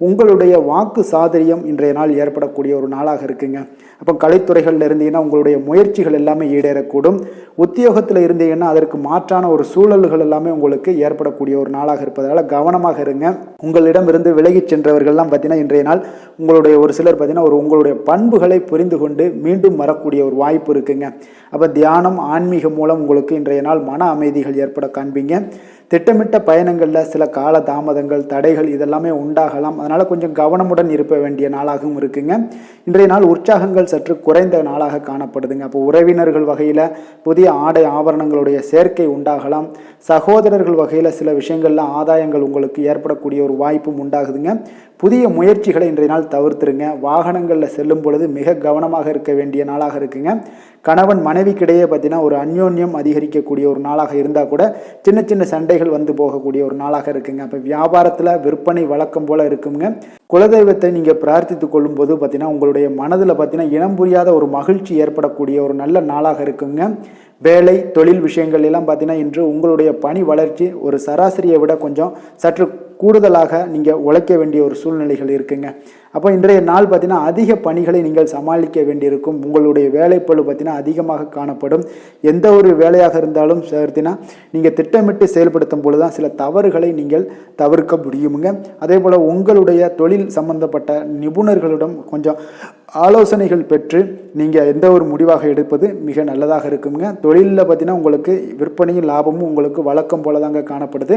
உங்களுடைய வாக்கு சாதுரியம் இன்றைய நாள் ஏற்படக்கூடிய ஒரு நாளாக இருக்குங்க. அப்போ கலைத்துறைகளில் இருந்தீங்கன்னா உங்களுடைய முயற்சிகள் எல்லாமே ஈடேறக்கூடும். உத்தியோகத்தில் இருந்தீங்கன்னா அதற்கு மாற்றான ஒரு சூழல்கள் எல்லாமே உங்களுக்கு ஏற்படக்கூடிய ஒரு நாளாக இருப்பதால் கவனமாக இருங்க. உங்களிடமிருந்து விலகிச் சென்றவர்கள்லாம் பார்த்தீங்கன்னா இன்றைய நாள் உங்களுடைய ஒரு சிலர் பார்த்தீங்கன்னா உங்களுடைய பண்புகளை புரிந்து கொண்டு மீண்டும் வரக்கூடிய ஒரு வாய்ப்பு இருக்குங்க. அப்போ தியானம் ஆன்மீகம் மூலம் உங்களுக்கு இன்றைய நாள் மன அமைதிகள் ஏற்பட காண்பீங்க. திட்டமிட்ட பயணங்களில் சில கால தாமதங்கள் தடைகள் இதெல்லாமே உண்டாகலாம். அதனால் கொஞ்சம் கவனமுடன் இருக்க வேண்டிய நாளாகவும் இருக்குங்க. இன்றைய நாள் உற்சாகங்கள் சற்று குறைந்த நாளாக காணப்படுதுங்க. அப்போ உறவினர்கள் வகையில் புதிய ஆடை ஆபரணங்களுடைய சேர்க்கை உண்டாகலாம். சகோதரர்கள் வகையில் சில விஷயங்களில் ஆதாயங்கள் உங்களுக்கு ஏற்படக்கூடிய ஒரு வாய்ப்பும் உண்டாகுதுங்க. புதிய முயற்சிகளை இன்றைய நாள் தவிர்த்துருங்க. வாகனங்களில் செல்லும் பொழுது மிக கவனமாக இருக்க வேண்டிய நாளாக இருக்குங்க. கணவன் மனைவிக்கிடையே பார்த்தீங்கன்னா ஒரு அந்யோன்யம் அதிகரிக்கக்கூடிய ஒரு நாளாக இருந்தால் கூட சின்ன சின்ன சண்டைகள் வந்து போகக்கூடிய ஒரு நாளாக இருக்குங்க. அப்போ வியாபாரத்தில் விற்பனை வழக்கம் போல் இருக்குங்க. குலதெய்வத்தை நீங்கள் பிரார்த்தித்து கொள்ளும்போது பார்த்தீங்கன்னா உங்களுடைய மனதில் பார்த்தீங்கன்னா இனம் புரியாத ஒரு மகிழ்ச்சி ஏற்படக்கூடிய ஒரு நல்ல நாளாக இருக்குங்க. வேலை தொழில் விஷயங்கள் எல்லாம் பார்த்தீங்கன்னா இன்று உங்களுடைய பணி வளர்ச்சி ஒரு சராசரியை விட கொஞ்சம் சற்று கூடுதலாக நீங்கள் உழைக்க வேண்டிய ஒரு சூழ்நிலைகள் இருக்குங்க. அப்போ இன்றைய நாள் பார்த்தீங்கன்னா அதிக பணிகளை நீங்கள் சமாளிக்க வேண்டியிருக்கும். உங்களுடைய வேலைப்பளு பார்த்தீங்கன்னா அதிகமாக காணப்படும். எந்த ஒரு வேலையாக இருந்தாலும் பார்த்தீங்கன்னா நீங்கள் திட்டமிட்டு செயல்படுத்தும் பொழுது தான் சில தவறுகளை நீங்கள் தவிர்க்க முடியுங்க. அதே போல் உங்களுடைய தொழில் சம்பந்தப்பட்ட நிபுணர்களிடம் கொஞ்சம் ஆலோசனைகள் பெற்று நீங்கள் எந்த ஒரு முடிவாக எடுப்பது மிக நல்லதாக இருக்குங்க. தொழிலில் பார்த்தீங்கன்னா உங்களுக்கு விற்பனையும் லாபமும் உங்களுக்கு வழக்கம் போல தாங்க காணப்படுது.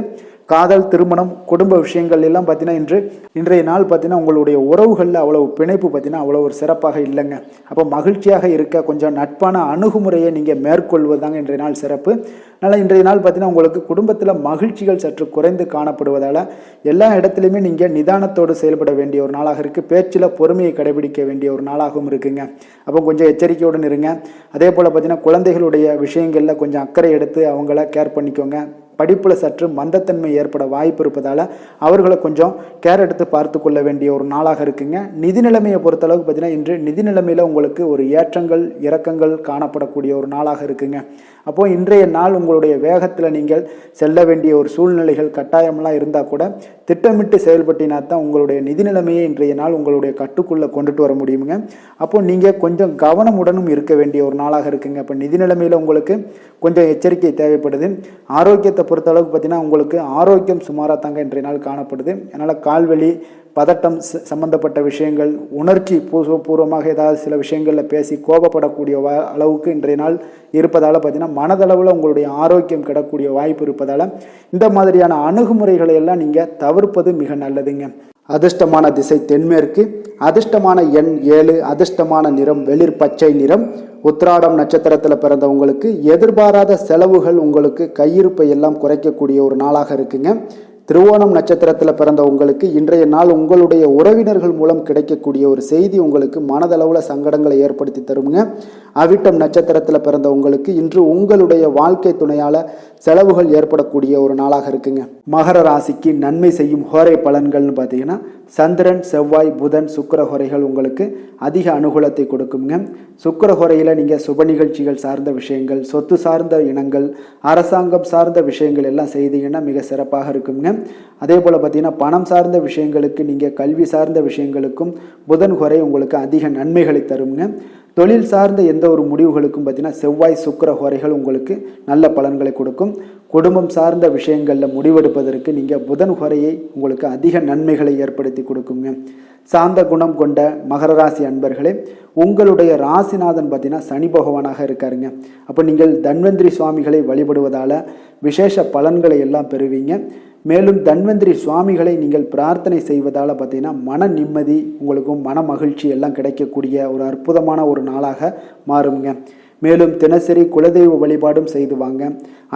காதல் திருமணம் குடும்ப விஷயங்கள் எல்லாம் பார்த்தீங்கன்னா இன்றைய நாள் பார்த்தீங்கன்னா உங்களுடைய உறவுகளில் அவ்வளவு பிணைப்பு பார்த்தீங்கன்னா அவ்வளோ ஒரு சிறப்பாக இல்லைங்க. அப்போ மகிழ்ச்சியாக இருக்க கொஞ்சம் நட்பான அணுகுமுறையை நீங்கள் மேற்கொள்வதாங்க இன்றைய நாள் சிறப்பு. அதனால் இன்றைய நாள் பார்த்தீங்கன்னா உங்களுக்கு குடும்பத்தில் மகிழ்ச்சிகள் சற்று குறைந்து காணப்படுவதால் எல்லா இடத்துலையுமே நீங்கள் நிதானத்தோடு செயல்பட வேண்டிய ஒரு நாளாக இருக்குது. பேச்சில் பொறுமையை கடைபிடிக்க வேண்டிய ஒரு நாளாகவும் இருக்குங்க. அப்போ கொஞ்சம் எச்சரிக்கையுடன் இருங்க. அதே போல் பார்த்தீங்கன்னா குழந்தைகளுடைய விஷயங்களில் கொஞ்சம் அக்கறை எடுத்து அவங்கள கேர் பண்ணிக்கோங்க. படிப்பில் சற்று மந்தத்தன்மை ஏற்பட வாய்ப்பு இருப்பதால் அவர்களை கொஞ்சம் கேர் எடுத்து பார்த்து கொள்ள வேண்டிய ஒரு நாளாக இருக்குங்க. நிதி நிலைமையை பொறுத்தளவுக்கு பார்த்தீங்கன்னா இன்று நிதி நிலைமையில் உங்களுக்கு ஒரு ஏற்றங்கள் இறக்கங்கள் காணப்படக்கூடிய ஒரு நாளாக இருக்குங்க. அப்போது இன்றைய நாள் உங்களுடைய வேகத்தில் நீங்கள் செல்ல வேண்டிய ஒரு சூழ்நிலைகள் கட்டாயமெல்லாம் இருந்தால் கூட திட்டமிட்டு செயல்பட்டினா தான் உங்களுடைய நிதி நிலைமையை இன்றைய நாள் உங்களுடைய கட்டுக்குள்ளே கொண்டுட்டு வர முடியுங்க. அப்போது நீங்கள் கொஞ்சம் கவனமுடனும் இருக்க வேண்டிய ஒரு நாளாக இருக்குங்க. அப்போ நிதி நிலைமையில் உங்களுக்கு கொஞ்சம் எச்சரிக்கை தேவைப்படுது. ஆரோக்கியத்தை பொறுத்தளவுக்கு பார்த்தீங்கன்னா உங்களுக்கு ஆரோக்கியம் சுமாராக தாங்க இன்றைய நாள் காணப்படுது. அதனால் கால்வலி பதட்டம் சம்பந்தப்பட்ட விஷயங்கள் உணர்ச்சி பூர்வமாக ஏதாவது சில விஷயங்களில் பேசி கோபப்படக்கூடிய அளவுக்கு இன்றைய நாள் இருப்பதால் பார்த்தீங்கன்னா மனதளவில் உங்களுடைய ஆரோக்கியம் கிடக்கூடிய வாய்ப்பு இருப்பதால் இந்த மாதிரியான அணுகுமுறைகளை எல்லாம் நீங்கள் தவிர்ப்பது மிக நல்லதுங்க. அதிர்ஷ்டமான திசை தென்மேற்கு, அதிர்ஷ்டமான எண் 7, அதிர்ஷ்டமான நிறம் வெளிர் பச்சை நிறம். உத்திராடம் நட்சத்திரத்தில் பிறந்தவங்களுக்கு எதிர்பாராத செலவுகள் உங்களுக்கு கையிருப்பை எல்லாம் குறைக்கக்கூடிய ஒரு நாளாக இருக்குங்க. திருவோணம் நட்சத்திரத்தில் பிறந்த உங்களுக்கு இன்றைய நாள் உங்களுடைய உறவினர்கள் மூலம் கிடைக்கக்கூடிய ஒரு செய்தி உங்களுக்கு மனதளவில் சங்கடங்களை ஏற்படுத்தி தருங்க. அவிட்டம் நட்சத்திரத்தில் பிறந்த உங்களுக்கு இன்று உங்களுடைய வாழ்க்கை துணையால் செலவுகள் ஏற்படக்கூடிய ஒரு நாளாக இருக்குங்க. மகர ராசிக்கு நன்மை செய்யும் ஹோரை பலன்கள்னு பார்த்தீங்கன்னா சந்திரன் செவ்வாய் புதன் சுக்கிர ஹோரைகள் உங்களுக்கு அதிக அனுகூலத்தை கொடுக்குங்க. சுக்கிர ஹோரையில் நீங்கள் சுப நிகழ்ச்சிகள் சார்ந்த விஷயங்கள் சொத்து சார்ந்த இனங்கள் அரசாங்கம் சார்ந்த விஷயங்கள் எல்லாம் செய்தீங்கன்னா மிக சிறப்பாக இருக்குங்க. அதே போல் பார்த்தீங்கன்னா பணம் சார்ந்த விஷயங்களுக்கு நீங்கள் கல்வி சார்ந்த விஷயங்களுக்கும் புதன் ஹோரை உங்களுக்கு அதிக நன்மைகளை தருங்க. தொழில் சார்ந்த எந்த ஒரு முடிவுகளுக்கும் பார்த்தீங்கன்னா செவ்வாய் சுக்கிர ஹோரைகள் உங்களுக்கு நல்ல பலன்களை கொடுக்கும். குடும்பம் சார்ந்த விஷயங்களில் முடிவெடுப்பதற்கு நீங்கள் புதன் ஹோரையை உங்களுக்கு அதிக நன்மைகளை ஏற்படுத்தி கொடுக்குங்க. சாந்த குணம் கொண்ட மகர ராசி அன்பர்களே, உங்களுடைய ராசிநாதன் பார்த்தீங்கன்னா சனி பகவானாக இருக்காருங்க. அப்போ நீங்கள் தன்வந்திரி சுவாமிகளை வழிபடுவதால் விசேஷ பலன்களை எல்லாம் பெறுவீங்க. மேலும் தன்வந்திரி சுவாமிகளை நீங்கள் பிரார்த்தனை செய்வதால் பார்த்தீங்கன்னா மன நிம்மதி உங்களுக்கும் மன மகிழ்ச்சி எல்லாம் கிடைக்கக்கூடிய ஒரு அற்புதமான ஒரு நாளாக மாறுங்க. மேலும் தினசரி குலதெய்வ வழிபாடும் செய்து வாங்க.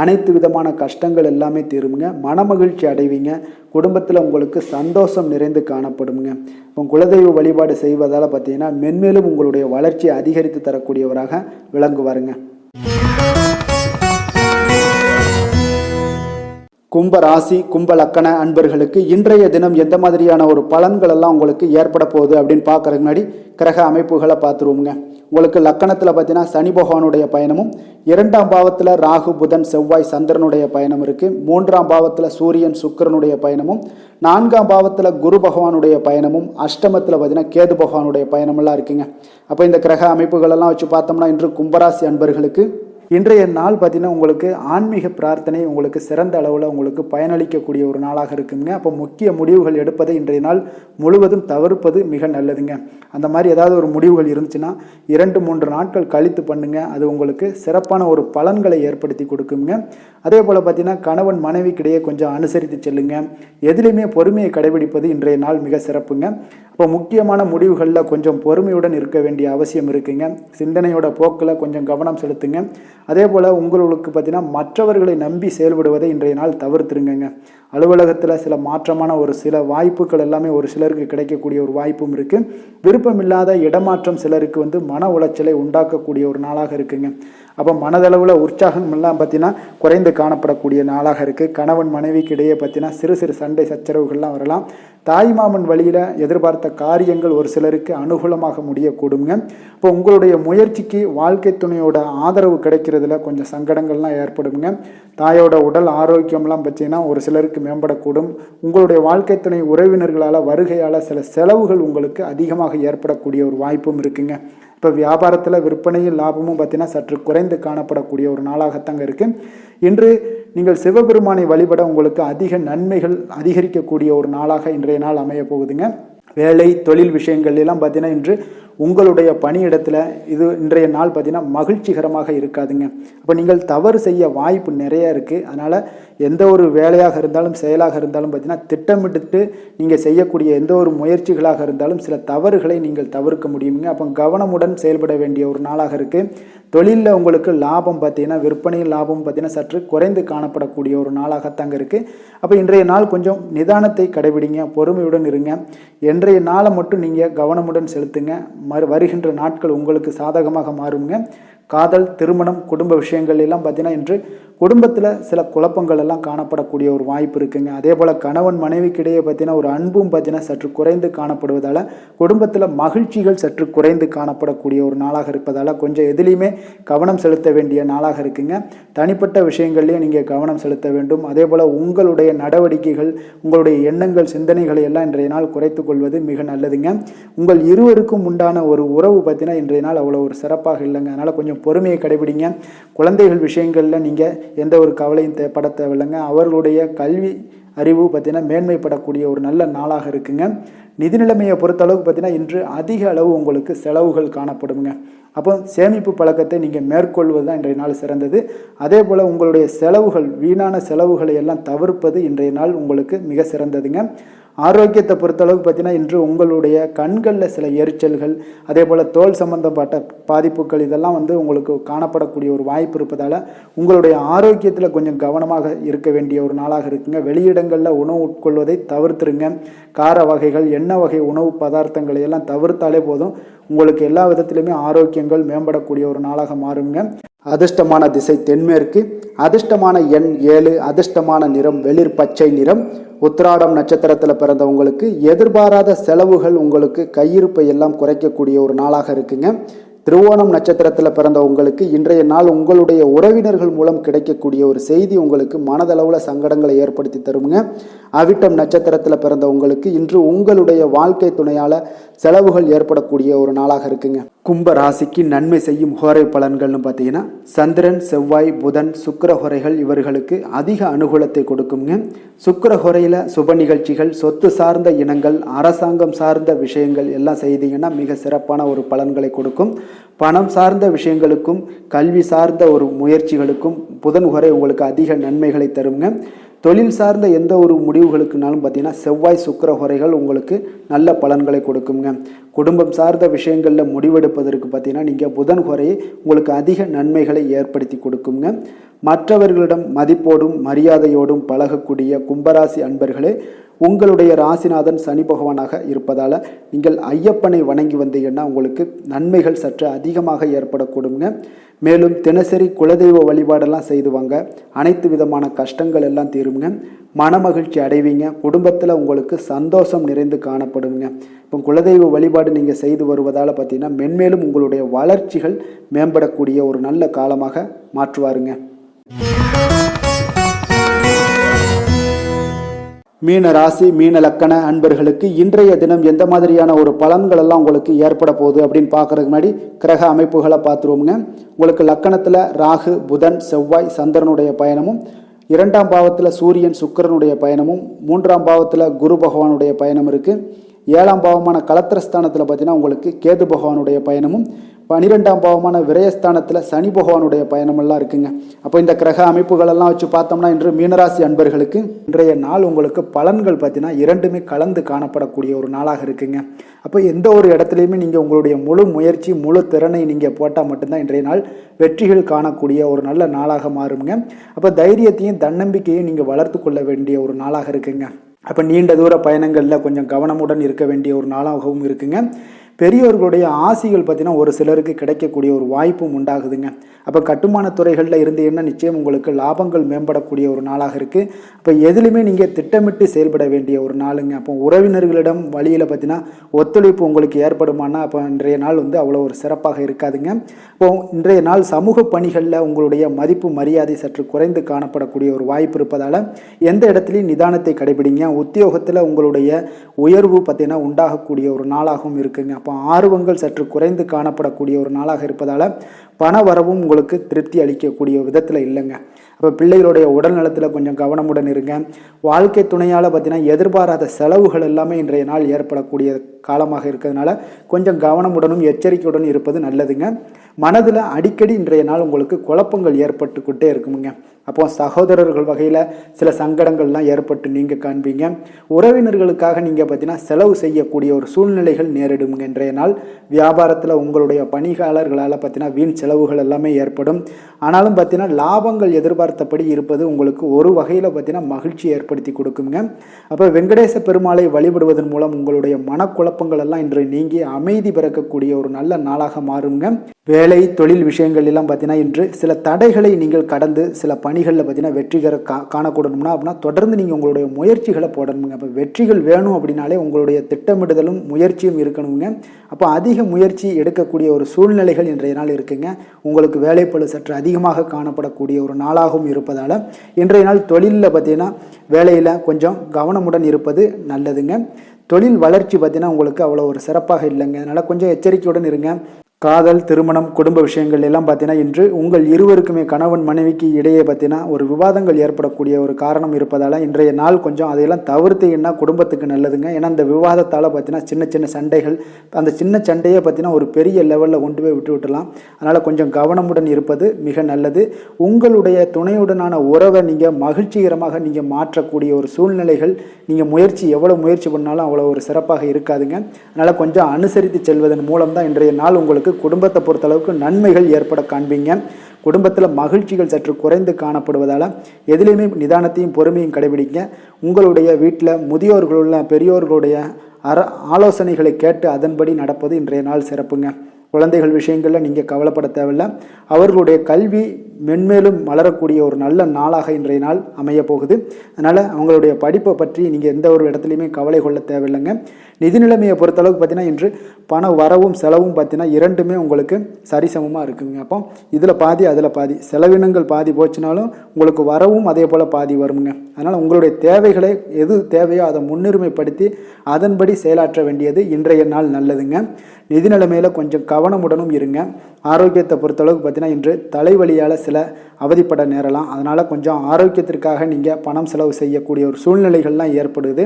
அனைத்து விதமான கஷ்டங்கள் எல்லாமே தீருங்க. மன மகிழ்ச்சி அடைவீங்க. குடும்பத்தில் உங்களுக்கு சந்தோஷம் நிறைந்து காணப்படுங்க. இப்போ குலதெய்வ வழிபாடு செய்வதால் பார்த்தீங்கன்னா மென்மேலும் உங்களுடைய வளர்ச்சியை அதிகரித்து தரக்கூடியவராக விளங்குவாருங்க. கும்ப ராசி கும்ப லக்கண அன்பர்களுக்கு இன்றைய தினம் எந்த மாதிரியான ஒரு பலன்கள் எல்லாம் உங்களுக்கு ஏற்பட போகுது அப்படின்னு பார்க்கறதுக்கு முன்னாடி கிரக அமைப்புகளை பார்த்துருவோங்க. உங்களுக்கு லக்கணத்தில் பார்த்தீங்கன்னா சனி பகவானுடைய பயணமும், 2ஆம் பாவத்தில் ராகு புதன் செவ்வாய் சந்திரனுடைய பயணம் இருக்குது. 3ஆம் பாவத்தில் சூரியன் சுக்கிரனுடைய பயணமும், 4ஆம் பாவத்தில் குரு பகவானுடைய பயணமும், அஷ்டமத்தில் பார்த்தீங்கன்னா கேது பகவானுடைய பயணமெல்லாம் இருக்குங்க. அப்போ இந்த கிரக அமைப்புகளெல்லாம் வச்சு பார்த்தோம்னா இன்று கும்பராசி அன்பர்களுக்கு இன்றைய நாள் பார்த்தீங்கன்னா உங்களுக்கு ஆன்மீக பிரார்த்தனை உங்களுக்கு சிறந்த அளவில் உங்களுக்கு பயனளிக்கக்கூடிய ஒரு நாளாக இருக்குங்க. அப்போ முக்கிய முடிவுகள் எடுப்பதை இன்றைய நாள் முழுவதும் தவிர்ப்பது மிக நல்லதுங்க. அந்த மாதிரி ஏதாவது ஒரு முடிவுகள் இருந்துச்சுன்னா 2-3 நாட்கள் கழித்து பண்ணுங்க. அது உங்களுக்கு சிறப்பான ஒரு பலன்களை ஏற்படுத்தி கொடுக்குங்க. அதே போல் பார்த்தீங்கன்னா கணவன் மனைவிக்கிடையே கொஞ்சம் அனுசரித்து செல்லுங்க. எதிலையுமே பொறுமையை கடைபிடிப்பது இன்றைய நாள் மிக சிறப்புங்க. இப்போ முக்கியமான முடிவுகளில் கொஞ்சம் பொறுமையுடன் இருக்க வேண்டிய அவசியம் இருக்குங்க. சிந்தனையோட போக்கில் கொஞ்சம் கவனம் செலுத்துங்க. அதே போல் உங்களுக்கு பார்த்தீங்கன்னா மற்றவர்களை நம்பி செயல்படுவதை இன்றைய நாள் தவிர்த்துருங்க. அலுவலகத்தில் சில மாற்றமான ஒரு சில வாய்ப்புகள் எல்லாமே ஒரு சிலருக்கு கிடைக்கக்கூடிய ஒரு வாய்ப்பும் இருக்குது. விருப்பமில்லாத இடமாற்றம் சிலருக்கு மன உளைச்சலை உண்டாக்கக்கூடிய ஒரு நாளாக இருக்குங்க. அப்போ மனதளவில் உற்சாகம் எல்லாம் பார்த்தீங்கன்னா குறைந்து காணப்படக்கூடிய நாளாக இருக்குது. கணவன் மனைவிக்கு இடையே பார்த்தீங்கன்னா சிறு சிறு சண்டை சச்சரவுகள்லாம் வரலாம். தாய்மாமன் வழியில் எதிர்பார்த்த காரியங்கள் ஒரு சிலருக்கு அனுகூலமாக முடியக்கூடுங்க. இப்போ உங்களுடைய முயற்சிக்கு வாழ்க்கை துணையோட ஆதரவு கிடைக்கிறதுல கொஞ்சம் சங்கடங்கள்லாம் ஏற்படுங்க. தாயோட உடல் ஆரோக்கியம்லாம் பார்த்தீங்கன்னா ஒரு சிலருக்கு மேம்படக்கூடும். உங்களுடைய வாழ்க்கை துணை உறவினர்களால் வருகையால் சில செலவுகள் உங்களுக்கு அதிகமாக ஏற்படக்கூடிய ஒரு வாய்ப்பும் இருக்குங்க. இப்போ வியாபாரத்தில் விற்பனையும் லாபமும் பார்த்தீங்கன்னா சற்று குறைந்து காணப்படக்கூடிய ஒரு நாளாகத்தாங்க இருக்குது. இன்று நீங்கள் சிவபெருமானை வழிபட உங்களுக்கு அதிக நன்மைகள் அதிகரிக்கக்கூடிய ஒரு நாளாக இன்றைய நாள் அமைய போகுதுங்க. வேலை தொழில் விஷயங்கள் எல்லாம் பார்த்தீங்கன்னா இன்று உங்களுடைய பணியிடத்தில் இன்றைய நாள் பார்த்தீங்கன்னா மகிழ்ச்சிகரமாக இருக்காதுங்க. அப்போ நீங்கள் தவறு செய்ய வாய்ப்பு நிறைய இருக்குது. அதனால் எந்த ஒரு வேலையாக இருந்தாலும் செயலாக இருந்தாலும் பார்த்தீங்கன்னா திட்டமிட்டு நீங்கள் செய்யக்கூடிய எந்த ஒரு முயற்சிகளாக இருந்தாலும் சில தவறுகளை நீங்கள் தவிர்க்க முடியுங்க. அப்போ கவனமுடன் செயல்பட வேண்டிய ஒரு நாளாக இருக்குது. தொழிலில் உங்களுக்கு லாபம் பார்த்தீங்கன்னா விற்பனையில் லாபம் பார்த்தீங்கன்னா சற்று குறைந்து காணப்படக்கூடிய ஒரு நாளாகத்தாங்க இருக்குது. அப்போ இன்றைய நாள் கொஞ்சம் நிதானத்தை கடைபிடிங்க, பொறுமையுடன் இருங்க. இன்றைய நாளை மட்டும் நீங்கள் கவனமுடன் செலுத்துங்க. வருகின்ற நாட்கள் உங்களுக்கு சாதகமாக மாறுங்க. காதல், திருமணம், குடும்ப விஷயங்கள் எல்லாம் பார்த்தீங்கன்னா இன்று குடும்பத்தில் சில குழப்பங்கள் எல்லாம் காணப்படக்கூடிய ஒரு வாய்ப்பு இருக்குங்க. அதே போல் கணவன் மனைவிக்கிடையே பார்த்தீங்கன்னா ஒரு அன்பும் பார்த்தீங்கன்னா சற்று குறைந்து காணப்படுவதால் குடும்பத்தில் மகிழ்ச்சிகள் சற்று குறைந்து காணப்படக்கூடிய ஒரு நாளாக இருப்பதால் கொஞ்சம் எதிலையுமே கவனம் செலுத்த வேண்டிய நாளாக இருக்குங்க. தனிப்பட்ட விஷயங்கள்லேயும் நீங்கள் கவனம் செலுத்த வேண்டும். அதே போல் உங்களுடைய நடவடிக்கைகள், உங்களுடைய எண்ணங்கள், சிந்தனைகளை எல்லாம் இன்றைய நாள் குறைத்து கொள்வது மிக நல்லதுங்க. உங்கள் இருவருக்கும் உண்டான ஒரு உறவு பார்த்தீங்கன்னா இன்றைய நாள் அவ்வளோ ஒரு சிறப்பாக இல்லைங்க. அதனால் கொஞ்சம் பொறுமையை கடைபிடிங்க. குழந்தைகள் விஷயங்களில் நீங்கள் எந்த ஒரு கவலையும் பட தேவையில்லைங்க. அவர்களுடைய கல்வி அறிவு பார்த்தீங்கன்னா மேன்மைப்படக்கூடிய ஒரு நல்ல நாளாக இருக்குங்க. நிதி நிலைமையை பொறுத்தளவுக்கு பார்த்தீங்கன்னா இன்று அதிக அளவு உங்களுக்கு செலவுகள் காணப்படுங்க. அப்போ சேமிப்பு பழக்கத்தை நீங்கள் மேற்கொள்வது தான் இன்றைய நாள் சிறந்தது. அதே போல் உங்களுடைய செலவுகள், வீணான செலவுகளை எல்லாம் தவிர்ப்பது இன்றைய நாள் உங்களுக்கு மிக சிறந்ததுங்க. ஆரோக்கியத்தை பொறுத்தளவுக்கு பார்த்தீங்கன்னா இன்று உங்களுடைய கண்களில் சில எரிச்சல்கள், அதே போல் தோல் சம்பந்தப்பட்ட பாதிப்புகள் இதெல்லாம் உங்களுக்கு காணப்படக்கூடிய ஒரு வாய்ப்பு இருப்பதால் உங்களுடைய ஆரோக்கியத்தில் கொஞ்சம் கவனமாக இருக்க வேண்டிய ஒரு நாளாக இருக்குங்க. வெளியிடங்களில் உணவு உட்கொள்வதை தவிர்த்துருங்க. கார வகைகள், எண்ணெய் வகை உணவு பதார்த்தங்களை எல்லாம் தவிர்த்தாலே போதும். உங்களுக்கு எல்லா விதத்திலுமே ஆரோக்கியங்கள் மேம்படக்கூடிய ஒரு நாளாக மாறுங்க. அதிர்ஷ்டமான திசை தென்மேற்கு, அதிர்ஷ்டமான எண் 7, அதிர்ஷ்டமான நிறம் வெளிர் பச்சை நிறம். உத்திராடம் நட்சத்திரத்தில் பிறந்தவங்களுக்கு எதிர்பாராத செலவுகள் உங்களுக்கு கையிருப்பை எல்லாம் குறைக்கக்கூடிய ஒரு நாளாக இருக்குங்க. திருவோணம் நட்சத்திரத்தில் பிறந்த உங்களுக்கு இன்றைய நாள் உங்களுடைய உறவினர்கள் மூலம் கிடைக்கக்கூடிய ஒரு செய்தி உங்களுக்கு மனதளவில் சங்கடங்களை ஏற்படுத்தி தருங்க. அவிட்டம் நட்சத்திரத்தில் பிறந்த உங்களுக்கு இன்று உங்களுடைய வாழ்க்கை துணையால் செலவுகள் ஏற்படக்கூடிய ஒரு நாளாக இருக்குங்க. கும்ப ராசிக்கு நன்மை செய்யும் ஹோரை பலன்கள்னு பார்த்தீங்கன்னா சந்திரன், செவ்வாய், புதன், சுக்கிர ஹோரைகள் இவர்களுக்கு அதிக அனுகூலத்தை கொடுக்குங்க. சுக்கிர ஹோரையில் சுப நிகழ்ச்சிகள், சொத்து சார்ந்த இனங்கள், அரசாங்கம் சார்ந்த விஷயங்கள் எல்லாம் செய்தீங்கன்னா மிக சிறப்பான ஒரு பலன்களை கொடுக்கும். பணம் சார்ந்த விஷயங்களுக்கும் கல்வி சார்ந்த ஒரு முயற்சிகளுக்கும் புதன் ஹோரை உங்களுக்கு அதிக நன்மைகளை தருங்க. தொழில் சார்ந்த எந்த ஒரு முடிவுகளுக்குனாலும் பார்த்தீங்கன்னா செவ்வாய் சுக்கிர ஹோரைகள் உங்களுக்கு நல்ல பலன்களை கொடுக்குங்க. குடும்பம் சார்ந்த விஷயங்களில் முடிவெடுப்பதற்கு பார்த்தீங்கன்னா நீங்கள் புதன் குறையை உங்களுக்கு அதிக நன்மைகளை ஏற்படுத்தி கொடுக்குங்க. மற்றவர்களிடம் மதிப்போடும் மரியாதையோடும் பழகக்கூடிய கும்பராசி அன்பர்களே, உங்களுடைய ராசிநாதன் சனி பகவானாக இருப்பதால் நீங்கள் ஐயப்பனை வணங்கி வந்தீங்கன்னா உங்களுக்கு நன்மைகள் சற்று அதிகமாக ஏற்படக்கூடுங்க. மேலும் தினசரி குலதெய்வ வழிபாடெல்லாம் செய்து வாங்க, அனைத்து விதமான கஷ்டங்கள் எல்லாம் தீருங்க, மனமகிழ்ச்சி அடைவீங்க, குடும்பத்தில் உங்களுக்கு சந்தோஷம் நிறைந்து காணப்படுங்க. இப்போ குலதெய்வ வழிபாடு நீங்கள் செய்து வருவதால் பார்த்தீங்கன்னா மென்மேலும் உங்களுடைய வளர்ச்சிகள் மேம்படக்கூடிய ஒரு நல்ல காலமாக மாற்றுவாருங்க. மீன ராசி மீன லக்கண அன்பர்களுக்கு இன்றைய தினம் எந்த மாதிரியான ஒரு பலன்கள் எல்லாம் உங்களுக்கு ஏற்பட போகுது அப்படின்னு பார்க்கறதுக்கு முன்னாடி கிரக அமைப்புகளை பார்த்துருவோங்க. உங்களுக்கு லக்கணத்தில் ராகு புதன் செவ்வாய் சந்திரனுடைய பயணமும், 2ஆம் பாவத்தில் சூரியன் சுக்கிரனுடைய பயணமும், 3ஆம் பாவத்தில் குரு பகவானுடைய பயணம் இருக்குது. 7ஆம் பாவமான கலத்திரஸ்தானத்தில் பார்த்தீங்கன்னா உங்களுக்கு கேது பகவானுடைய பயணமும், 12ஆம் பாவமான விரயஸ்தானத்தில் சனி பகவானுடைய பயணமெல்லாம் இருக்குங்க. அப்போ இந்த கிரக அமைப்புகளெல்லாம் வச்சு பார்த்தோம்னா இன்று மீனராசி அன்பர்களுக்கு இன்றைய நாள் உங்களுக்கு பலன்கள் பார்த்தீங்கன்னா இரண்டுமே கலந்து காணப்படக்கூடிய ஒரு நாளாக இருக்குங்க. அப்போ எந்த ஒரு இடத்துலையுமே நீங்கள் உங்களுடைய முழு முயற்சி முழு திறனை நீங்கள் போட்டால் மட்டும்தான் இன்றைய நாள் வெற்றிகள் காணக்கூடிய ஒரு நல்ல நாளாக மாறுங்க. அப்போ தைரியத்தையும் தன்னம்பிக்கையும் நீங்கள் வளர்த்து கொள்ள வேண்டிய ஒரு நாளாக இருக்குங்க. அப்போ நீண்ட தூர பயணங்களில் கொஞ்சம் கவனமுடன் இருக்க வேண்டிய ஒரு நாளாகவும் இருக்குங்க. பெரியவர்களுடைய ஆசிகள் பார்த்தீங்கன்னா ஒரு சிலருக்கு கிடைக்கக்கூடிய ஒரு வாய்ப்பும் உண்டாகுதுங்க. அப்போ கட்டுமான துறைகளில் இருந்து என்ன நிச்சயம் உங்களுக்கு லாபங்கள் மேம்படக்கூடிய ஒரு நாளாக இருக்குது. அப்போ எதுலையுமே நீங்கள் திட்டமிட்டு செயல்பட வேண்டிய ஒரு நாளுங்க. அப்போ உறவினர்களிடம் வழியில் பார்த்தீங்கன்னா ஒத்துழைப்பு உங்களுக்கு ஏற்படுமானா அப்போ இன்றைய நாள் அவ்வளோ ஒரு சிறப்பாக இருக்காதுங்க. இப்போ இன்றைய நாள் சமூக பணிகளில் உங்களுடைய மதிப்பு மரியாதை சற்று குறைந்து காணப்படக்கூடிய ஒரு வாய்ப்பு இருப்பதால் எந்த இடத்துலையும் நிதானத்தை கடைபிடிங்க. உத்தியோகத்தில் உங்களுடைய உயர்வு பார்த்தீங்கன்னா உண்டாகக்கூடிய ஒரு நாளாகவும் இருக்குங்க. அப்போ ஆர்வங்கள் சற்று குறைந்து காணப்படக்கூடிய ஒரு நாளாக இருப்பதால் பண வரவும் உங்களுக்கு திருப்தி அளிக்கக்கூடிய விதத்தில் இல்லைங்க. அப்போ பிள்ளைகளுடைய உடல் நலத்தில் கொஞ்சம் கவனமுடன் இருங்க. வாழ்க்கை துணையால் பார்த்தீங்கன்னா எதிர்பாராத செலவுகள் எல்லாமே இன்றைய நாள் ஏற்படக்கூடிய காலமாக இருக்கிறதுனால கொஞ்சம் கவனமுடனும் எச்சரிக்கையுடன் இருப்பது நல்லதுங்க. மனதில் அடிக்கடி இன்றைய நாள் உங்களுக்கு குழப்பங்கள் ஏற்பட்டுக்கிட்டே இருக்குமுங்க. அப்போ சகோதரர்கள் வகையில் சில சங்கடங்கள்லாம் ஏற்பட்டு நீங்கள் காண்பீங்க. உறவினர்களுக்காக நீங்கள் பார்த்தீங்கன்னா செலவு செய்யக்கூடிய ஒரு சூழ்நிலைகள் நேரிடுங்க. இன்றைய நாள் வியாபாரத்தில் உங்களுடைய பணியாளர்களால் பார்த்தீங்கன்னா வீண் செலவுகள் எல்லாமே ஏற்படும். ஆனாலும் பார்த்தீங்கன்னா லாபங்கள் எதிர்பார்த்தபடி இருப்பது உங்களுக்கு ஒரு வகையில் பார்த்தீங்கன்னா மகிழ்ச்சி ஏற்படுத்தி கொடுக்குங்க. அப்போ வெங்கடேச பெருமாளை வழிபடுவதன் மூலம் உங்களுடைய மனக்குழப்பங்கள் எல்லாம் இன்று நீங்கி அமைதி பிறக்கக்கூடிய ஒரு நல்ல நாளாக மாறுங்க. வேலை தொழில் விஷயங்கள் எல்லாம் பார்த்தீங்கன்னா இன்று சில தடைகளை நீங்கள் கடந்து சில பணிகளில் பார்த்தீங்கன்னா வெற்றிகர காணக்கூடணும்னா அப்படின்னா தொடர்ந்து நீங்கள் உங்களுடைய முயற்சிகளை போடணுங்க. அப்போ வெற்றிகள் வேணும் அப்படின்னாலே உங்களுடைய திட்டமிடுதலும் முயற்சியும் இருக்கணுங்க. அப்போ அதிக முயற்சி எடுக்கக்கூடிய ஒரு சூழ்நிலைகள் இன்றைய நாள் இருக்குங்க. உங்களுக்கு வேலைப்பளு சற்று அதிகமாக காணப்படக்கூடிய ஒரு நாளாகவும் இருப்பதால் இன்றைய நாள் தொழிலில் பார்த்தீங்கன்னா வேலையில் கொஞ்சம் கவனமுடன் இருப்பது நல்லதுங்க. தொழில் வளர்ச்சி பார்த்தீங்கன்னா உங்களுக்கு அவ்வளோ ஒரு சிறப்பாக இல்லைங்க. அதனால் கொஞ்சம் எச்சரிக்கையுடன் இருங்க. காதல் திருமணம் குடும்ப விஷயங்கள் எல்லாம் பார்த்தீங்கன்னா இன்று உங்கள் இருவருக்குமே கணவன் மனைவிக்கு இடையே பார்த்தீங்கன்னா ஒரு விவாதங்கள் ஏற்படக்கூடிய ஒரு காரணம் இருப்பதால் இன்றைய நாள் கொஞ்சம் அதையெல்லாம் தவிர்த்தீங்கன்னா குடும்பத்துக்கு நல்லதுங்க. ஏன்னா இந்த விவாதத்தால் பார்த்தீங்கன்னா சின்ன சின்ன சண்டைகள், அந்த சின்ன சண்டையை பார்த்தீங்கன்னா ஒரு பெரிய லெவலில் கொண்டு போய் விட்டுவிடலாம். அதனால் கொஞ்சம் கவனமுடன் இருப்பது மிக நல்லது. உங்களுடைய துணையுடனான உறவை நீங்கள் மகிழ்ச்சிகரமாக நீங்கள் மாற்றக்கூடிய ஒரு சூழ்நிலைகள் நீங்கள் எவ்வளோ முயற்சி பண்ணாலும் அவ்வளோ ஒரு சிறப்பாக இருக்காதுங்க. அதனால் கொஞ்சம் அனுசரித்து செல்வதன் மூலம் தான் இன்றைய நாள் உங்களுக்கு குடும்பத்தை பொறுத்தளவுக்கு நன்மைகள் ஏற்பட காண்பீங்க. குடும்பத்தில் மகிழ்ச்சிகள் சற்று குறைந்து காணப்படுவதால் எதிலையுமே நிதானத்தையும் பொறுமையும் கடைபிடிங்க. உங்களுடைய வீட்டில் முதியோர்களுள்ள பெரியோர்களுடைய ஆலோசனைகளை கேட்டு அதன்படி நடப்பது இன்றைய நாள் சிறப்புங்க. குழந்தைகள் விஷயங்களில் நீங்கள் கவலைப்பட தேவையில்லை. அவர்களுடைய கல்வி மென்மேலும் வளரக்கூடிய ஒரு நல்ல நாளாக இன்றைய நாள் அமைய போகுது. அதனால் அவங்களுடைய படிப்பை பற்றி நீங்கள் எந்த ஒரு இடத்துலையுமே கவலை கொள்ள தேவையில்லைங்க. நிதி நிலைமையை பொறுத்தளவுக்கு பார்த்தீங்கன்னா இன்று பண வரவும் செலவும் பார்த்தீங்கன்னா இரண்டுமே உங்களுக்கு சரிசமமாக இருக்குங்க. அப்போ இதில் பாதி அதில் பாதி, செலவினங்கள் பாதி போச்சுனாலும் உங்களுக்கு வரவும் அதே போல் பாதி வருங்க. அதனால் உங்களுடைய தேவைகளை எது தேவையோ அதை முன்னுரிமைப்படுத்தி அதன்படி செயலாற்ற வேண்டியது இன்றைய நாள் நல்லதுங்க. நிதி நிலைமையில் கொஞ்சம் கவனமுடனும் இருங்க. ஆரோக்கியத்தை பொறுத்தளவுக்கு பார்த்தீங்கன்னா இன்று தலைவலியால் சில அவதிப்பட நேரலாம். அதனால் கொஞ்சம் ஆரோக்கியத்திற்காக நீங்கள் பணம் செலவு செய்யக்கூடிய ஒரு சூழ்நிலைகள்லாம் ஏற்படுது.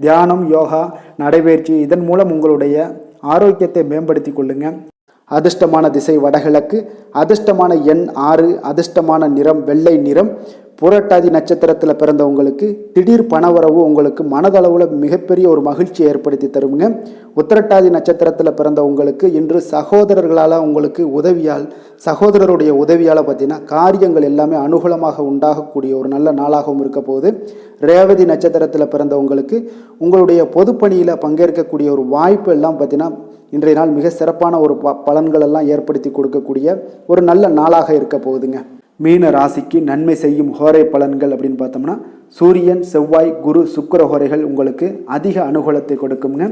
தியானம் யோகா நடைபயிற்சி இதன் மூலம் உங்களுடைய ஆரோக்கியத்தை மேம்படுத்தி கொள்ளுங்க. அதிர்ஷ்டமான திசை வடகிழக்கு, அதிர்ஷ்டமான எண் 6, அதிர்ஷ்டமான நிறம் வெள்ளை நிறம். புரட்டாதி நட்சத்திரத்தில் பிறந்தவங்களுக்கு திடீர் பணவரவு உங்களுக்கு மனதளவில் மிகப்பெரிய ஒரு மகிழ்ச்சியை ஏற்படுத்தி தருங்க. உத்திரட்டாதி நட்சத்திரத்தில் பிறந்தவங்களுக்கு இன்று சகோதரர்களால் உங்களுக்கு சகோதரருடைய உதவியால் பார்த்தீங்கன்னா காரியங்கள் எல்லாமே அனுகூலமாக உண்டாகக்கூடிய ஒரு நல்ல நாளாகவும் இருக்க போகுது. ரேவதி நட்சத்திரத்தில் பிறந்தவங்களுக்கு உங்களுடைய பொதுப்பணியில் பங்கேற்கக்கூடிய ஒரு வாய்ப்பு எல்லாம் பார்த்தீங்கன்னா இன்றைய நாள் மிக சிறப்பான ஒரு பலன்கள் எல்லாம் ஏற்படுத்தி கொடுக்கக்கூடிய ஒரு நல்ல நாளாக இருக்க போகுதுங்க. மீன ராசிக்கு நன்மை செய்யும் ஹோரை பலன்கள் அப்படின்னு பார்த்தோம்னா சூரியன், செவ்வாய், குரு, சுக்கிர ஹோரைகள் உங்களுக்கு அதிக அனுகூலத்தை கொடுக்குங்க.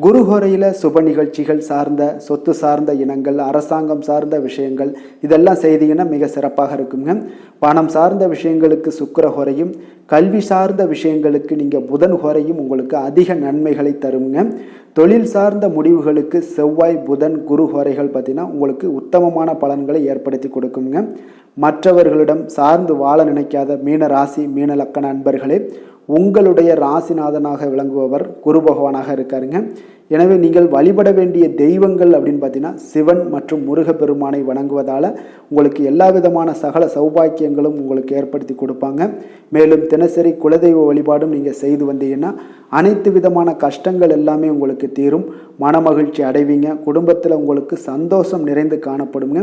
குரு ஹோரையில் சுப நிகழ்ச்சிகள் சார்ந்த, சொத்து சார்ந்த இனங்கள், அரசாங்கம் சார்ந்த விஷயங்கள் இதெல்லாம் செய்தீங்கன்னா மிக சிறப்பாக இருக்குங்க. பணம் சார்ந்த விஷயங்களுக்கு சுக்கிர ஹோரையும், கல்வி சார்ந்த விஷயங்களுக்கு நீங்கள் புதன் ஹோரையும் உங்களுக்கு அதிக நன்மைகளை தருங்க. தொழில் சார்ந்த முடிவுகளுக்கு செவ்வாய், புதன், குரு ஹோரைகள் பார்த்தீங்கன்னா உங்களுக்கு உத்தமமான பலன்களை ஏற்படுத்தி கொடுக்குங்க. மற்றவர்களிடம் சார்ந்து வாழ நினைக்காத மீன ராசி, மீன லக்கண அன்பர்களே, உங்களுடைய ராசிநாதனாக விளங்குபவர் குரு பகவானாக இருக்காருங்க. எனவே நீங்கள் வழிபட வேண்டிய தெய்வங்கள் அப்படின்னு பார்த்தீங்கன்னா சிவன் மற்றும் முருகப்பெருமானை வணங்குவதால் உங்களுக்கு எல்லா விதமான சகல சௌபாக்கியங்களும் உங்களுக்கு ஏற்படுத்தி கொடுப்பாங்க. மேலும் தினசரி குலதெய்வ வழிபாடும் நீங்கள் செய்து வந்தீங்கன்னா அனைத்து விதமான கஷ்டங்கள் எல்லாமே உங்களுக்கு தீரும், மனமகிழ்ச்சி அடைவீங்க, குடும்பத்தில் உங்களுக்கு சந்தோஷம் நிறைந்து காணப்படுங்க.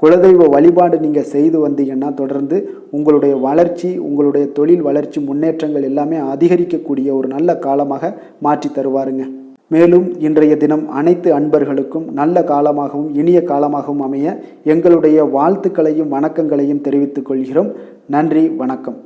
குலதெய்வ வழிபாடு நீங்கள் செய்து வந்தீங்கன்னா தொடர்ந்து உங்களுடைய வளர்ச்சி, உங்களுடைய தொழில் வளர்ச்சி, முன்னேற்றங்கள் எல்லாமே அதிகரிக்கக்கூடிய ஒரு நல்ல காலமாக மாற்றி தருவாருங்க. மேலும் இன்றைய தினம் அனைத்து அன்பர்களுக்கும் நல்ல காலமாகவும் இனிய காலமாகவும் அமைய எங்களுடைய வாழ்த்துக்களையும் வணக்கங்களையும் தெரிவித்துக் கொள்கிறோம். நன்றி, வணக்கம்.